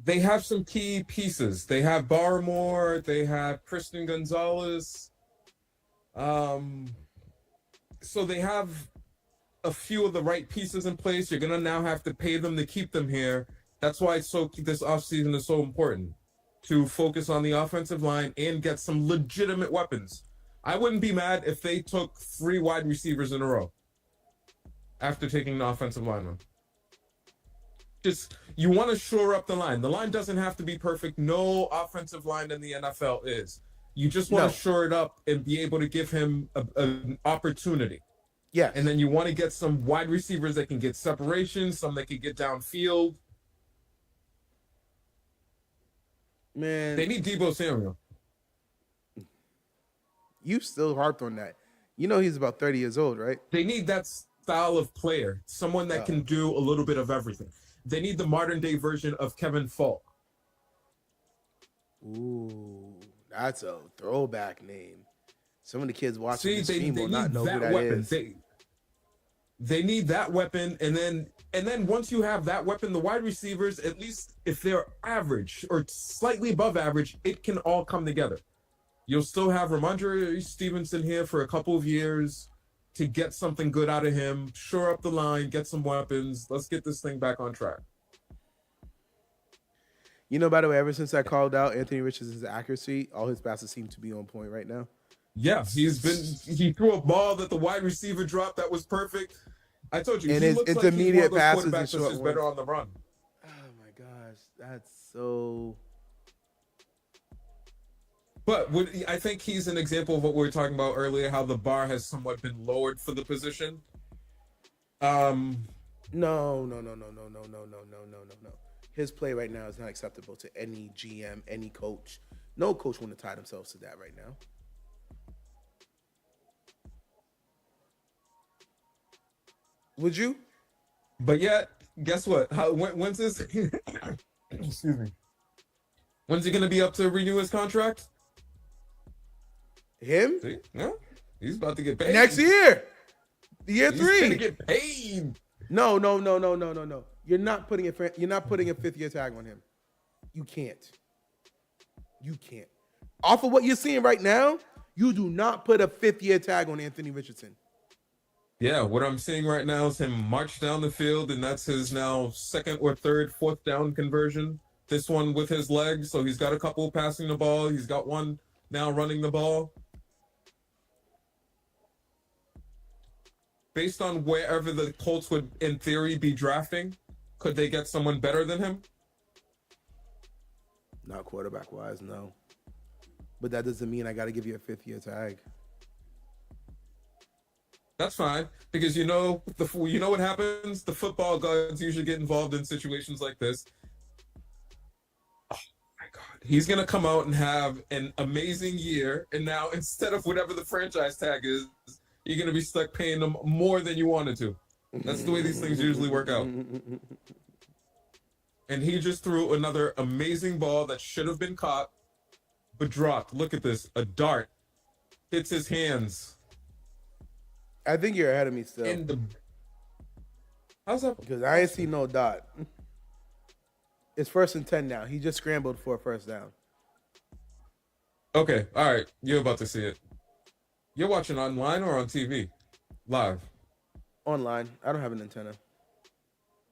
They have some key pieces. They have Barmore. They have Christian Gonzalez. So they have a few of the right pieces in place. You're gonna now have to pay them to keep them here. That's why this offseason is so important, to focus on the offensive line and get some legitimate weapons. I wouldn't be mad if they took 3 wide receivers in a row after taking the offensive lineman. Just, you want to shore up the line. The line doesn't have to be perfect. No offensive line in the NFL is. You just want to shore it up and be able to give him an opportunity. Yeah. And then you want to get some wide receivers that can get separation, some that can get downfield. Man, they need Deebo Samuel. You still harped on that. You know he's about 30 years old, right? They need that style of player, someone that can do a little bit of everything. They need the modern day version of Kevin Falk. Ooh, that's a throwback name. Some of the kids watching this they stream will not know who that weapon. is. They need that weapon, and then once you have that weapon, the wide receivers, at least if they're average or slightly above average, it can all come together. You'll still have Ramondre Stevenson here for a couple of years to get something good out of him, shore up the line, get some weapons. Let's get this thing back on track. You know, by the way, ever since I called out Anthony Richardson's accuracy, all his passes seem to be on point right now. Yeah, he threw a ball that the wide receiver dropped that was perfect. I told you, And he his looks like he's one of intermediate those passes and quarterbacks that's short just ones. better on the run. Oh my gosh, that's so. But I think he's an example of what we were talking about earlier, how the bar has somewhat been lowered for the position. No. His play right now is not acceptable to any GM, any coach. No coach want to tie themselves to that right now. Would you? But yet, guess what? When's this? Excuse me. When's he going to be up to renew his contract? Him? See? No, he's about to get paid next year. Year he's 3. He's gonna get paid. No. You're not putting a 5th-year tag on him. You can't. Off of what you're seeing right now, you do not put a 5th-year tag on Anthony Richardson. Yeah, what I'm seeing right now is him march down the field, and that's his now 2nd or 3rd, 4th down conversion. This one with his legs, so he's got a couple passing the ball. He's got one now running the ball. Based on wherever the Colts would, in theory, be drafting, could they get someone better than him? Not quarterback-wise, no. But that doesn't mean I got to give you a 5th-year tag. That's fine, because you know what happens? The football gods usually get involved in situations like this. Oh my God. He's going to come out and have an amazing year, and now instead of whatever the franchise tag is, you're going to be stuck paying them more than you wanted to. That's the way these things usually work out. And he just threw another amazing ball that should have been caught, but dropped. Look at this. A dart hits his hands. I think you're ahead of me still. How's that? Because I ain't see no dot. It's 1st and 10 now. He just scrambled for a 1st down. Okay. All right. You're about to see it. You're watching online or on TV? Live? Online. I don't have an antenna.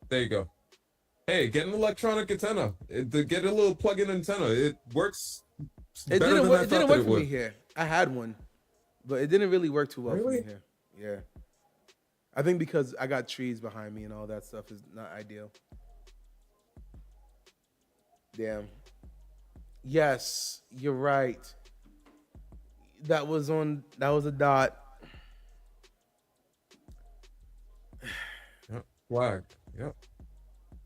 There you go. Hey, get an electronic antenna. Get a little plug-in antenna. It works better than I thought it didn't work it for would. me here. I had one, but it didn't really work too well for me here. Yeah. I think because I got trees behind me and all that stuff is not ideal. Damn. Yes, you're right. That was a dot. Yep. Flag. Yep.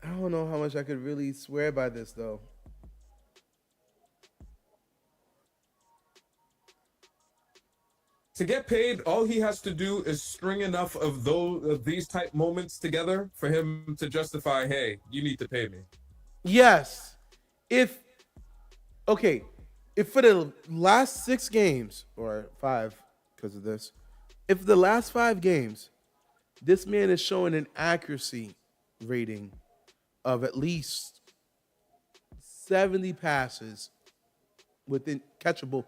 I don't know how much I could really swear by this though. To get paid, all he has to do is string enough of these type moments together for him to justify, hey, you need to pay me. Yes. If for the last 6 games, or 5 because of this, if the last 5 games, this man is showing an accuracy rating of at least 70 passes within catchable,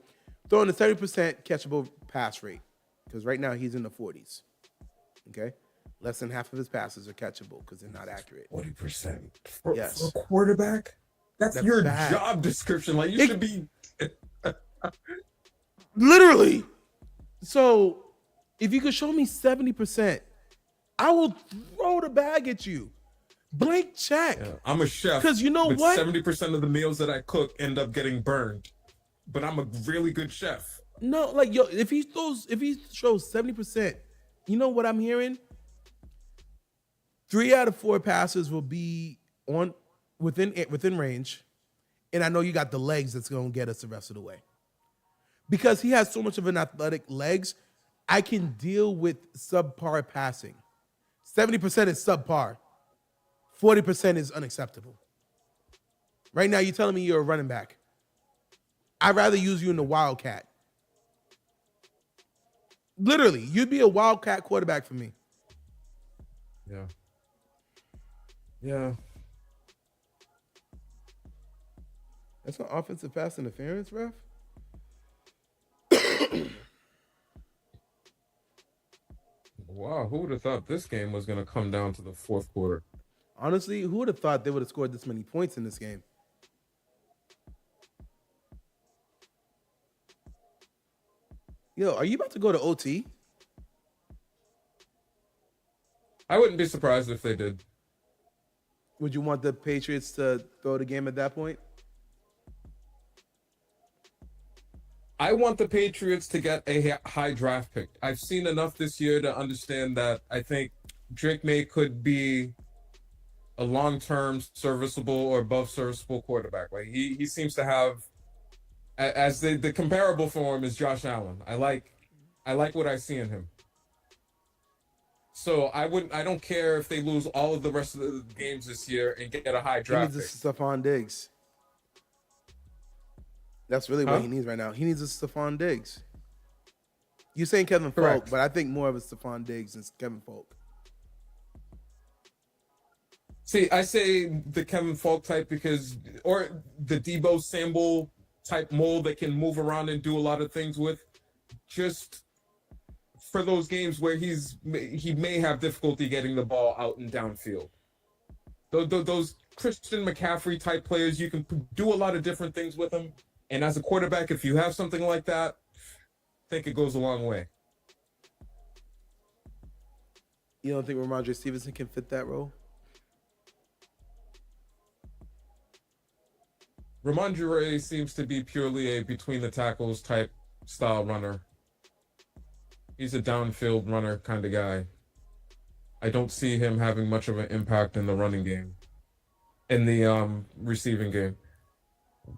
throwing a 70% catchable pass rate, because right now he's in the 40s. Okay, less than half of his passes are catchable because they're not accurate. 40% yes, for a quarterback. That's your bad. Job description. Like you should be literally. So, if you could show me 70%, I will throw the bag at you. Blank check. Yeah, I'm a chef. Because you know what? 70% of the meals that I cook end up getting burned, but I'm a really good chef. No, like if he shows 70%, you know what I'm hearing? 3 out of 4 passes will be within range, and I know you got the legs that's gonna get us the rest of the way. Because he has so much of an athletic legs, I can deal with subpar passing. 70% is subpar. 40% is unacceptable. Right now, you're telling me you're a running back. I'd rather use you in the Wildcat. Literally, you'd be a Wildcat quarterback for me. Yeah. Yeah. That's not offensive pass interference, ref? Wow, who would have thought this game was going to come down to the 4th quarter? Honestly, who would have thought they would have scored this many points in this game? Yo, are you about to go to OT? I wouldn't be surprised if they did. Would you want the Patriots to throw the game at that point? I want the Patriots to get a high draft pick. I've seen enough this year to understand that I think Drake May could be a long-term serviceable or above serviceable quarterback. Like he seems to have, as the comparable for him is Josh Allen. I like what I see in him. So I don't care if they lose all of the rest of the games this year and get a high draft pick. He needs a Stephon Diggs. That's really what he needs right now. He needs a Stephon Diggs. You're saying Kevin Folk, but I think more of a Stephon Diggs than Kevin Folk. See, I say the Kevin Folk type or the Debo Samuel type mold that can move around and do a lot of things with, just for those games where he may have difficulty getting the ball out and downfield. Those Christian McCaffrey type players, you can do a lot of different things with them. And as a quarterback, if you have something like that, I think it goes a long way. You don't think Ramondre Stevenson can fit that role? Ramondre seems to be purely a between the tackles type style runner. He's a downfield runner kind of guy. I don't see him having much of an impact in the running game, in the receiving game.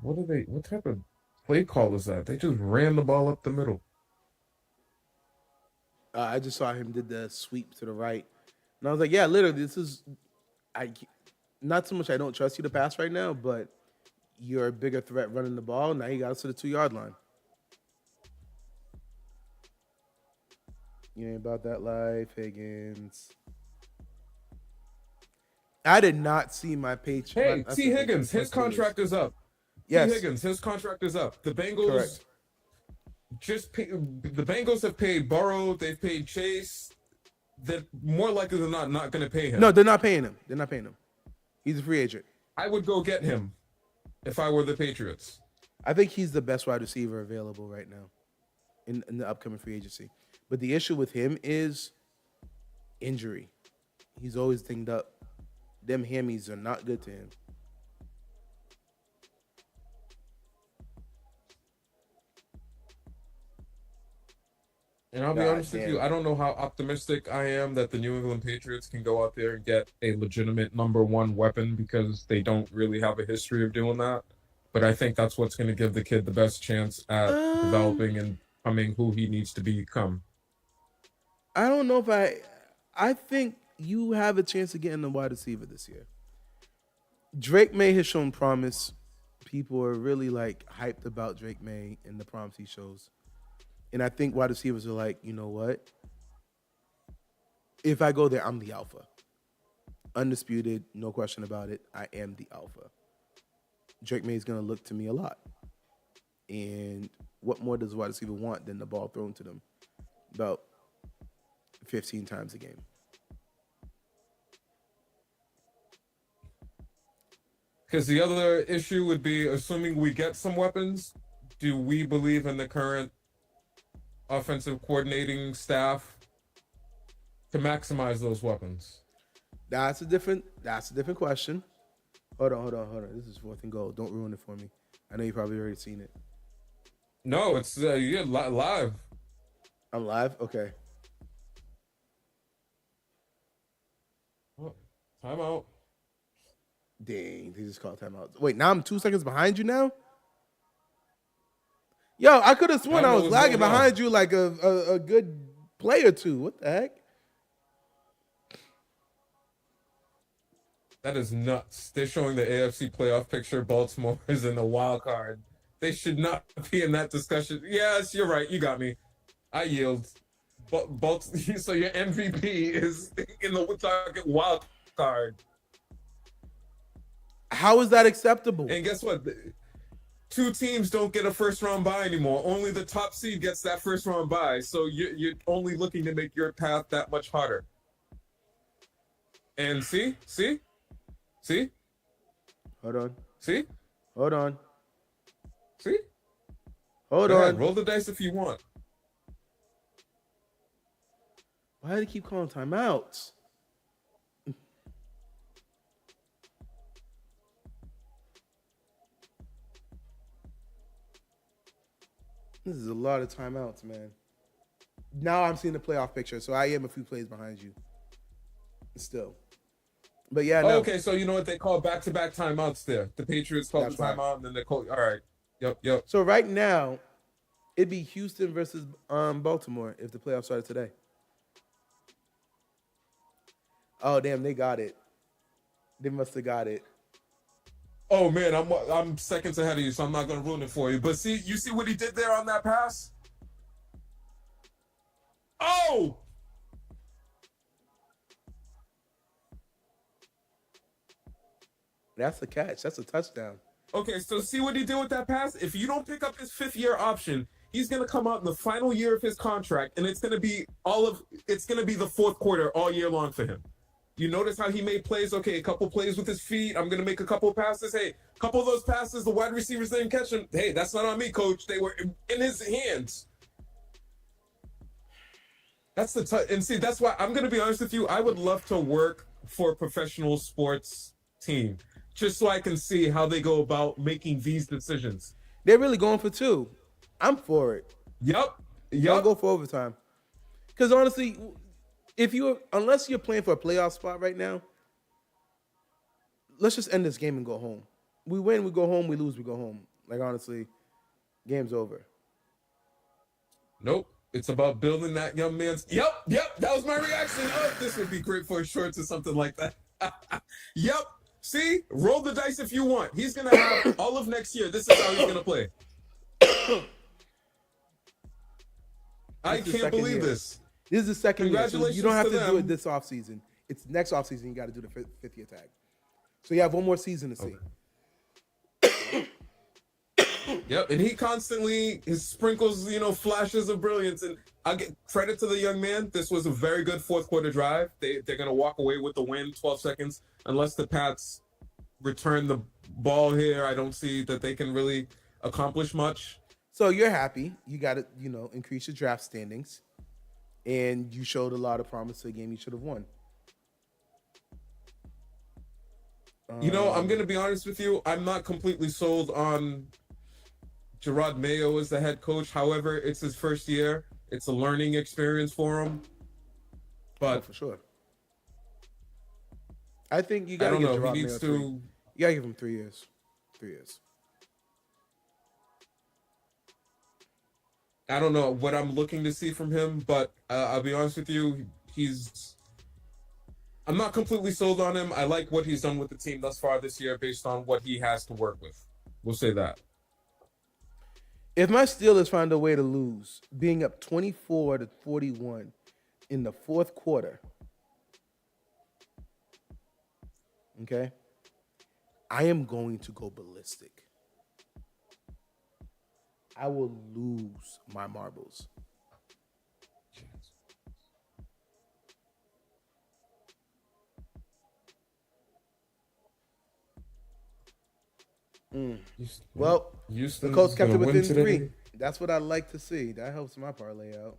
What type of play call is that? They just ran the ball up the middle. I just saw him did the sweep to the right. And I was like, yeah, literally, not so much I don't trust you to pass right now, but you're a bigger threat running the ball. Now you got us to the 2-yard line. You ain't about that life, Higgins. I did not see my Patriots. Hey, T. Higgins, his contract is up. Yes. T. Higgins, his contract is up. The Bengals the Bengals have paid Burrow. They've paid Chase. They're more likely than not going to pay him. No, they're not paying him. He's a free agent. I would go get him if I were the Patriots. I think he's the best wide receiver available right now in the upcoming free agency. But the issue with him is injury. He's always dinged up. Them hammies are not good to him. And I'll be honest with you, I don't know how optimistic I am that the New England Patriots can go out there and get a legitimate number one weapon, because they don't really have a history of doing that. But I think that's what's going to give the kid the best chance at developing and becoming who he needs to become. I don't know if I think you have a chance of getting a wide receiver this year. Drake May has shown promise. People are really hyped about Drake May and the promise he shows. And I think wide receivers are like, you know what? If I go there, I'm the alpha. Undisputed, no question about it. I am the alpha. Drake May is going to look to me a lot. And what more does a wide receiver want than the ball thrown to them about 15 times a game? Because the other issue would be, assuming we get some weapons, do we believe in the current offensive coordinating staff to maximize those weapons? That's a different question. Hold on. This is 4th and goal. Don't ruin it for me. I know you probably already seen it. No, it's live. I'm live? Okay. Oh, timeout. Dang, they just called timeout. Wait, now I'm 2 seconds behind you now? Yo, I could have sworn I was lagging behind you like a good play or two. What the heck? That is nuts. They're showing the AFC playoff picture. Baltimore is in the wild card. They should not be in that discussion. Yes, you're right. You got me. I yield. So your MVP is in the target wild card. How is that acceptable? And guess what? 2 teams don't get a first round bye anymore. Only the top seed gets that first round bye. So you're only looking to make your path that much harder. And see? Hold on. See? Hold on. See? Hold Go on. ahead, roll the dice if you want. Why do they keep calling timeouts? This is a lot of timeouts, man. Now I'm seeing the playoff picture, so I am a few plays behind you. Still. But yeah, no. Okay, so you know what they call back-to-back timeouts there. The Patriots call the timeout, and then they call. All right. Yep. So right now, it'd be Houston versus Baltimore if the playoffs started today. Oh damn, they got it. They must have got it. Oh man, I'm seconds ahead of you, so I'm not gonna ruin it for you. But you see what he did there on that pass? Oh! That's a catch. That's a touchdown. Okay, so see what he did with that pass? If you don't pick up his 5th-year option, he's gonna come out in the final year of his contract, and it's gonna be the fourth quarter all year long for him. You notice how he made plays? Okay, a couple plays with his feet. I'm gonna make a couple passes. Hey, a couple of those passes, the wide receivers didn't catch them. Hey, that's not on me, coach. They were in his hands. That's and see, that's why I'm gonna be honest with you. I would love to work for a professional sports team, just so I can see how they go about making these decisions. They're really going for 2. I'm for it. Yep. Don't go for overtime. Because honestly, unless you're playing for a playoff spot right now, let's just end this game and go home. We win, we go home. We lose, we go home. Like honestly, game's over. Nope. It's about building that young man's. Yep. That was my reaction. Oh, this would be great for a shorts or something like that. Yep. See, roll the dice if you want. He's gonna have all of next year. This is how he's gonna play. I can't believe this. This is the second year. Congratulations. So you don't have to do it this offseason. It's next offseason you got to do the 5th-year tag. So you have one more season to see. Yep, and he constantly sprinkles, flashes of brilliance, and I'll get credit to the young man. This was a very good fourth quarter drive. They're gonna walk away with the win, 12 seconds, unless the Pats return the ball here. I don't see that they can really accomplish much. So you're happy. You got to, increase your draft standings, and you showed a lot of promise to a game you should have won. I'm gonna be honest with you. I'm not completely sold on Gerard Mayo as the head coach. However, it's his first year. It's a learning experience for him. But for sure. I think you got to get Gerard Mayo. You got to give him 3 years. 3 years. I don't know what I'm looking to see from him, but I'll be honest with you. I'm not completely sold on him. I like what he's done with the team thus far this year based on what he has to work with. We'll say that. If my Steelers find a way to lose, being up 24-41 in the fourth quarter, okay, I am going to go ballistic. I will lose my marbles. Well, the Colts kept it within 3. That's what I like to see. That helps my parlay out.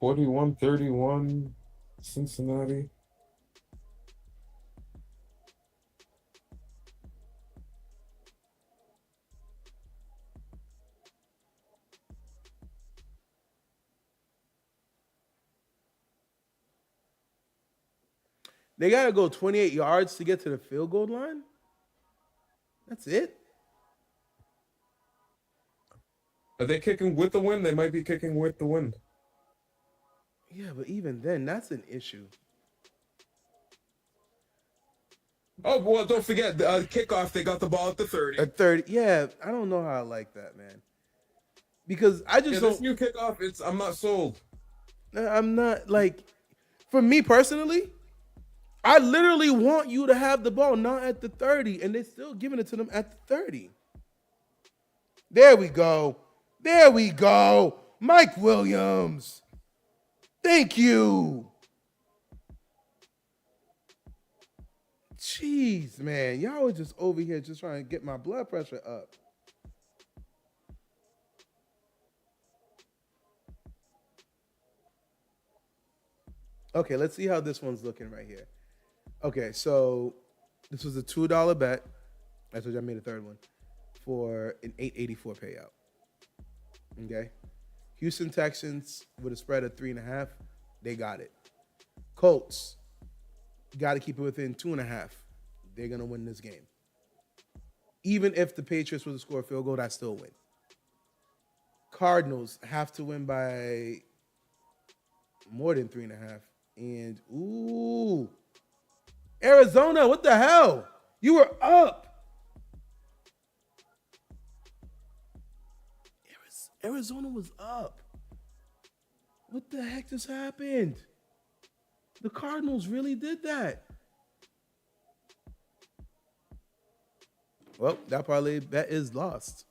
41-31, Cincinnati. They got to go 28 yards to get to the field goal line? That's it? Are they kicking with the wind? They might be kicking with the wind. Yeah, but even then, that's an issue. Oh, well, don't forget, kickoff, they got the ball at the 30. At 30, yeah, I don't know how I like that, man. Because I just don't... This new kickoff, I'm not sold. I'm not, for me personally, I literally want you to have the ball, not at the 30, and they're still giving it to them at the 30. There we go. Mike Williams. Thank you. Jeez, man. Y'all are just over here just trying to get my blood pressure up. Okay, let's see how this one's looking right here. Okay, so this was a $2 bet. I told you I made a third one for an 884 payout. Okay. Houston Texans with a spread of 3.5. They got it. Colts got to keep it within 2.5. They're gonna win this game. Even if the Patriots were to score a field goal, I still win. Cardinals have to win by more than 3.5. And ooh, Arizona, what the hell? You were up. Arizona was up. What the heck just happened? The Cardinals really did that. Well, that parlay bet is lost.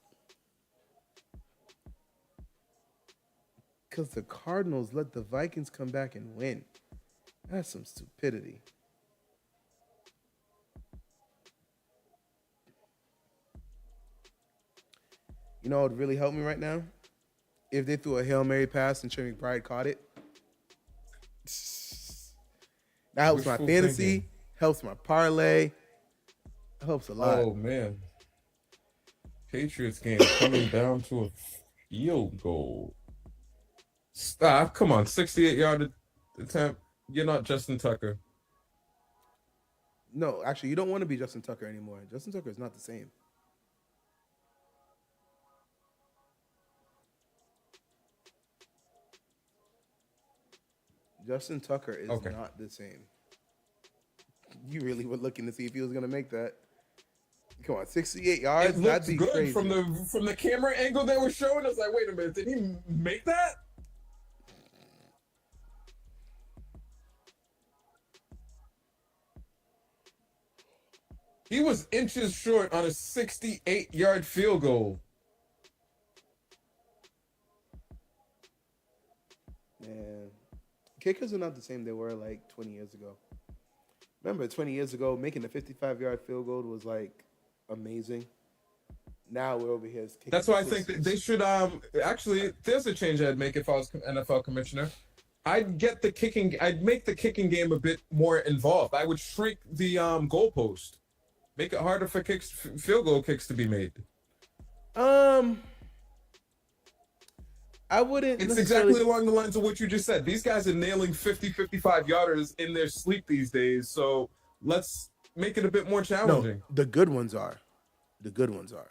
Because the Cardinals let the Vikings come back and win. That's some stupidity. You know what would really help me right now? If they threw a Hail Mary pass and Trey McBride caught it. That helps my fantasy, helps my parlay, helps a lot. Oh, man. Patriots game coming down to a field goal. Stop. Come on, 68-yard attempt. You're not Justin Tucker. No, actually, you don't want to be Justin Tucker anymore. Justin Tucker is not the same. Justin Tucker is not the same. You really were looking to see if he was going to make that. Come on, 68 yards? It looks good crazy. From the camera angle they were showing. I was like, wait a minute, did he make that? He was inches short on a 68-yard field goal. Man, kickers are not the same they were like 20 years ago. Remember, 20 years ago, making a 55-yard field goal was like amazing. Now we're over here. That's why I think that they should. Actually, there's a change I'd make if I was NFL commissioner. I'd make the kicking game a bit more involved. I would shrink the goalpost, make it harder for field goal kicks to be made. I wouldn't. It's exactly along the lines of what you just said. These guys are nailing 50, 55-yarders in their sleep these days. So let's make it a bit more challenging. No, the good ones are. The good ones are.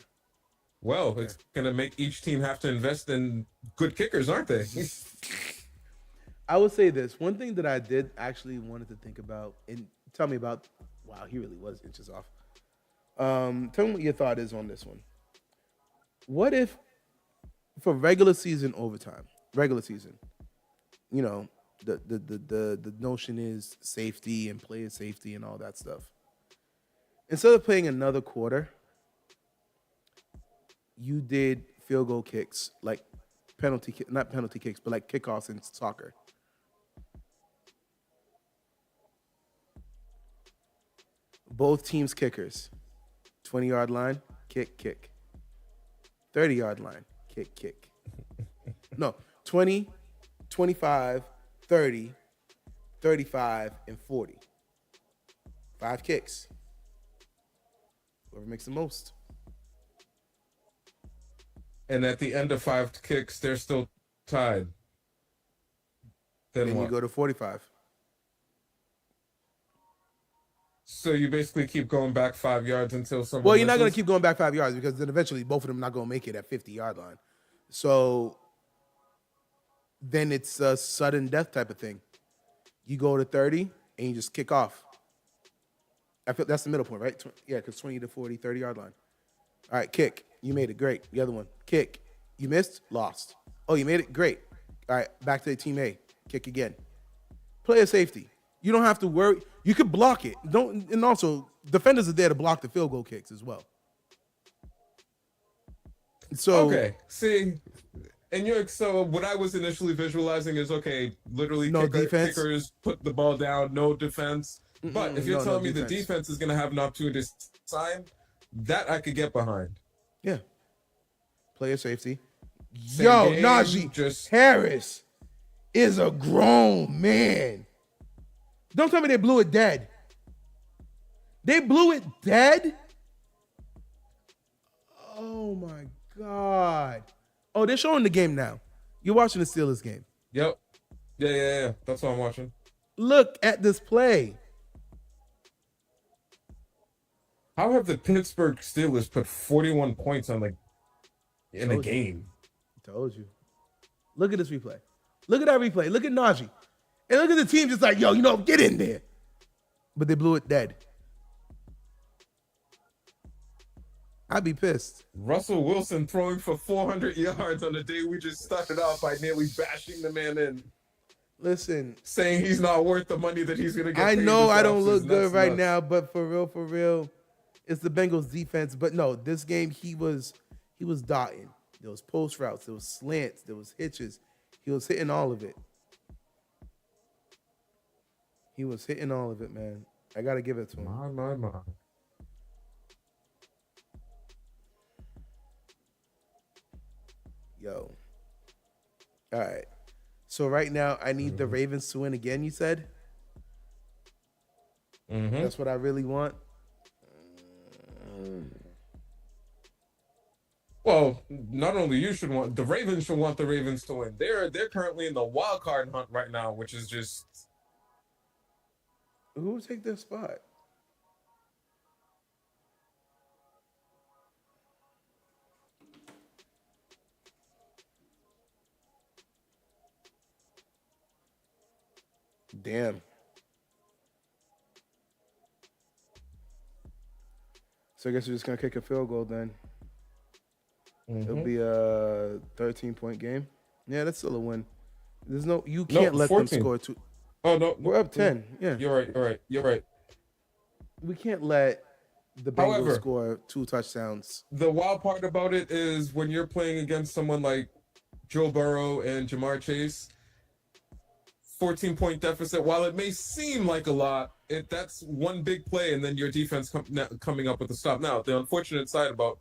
Well, it's going to make each team have to invest in good kickers, aren't they? I would say this. One thing that I did actually wanted to think about and tell me about. Wow, he really was inches off. Tell me what your thought is on this one. What if for regular season overtime, regular season, you know, the notion is safety and player safety and all that stuff. Instead of playing another quarter, you did field goal kicks, like not penalty kicks, but like kickoffs in soccer. Both teams' kickers, 20-yard line, kick. 30-yard line, kick. No, 20, 25, 30, 35, and 40. 5 kicks. Whoever makes the most. And at the end of 5 kicks, they're still tied. Then you go to 45. So you basically keep going back 5 yards until someone. Well, you're not going to keep going back 5 yards because then eventually both of them are not going to make it at 50-yard line. So then it's a sudden death type of thing. You go to 30 and you just kick off. I feel that's the middle point, right? Yeah, because 20 to 40, 30-yard line. All right, kick. You made it. Great. The other one. Kick. You missed. Lost. Oh, you made it. Great. All right, back to the team A. Kick again. Player safety. You don't have to worry. You could block it. And also, defenders are there to block the field goal kicks as well. So okay, see, and so what I was initially visualizing is literally no kickers put the ball down, no defense. But if you're telling me the defense is going to have an opportunity to sign, that I could get behind. Yeah. Player safety. Same game, Najee Harris is a grown man. Don't tell me they blew it dead. They blew it dead? Oh my God. Oh, they're showing the game now. You're watching the Steelers game. Yep. Yeah. That's what I'm watching. Look at this play. How have the Pittsburgh Steelers put 41 points on in a game? Told you. Look at this replay. Look at that replay. Look at Najee. And look at the team just like, yo, get in there. But they blew it dead. I'd be pissed. Russell Wilson throwing for 400 yards on the day we just started off by nearly bashing the man in. Listen. Saying he's not worth the money that he's going to get. I know I don't look good right now, but for real, it's the Bengals defense. But no, this game he was dotting. There was post routes, there was slants, there was hitches. He was hitting all of it. He was hitting all of it, man. I got to give it to him. My. Yo. All right. So right now, I need the Ravens to win again, you said? That's what I really want? Well, not only you should want, the Ravens should want the Ravens to win. They're currently in the wild card hunt right now, which is just... Who will take their spot? Damn. So I guess we're just going to kick a field goal then. It'll be a 13-point game. Yeah, that's still a win. You can't let 14. Them score two. Oh, no. We're up 10. Yeah. You're right. We can't let the Bengals score 2 touchdowns. The wild part about it is when you're playing against someone like Joe Burrow and Jamar Chase, 14-point deficit, while it may seem like a lot, that's one big play, and then your defense coming up with a stop. Now, the unfortunate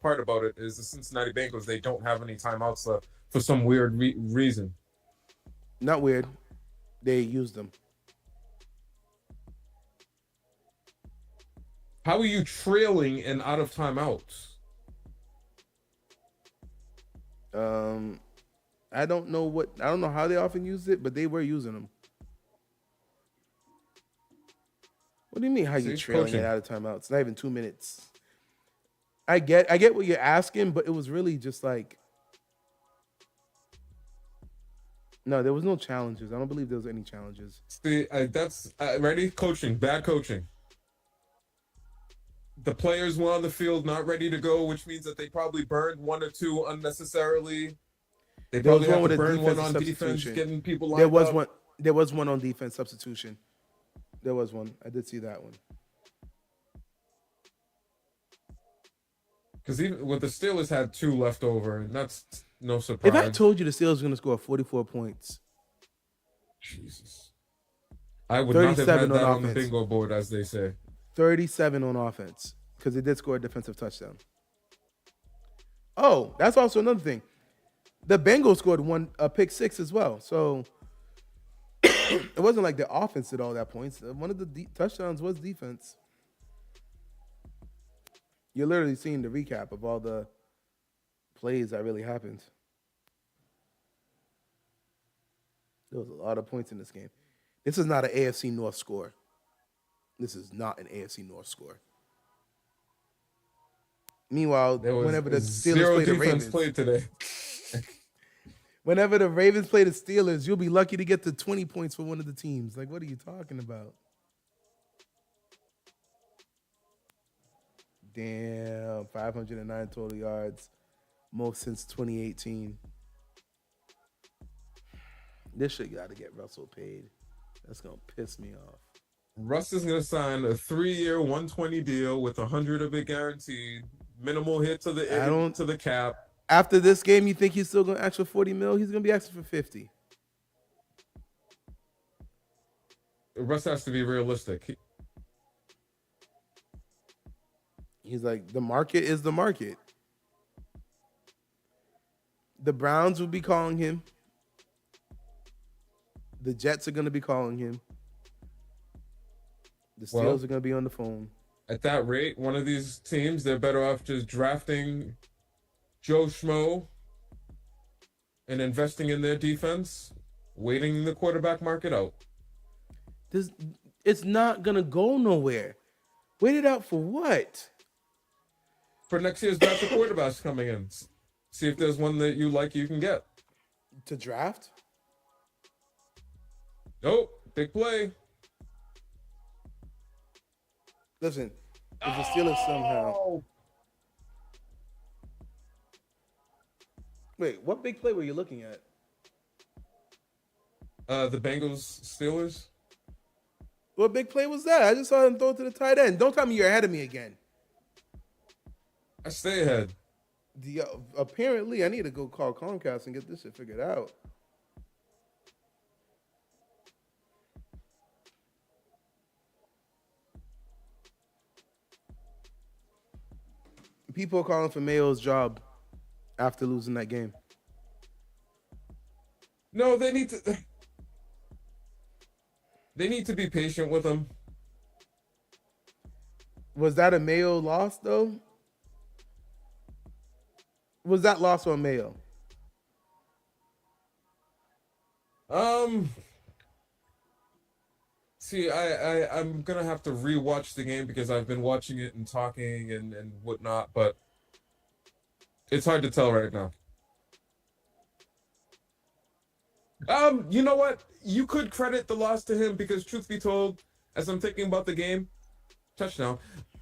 part about it is the Cincinnati Bengals, they don't have any timeouts for some weird reason. Not weird. They used them. How are you trailing and out of timeouts? I don't know how they often used it, but they were using them. What do you mean? How you trailing it out of timeout? It's not even 2 minutes. I get what you're asking, but it was really just like, no, there was no challenges. I don't believe there was any challenges. See, that's ready coaching, bad coaching. The players were on the field not ready to go, which means that they probably burned 1 or 2 unnecessarily. They probably had to burn one on defense, getting people lined up. There was one on defense substitution. There was one. I did see that one. Because even with the Steelers had 2 left over, and that's no surprise. If I told you the Steelers were going to score 44 points. Jesus. I would not have had that on the bingo board, as they say. 37 on offense, because they did score a defensive touchdown. Oh, that's also another thing. The Bengals scored a pick 6 as well. So it wasn't like the offense did all that points. One of the touchdowns was defense. You're literally seeing the recap of all the plays that really happened. There was a lot of points in this game. This is not an AFC North score. This is not an AFC North score. Meanwhile, whenever the Steelers play the Ravens, played today. Whenever the Ravens play the Steelers, you'll be lucky to get to 20 points for one of the teams. Like, what are you talking about? Damn, 509 total yards, most since 2018. This shit got to get Russell paid. That's going to piss me off. Russ is going to sign a 3-year, 120 deal with 100 of it guaranteed. Minimal hit to the cap. After this game, you think he's still going to ask for 40 mil? He's going to be asking for 50. Russ has to be realistic. He's like, the market is the market. The Browns will be calling him. The Jets are going to be calling him. The Steelers Well, are going to be on the phone. at that rate, one of these teams, they're better off just drafting Joe Schmo and investing in their defense, waiting the quarterback market out. This, it's not going to go nowhere. Wait it out for what? For next year's batch of quarterbacks coming in. See if there's one that you like you can get. To draft? Oh, big play. Listen, if the Steelers somehow... Wait, what big play were you looking at? The Bengals Steelers. What big play was that? I just saw him throw it to the tight end. Don't tell me you're ahead of me again. I stay ahead. Apparently, I need to go call Comcast and get this shit figured out. People are calling for Mayo's job after losing that game. No, they need to. They need to be patient with him. Was that a Mayo loss, though? Was that loss on Mayo? See, I'm gonna have to rewatch the game because I've been watching it and talking and whatnot, but it's hard to tell right now. You know what? You could credit the loss to him because, truth be told, as I'm thinking about the game, touchdown,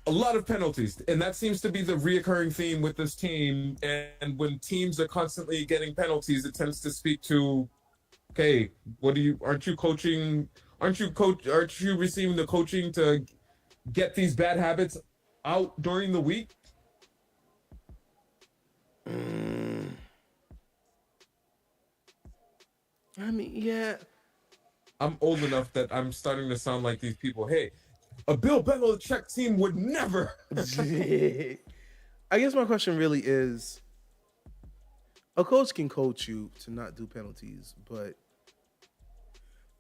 a lot of penalties, and that seems to be the reoccurring theme with this team. And when teams are constantly getting penalties, it tends to speak to, okay, aren't you receiving the coaching to get these bad habits out during the week? I mean, yeah. I'm old enough that I'm starting to sound like these people. Hey, a Bill Belichick team would never. I guess my question really is, a coach can coach you to not do penalties, but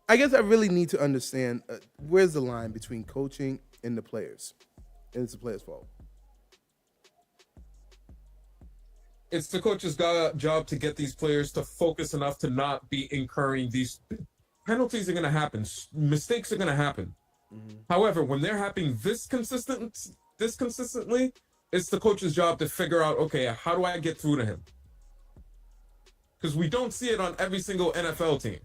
I guess I really need to understand where's the line between coaching and the players, and it's the players' fault. It's the coach's job to get these players to focus enough to not be incurring these penalties. Are going to happen. Mistakes are going to happen. Mm-hmm. However, when they're happening this consistently, it's the coach's job to figure out, okay, how do I get through to him? Because we don't see it on every single NFL team.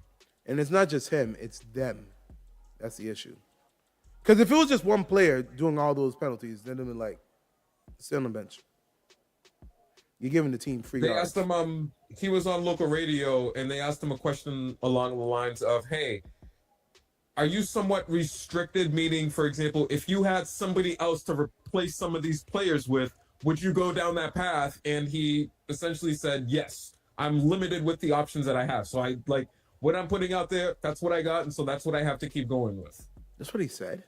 And it's not just him, it's them. That's the issue. Because if it was just one player doing all those penalties, then they'd be like, sit on the bench. You're giving the team free. They asked him, he was on local radio, and they asked him a question along the lines of, hey, are you somewhat restricted? Meaning, for example, if you had somebody else to replace some of these players with, would you go down that path? And he essentially said, yes, I'm limited with the options that I have. So I like what I'm putting out there. That's what I got. And so that's what I have to keep going with. That's what he said.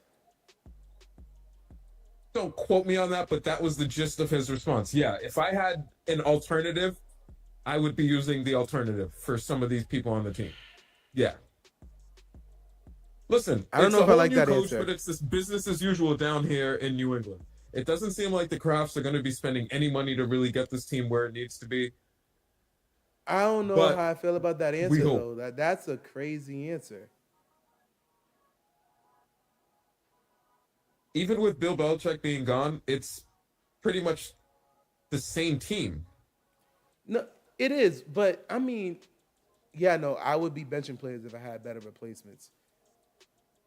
Don't quote me on that, but that was the gist of his response. Yeah, if I had an alternative, I would be using the alternative for some of these people on the team. Yeah. Listen, I don't know if I like that answer, but it's this business as usual down here in New England. It doesn't seem like the Crafts are going to be spending any money to really get this team where it needs to be. I don't know how I feel about that answer, though. That's a crazy answer. Even with Bill Belichick being gone, it's pretty much the same team. No, it is. But, I mean, yeah, no, I would be benching players if I had better replacements.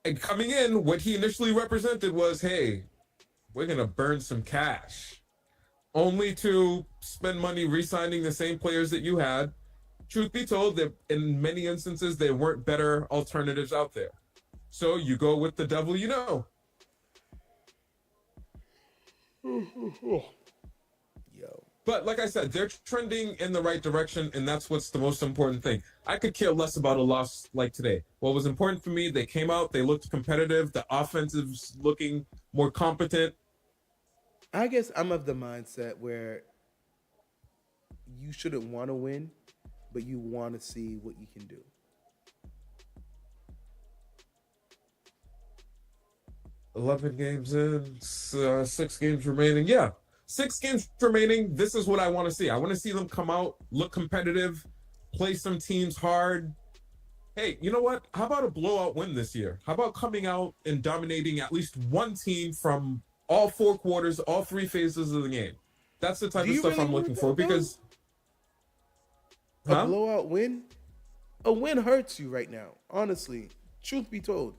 And coming in, what he initially represented was, hey, we're going to burn some cash. Only to spend money re-signing the same players that you had. Truth be told, that in many instances, there weren't better alternatives out there. So you go with the devil you know. Yo. But like I said, they're trending in the right direction, and that's what's the most important thing. I could care less about a loss like today. What was important for me, they came out, they looked competitive, the offense is looking more competent. I guess I'm of the mindset where you shouldn't want to win, but you want to see what you can do. 11 games in, 6 games remaining. Yeah, 6 games remaining. This is what I want to see. I want to see them come out, look competitive, play some teams hard. Hey, you know what? How about a blowout win this year? How about coming out and dominating at least one team from all 4 quarters, all 3 phases of the game? That's the type Do of you stuff really I'm want looking for that, though? because, A huh? blowout win? A win hurts you right now, honestly. Truth be told.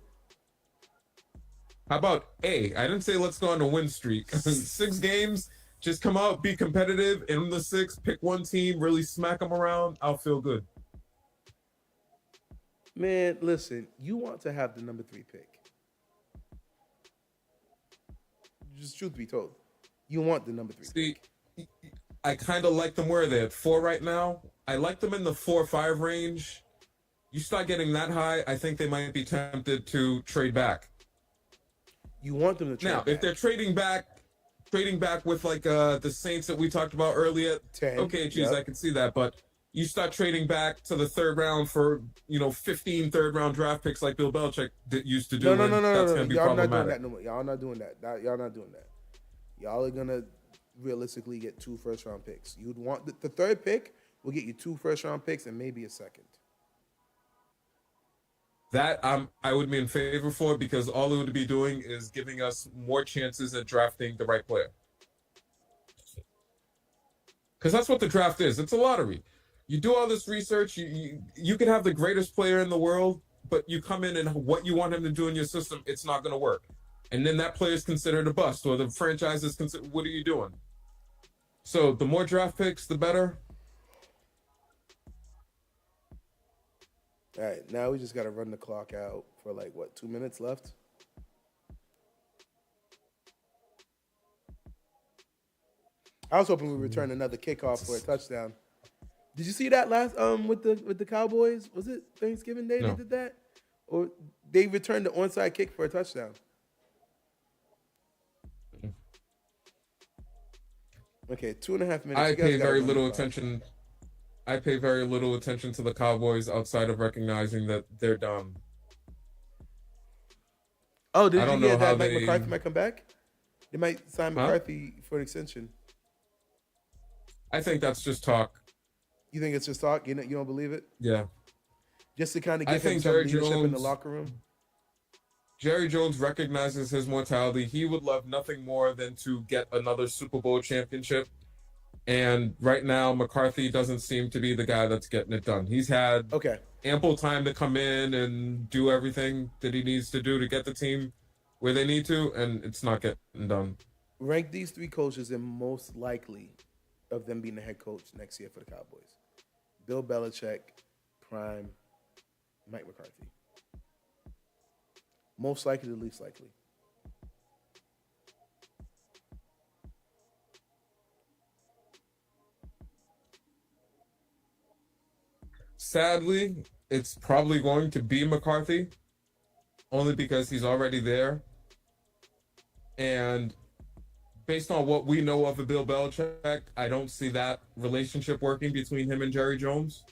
How about A? I didn't say let's go on a win streak. 6 games, just come out, be competitive, and in the 6, pick one team, really smack them around. I'll feel good. Man, listen, you want to have the number 3 pick. Just truth be told. You want the number 3 See, pick. I kind of like them where they're at 4 right now. I like them in the 4-5 range. You start getting that high, I think they might be tempted to trade back. You want them to trade Now, back. if they're trading back with like the Saints that we talked about earlier, 10, okay, geez, yep. I can see that. But you start trading back to the 3rd round for 15 third-round draft picks like Bill Belichick used to do. No. That's going to be Y'all problematic. not doing that no more. Y'all not doing that. Y'all not doing that. Y'all are gonna realistically get 2 first-round picks. You'd want the 3rd pick will get you 2 first-round picks and maybe a 2nd. That I would be in favor for because all it would be doing is giving us more chances at drafting the right player. Because that's what the draft is. It's a lottery. You do all this research. You can have the greatest player in the world, but you come in and what you want him to do in your system, it's not going to work. And then that player is considered a bust, or the franchise is considered. What are you doing? So the more draft picks, the better. All right, now we just got to run the clock out for 2 minutes left? I was hoping we return another kickoff for a touchdown. Did you see that last with the Cowboys? Was it Thanksgiving Day they did that? Or they returned the onside kick for a touchdown? Okay, 2.5 minutes. I pay very little attention. I pay very little attention to the Cowboys outside of recognizing that they're dumb. Oh, did you hear that Mike McCarthy might come back? They might sign McCarthy for an extension. I think that's just talk. You think it's just talk? You don't believe it? Yeah. Just to kind of give him some leadership in the locker room? Jerry Jones recognizes his mortality. He would love nothing more than to get another Super Bowl championship. And right now, McCarthy doesn't seem to be the guy that's getting it done. He's had ample time to come in and do everything that he needs to do to get the team where they need to, and it's not getting done. Rank these 3 coaches and most likely of them being the head coach next year for the Cowboys. Bill Belichick, prime, Mike McCarthy. Most likely to least likely. Sadly, it's probably going to be McCarthy, only because he's already there. And based on what we know of Bill Belichick, I don't see that relationship working between him and Jerry Jones,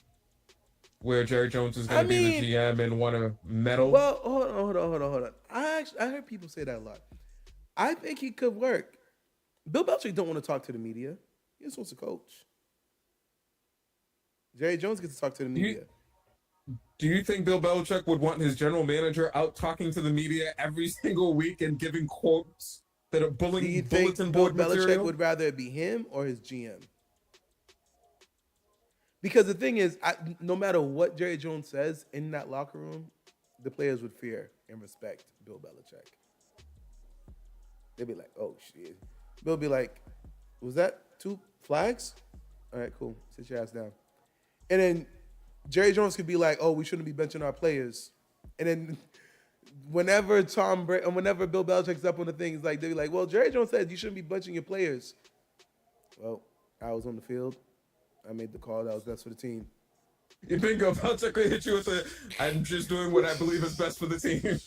where Jerry Jones is going to be the GM and want to meddle. Well, hold on. I heard people say that a lot. I think he could work. Bill Belichick don't want to talk to the media. He just wants to coach. Jerry Jones gets to talk to the media. Do you think Bill Belichick would want his general manager out talking to the media every single week and giving quotes that are bulletin board Bill Belichick material? would rather it be him or his GM? Because the thing is, no matter what Jerry Jones says in that locker room, the players would fear and respect Bill Belichick. They'd be like, oh, shit. Bill would be like, was that 2 flags? All right, cool. Sit your ass down. And then Jerry Jones could be like, oh, we shouldn't be benching our players. And then whenever Bill Belichick's up on the thing, they'd be like, well, Jerry Jones said you shouldn't be benching your players. Well, I was on the field. I made the call that was best for the team. You think Belichick could hit you with I'm just doing what I believe is best for the team.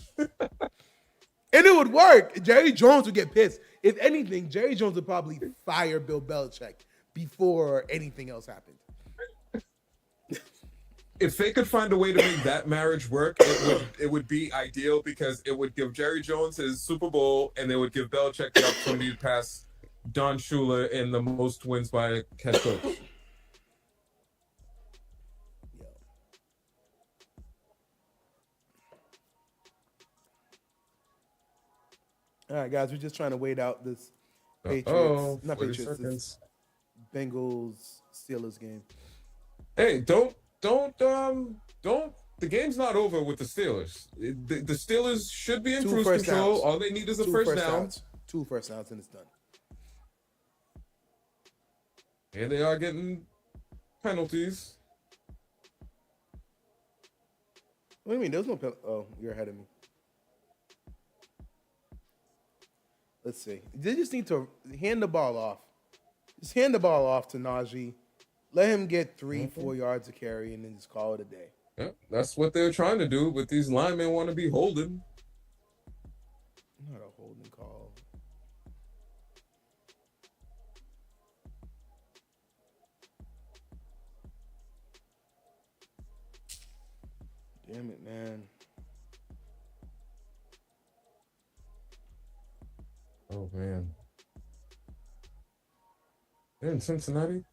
And it would work. Jerry Jones would get pissed. If anything, Jerry Jones would probably fire Bill Belichick before anything else happened. if they could find a way to make that marriage work, it would be ideal because it would give Jerry Jones his Super Bowl and it would give Belichick the opportunity to pass Don Shula in the most wins by a head coach. All right, guys, we're just trying to wait out this this Bengals Steelers game. Hey, don't. The game's not over with the Steelers. The Steelers should be in cruise control. All they need is a first down. 2 first downs and it's done. And they are getting penalties. What do you mean? There's no penalty. Oh, you're ahead of me. Let's see. They just need to hand the ball off. Just hand the ball off to Najee. Let him get 3-4 yards of carry and then just call it a day. Yeah, that's what they're trying to do, but these linemen want to be holding. Not a holding call. Damn it, man. Oh, man. They're in Cincinnati?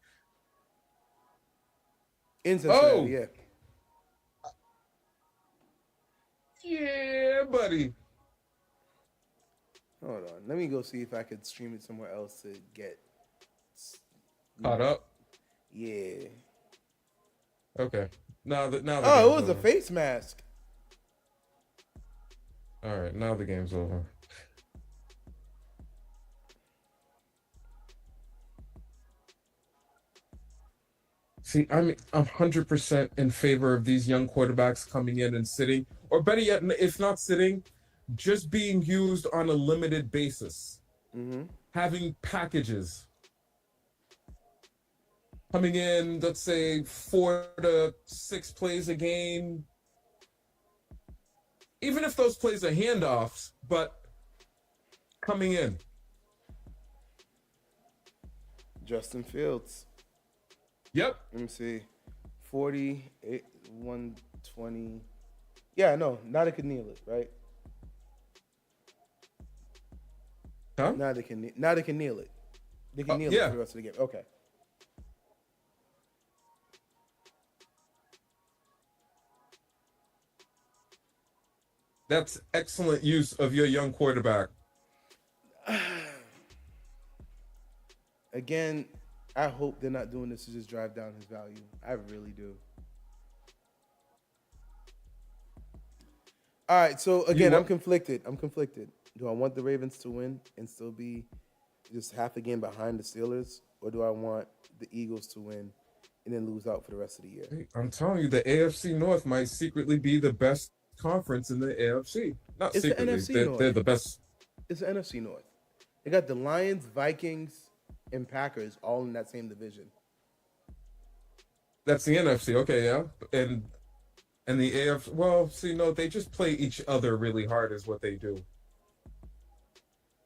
In Cincinnati, yeah. Yeah, buddy. Hold on. Let me go see if I could stream it somewhere else to get caught up. Yeah. Okay. Now it was over. A face mask. All right, now the game's over. See, I'm 100% in favor of these young quarterbacks coming in and sitting, or better yet, if not sitting, just being used on a limited basis. Mm-hmm. Having packages. Coming in, let's say, 4 to 6 plays a game. Even if those plays are handoffs, but coming in. Justin Fields. Yep. Let me see. 48, 120. Yeah, no, now they can kneel it, right? Huh? Now they can kneel it. They can kneel it for the rest of the game. Okay. That's excellent use of your young quarterback. Again, I hope they're not doing this to just drive down his value. I really do. All right, so again, I'm conflicted. Do I want the Ravens to win and still be just half a game behind the Steelers, or do I want the Eagles to win and then lose out for the rest of the year? Hey, I'm telling you, the AFC North might secretly be the best conference in the AFC. Not it's secretly, the NFC North. They're the best. It's the NFC North. They got the Lions, Vikings, and Packers all in that same division. That's the NFC, okay, yeah. And the AFC, well, see, no, they just play each other really hard is what they do.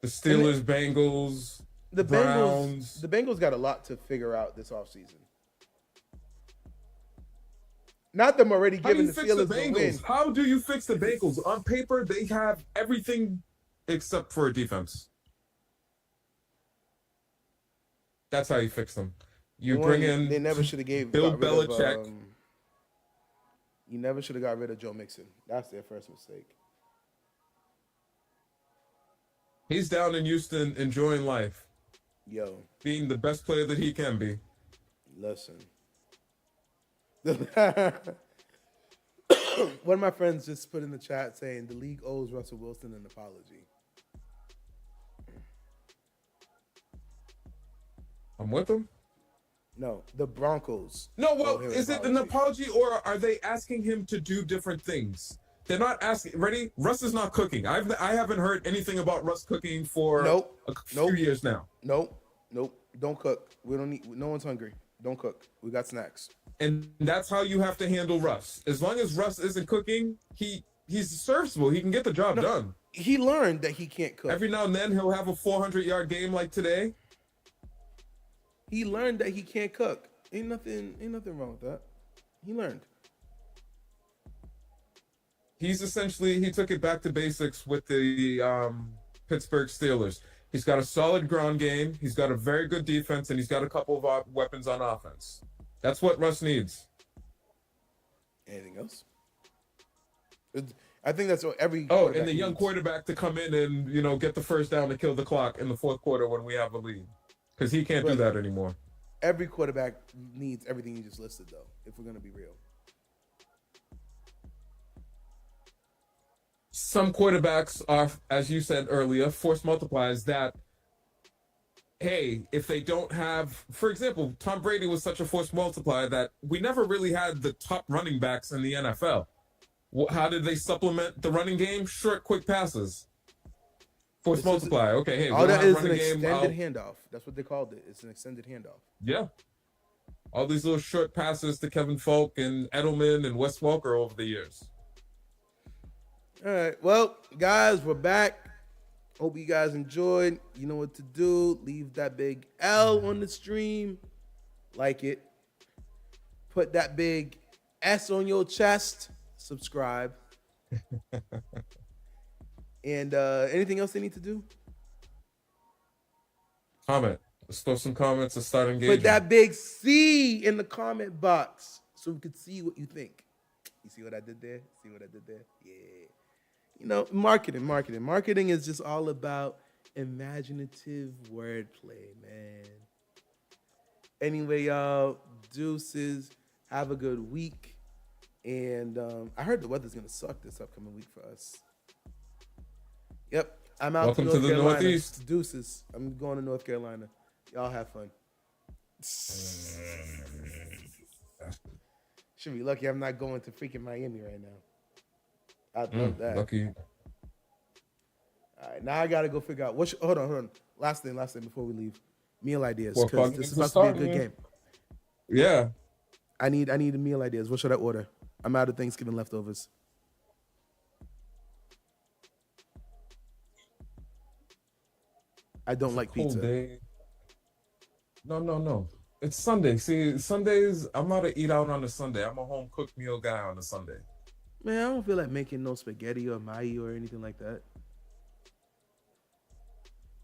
The Steelers, Bengals, the Browns. The Bengals got a lot to figure out this offseason. Not them already giving the Steelers the win. How do you fix the Bengals? On paper, they have everything except for a defense. That's how you fix them. You bring in. They never should have gave Bill Belichick. You never should have got rid of Joe Mixon. That's their first mistake. He's down in Houston enjoying life. Yo. Being the best player that he can be. Listen. One of my friends just put in the chat saying the league owes Russell Wilson an apology. I'm with him. No, the Broncos. No, well, is it an apology or are they asking him to do different things? They're not asking. Ready? Russ is not cooking. I haven't heard anything about Russ cooking for a few years now. Nope. Don't cook. We don't need. No one's hungry. Don't cook. We got snacks. And that's how you have to handle Russ. As long as Russ isn't cooking, he's serviceable. He can get the job done. He learned that he can't cook. Every now and then he'll have a 400-yard game like today. He learned that he can't cook. Ain't nothing wrong with that. He learned. He's essentially, he took it back to basics with the Pittsburgh Steelers. He's got a solid ground game. He's got a very good defense, and he's got a couple of weapons on offense. That's what Russ needs. Anything else? I think that's what every. Oh, and the young needs. quarterback to come in and get the first down to kill the clock in the fourth quarter when we have a lead, because he can't do that anymore. Every quarterback needs everything you just listed, though. If we're gonna be real. Some quarterbacks are, as you said earlier, force multipliers that, hey, if they don't have, for example, Tom Brady was such a force multiplier that we never really had the top running backs in the NFL. How did they supplement the running game? Short, quick passes. Force multiplier. Okay, hey, all that is an extended handoff. That's what they called it. It's an extended handoff. Yeah. All these little short passes to Kevin Falk and Edelman and Wes Welker over the years. All right. Well, guys, we're back. Hope you guys enjoyed. You know what to do. Leave that big L on the stream. Like it. Put that big S on your chest. Subscribe. And anything else they need to do? Comment. Let's throw some comments and start engaging. Put that big C in the comment box so we could see what you think. You see what I did there? See what I did there? Yeah. You know, marketing. Marketing is just all about imaginative wordplay, man. Anyway, y'all, deuces. Have a good week. And I heard the weather's going to suck this upcoming week for us. Yep. I'm out Welcome to North the Carolina. Northeast. Deuces. I'm going to North Carolina. Y'all have fun. Should be lucky I'm not going to freaking Miami right now. I'd love that. Lucky. All right, now I got to go figure out. Hold on. Last thing before we leave. Meal ideas, because this is about to be a good game. Yeah. I need meal ideas. What should I order? I'm out of Thanksgiving leftovers. I don't like pizza. Day. No. It's Sunday. See, Sundays, I'm not to eat out on a Sunday. I'm a home cooked meal guy on a Sunday. Man, I don't feel like making no spaghetti or mahi or anything like that.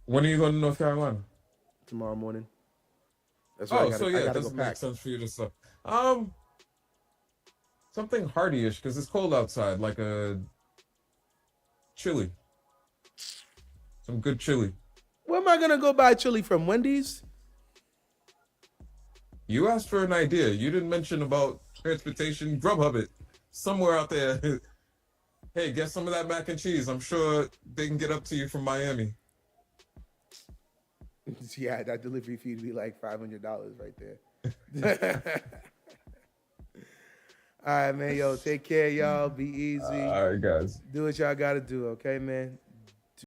When are you going to North Carolina? Tomorrow morning. That's why it doesn't make sense for you to say. Something hearty-ish, because it's cold outside, like a chili. Some good chili. Where am I going to go buy chili from? Wendy's? You asked for an idea. You didn't mention about transportation. Grubhub it. Somewhere out there. Hey, get some of that mac and cheese. I'm sure they can get up to you from Miami. Yeah, that delivery fee would be like $500 right there. All right, man. Yo, take care, y'all. Be easy. All right, guys. Do what y'all got to do, okay, man?